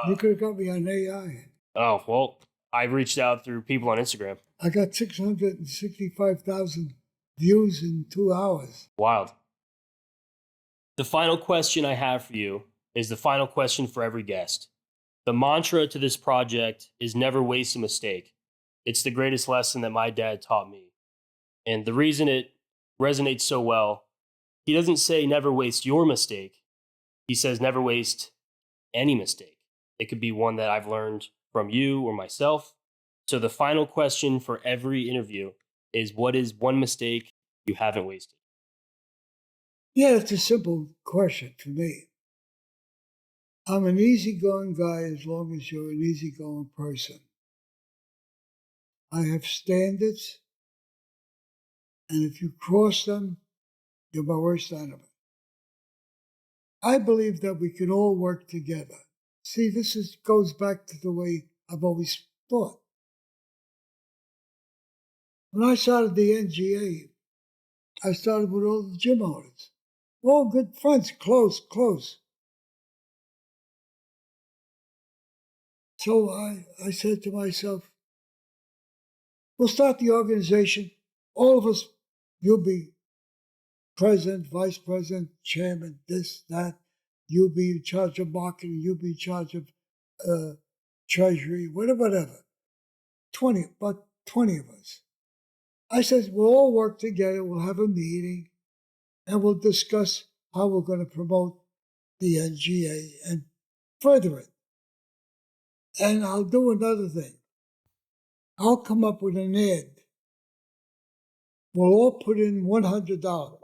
You could have got me on AI. Oh, well, I reached out through people on Instagram. I got 665,000 views in 2 hours. Wild. The final question I have for you is the final question for every guest. The mantra to this project is never waste a mistake. It's the greatest lesson that my dad taught me. And the reason it resonates so well, he doesn't say never waste your mistake. He says never waste any mistake. It could be one that I've learned from you or myself. So the final question for every interview is, what is one mistake you haven't wasted? Yeah, it's a simple question for me. I'm an easygoing guy as long as you're an easygoing person. I have standards, and if you cross them, you're my worst enemy. I believe that we can all work together. See, goes back to the way I've always thought. When I started the NGA, I started with all the gym owners. All good friends, close. So I said to myself, we'll start the organization. All of us, you'll be president, vice president, chairman, this, that. You'll be in charge of marketing. You'll be in charge of treasury, whatever. 20 of us. I said, we'll all work together. We'll have a meeting, and we'll discuss how we're going to promote the NGA and further it. And I'll do another thing. I'll come up with an ad. We'll all put in $100,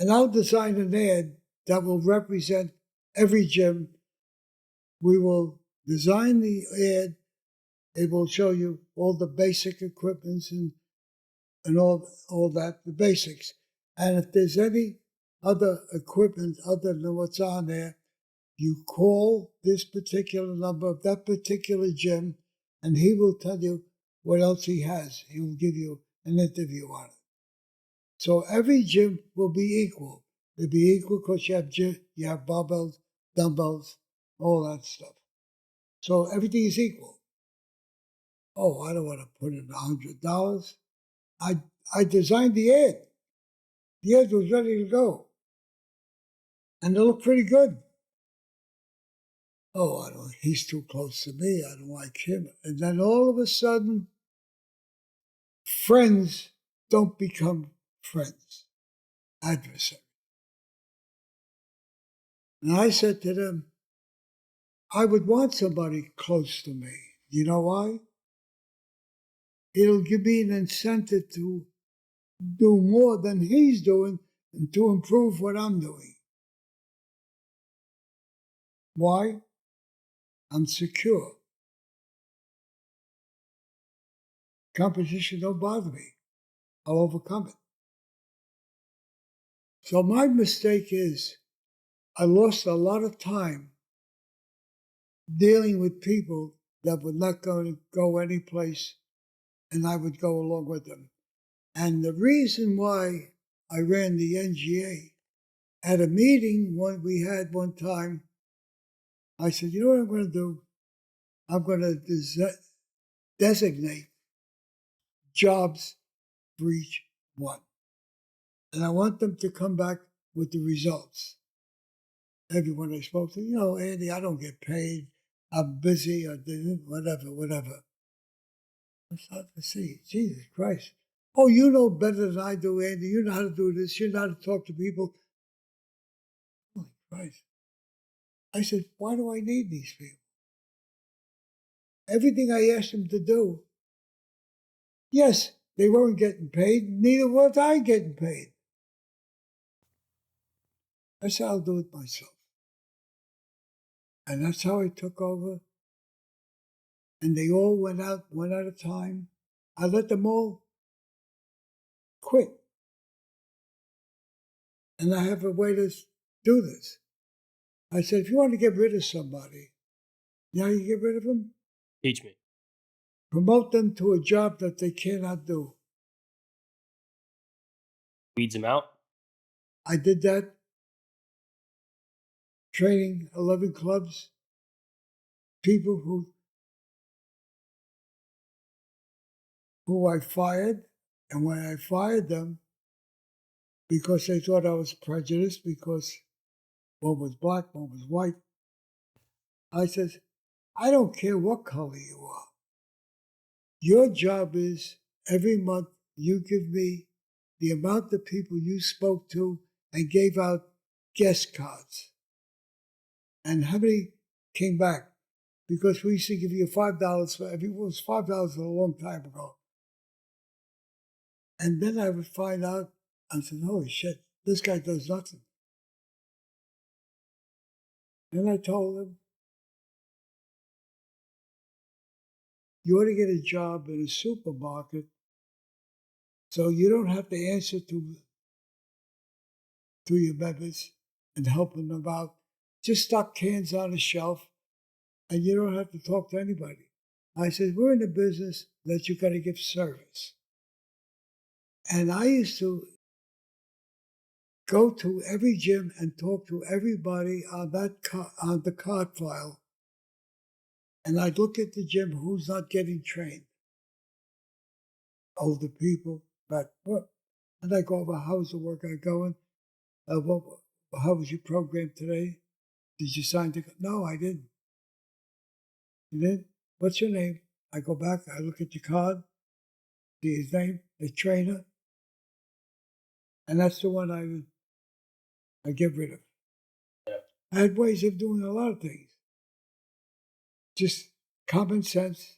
and I'll design an ad that will represent every gym. We will design the ad. It will show you all the basic equipments and all that, the basics. And if there's any other equipment other than what's on there, you call this particular number of that particular gym, and he will tell you what else he has. He will give you an interview on it. So every gym will be equal. It'll be equal because you have barbells, dumbbells, all that stuff. So everything is equal. Oh, I don't want to put in $100. I designed the ad. The ad was ready to go. And it looked pretty good. Oh, he's too close to me. I don't like him. And then all of a sudden, friends don't become friends, adversaries. And I said to them, I would want somebody close to me. You know why? It'll give me an incentive to do more than he's doing and to improve what I'm doing. Why? I'm secure. Competition don't bother me. I'll overcome it. So my mistake is I lost a lot of time dealing with people that were not going to go any place, and I would go along with them. And the reason why I ran the NGA, at a meeting we had one time, I said, you know what I'm going to do? I'm going to designate jobs for each one. And I want them to come back with the results. Everyone I spoke to, Andy, I don't get paid. I'm busy or whatever. I started to see, Jesus Christ. Oh, you know better than I do, Andy. You know how to do this. You know how to talk to people. Holy Christ. I said, why do I need these people? Everything I asked them to do, yes, they weren't getting paid. Neither was I getting paid. I said, I'll do it myself. And that's how I took over. And they all went out one at a time. I let them all quit. And I have a way to do this. I said, if you want to get rid of somebody, you know how you get rid of them? Teach me. Promote them to a job that they cannot do. Weeds them out. I did that, training 11 clubs, people who who I fired. And when I fired them, because they thought I was prejudiced, because one was black, one was white, I said, I don't care what color you are. Your job is every month you give me the amount of people you spoke to and gave out guest cards. And how many came back? Because we used to give you $5 for every, it was $5 a long time ago. And then I would find out, I said, holy shit, this guy does nothing. And I told him, you ought to get a job in a supermarket so you don't have to answer to your members and helping them out. Just stock cans on the shelf and you don't have to talk to anybody. I said, we're in the business that you got to give service. And I used to go to every gym and talk to everybody on on the card file. And I'd look at the gym, who's not getting trained. Older people, but what? And I go over, how's the workout going? How was your program today? Did you sign the? No, I didn't. You did? What's your name? I go back, I look at your card, see his name, the trainer, and that's the one I get rid of. Yeah. I had ways of doing a lot of things. Just common sense.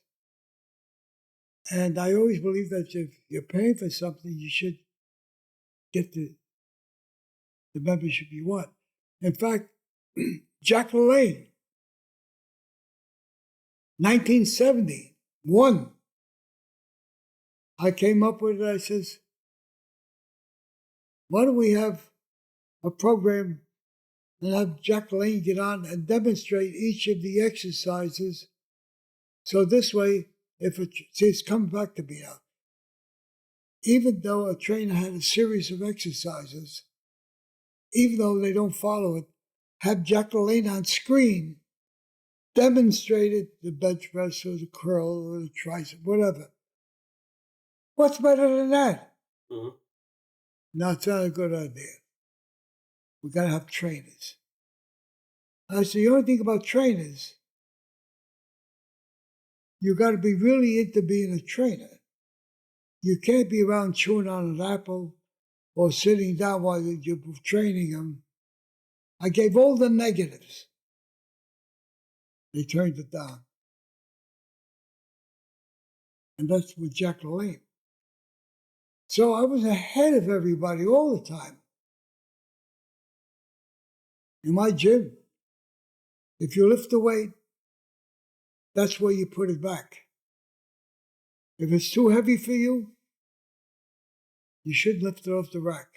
And I always believe that if you're paying for something, you should get the membership you want. In fact, Jack LaLanne, 1971, I came up with it. I says, why don't we have a program and have Jack LaLanne get on and demonstrate each of the exercises. So this way, it's coming back to me now. Even though a trainer had a series of exercises, even though they don't follow it, have Jack LaLanne on screen demonstrated the bench press or the curl or the tricep, whatever. What's better than that? Mm-hmm. No, it's not a good idea. We got to have trainers. I said, the only thing about trainers, you got to be really into being a trainer. You can't be around chewing on an apple or sitting down while you're training them. I gave all the negatives. They turned it down. And that's with Jack LaLanne. So I was ahead of everybody all the time. In my gym, if you lift the weight, that's where you put it back. If it's too heavy for you, you should lift it off the rack.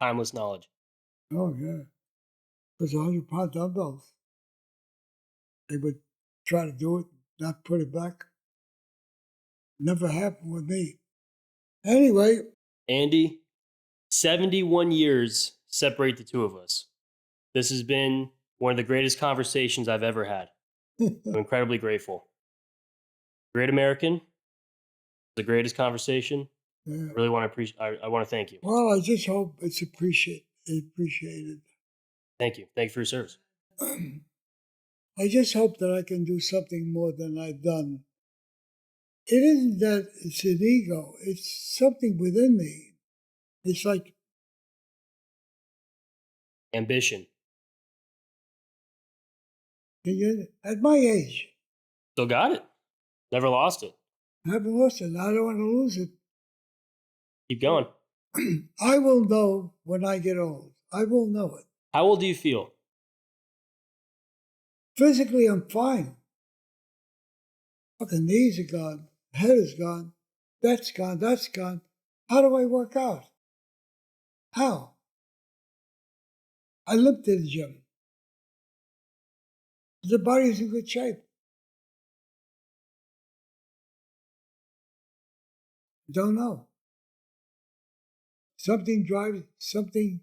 Timeless knowledge. Oh, yeah. Because 100-pound dumbbells, they would try to do it, not put it back. Never happened with me. Anyway. Andy, 71 years separate the two of us. This has been one of the greatest conversations I've ever had. I'm incredibly grateful. Great American, the greatest conversation. Yeah. I really want to appreciate. I want to thank you. Well, I just hope it's appreciated. Thank you. Thank you for your service. I just hope that I can do something more than I've done. It isn't that it's an ego. It's something within me. It's like ambition. At my age. Still got it. Never lost it. I haven't lost it. I don't want to lose it. Keep going. I will know when I get old. I will know it. How old do you feel? Physically, I'm fine. Fucking knees are gone. Head is gone. That's gone. That's gone. How do I work out? How? I limp to the gym. The body's in good shape. Don't know. Something drives something.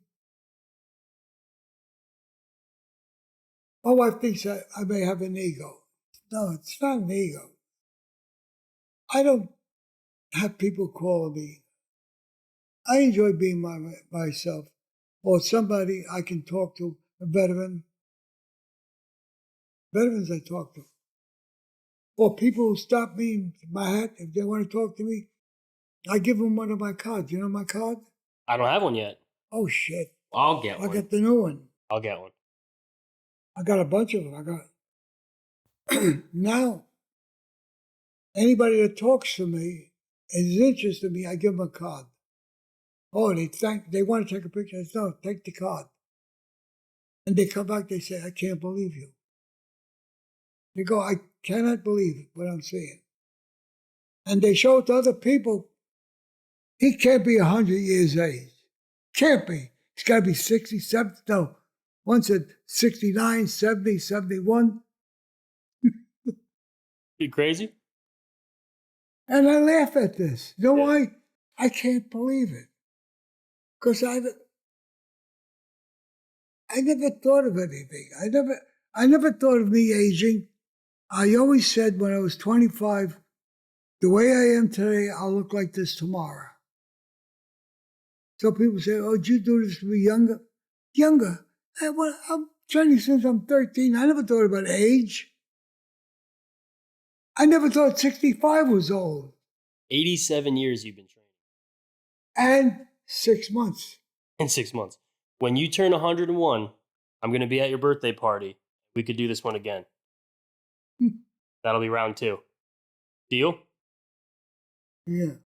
My wife thinks I may have an ego. No, it's not an ego. I don't have people call me. I enjoy being myself, or somebody I can talk to, a veteran. Veterans I talk to. Or people who stop me in my hat, if they want to talk to me, I give them one of my cards. You know my card? I don't have one yet. Oh, shit. I'll get I'll one. get the new one. I'll get one. I got a bunch of them. I got now. Anybody that talks to me is interested in me. I give them a card. Oh, they want to take a picture. I say, no, take the card. And they come back. They say, I can't believe you. They go, I cannot believe what I'm seeing. And they show it to other people. He can't be 100 years age. Can't be. He's got to be 60, 70. No. One said 69, 70, 71. You crazy? And I laugh at this. You know Yeah. why? I can't believe it. Because I never thought of anything. I never thought of me aging. I always said when I was 25, the way I am today, I'll look like this tomorrow. So people say, oh, did you do this to be younger? Younger? I'm training since I'm 13. I never thought about age. I never thought 65 was old. 87 years you've been training. And 6 months. In 6 months. When you turn 101, I'm going to be at your birthday party. We could do this one again. That'll be round 2. Deal? Yeah.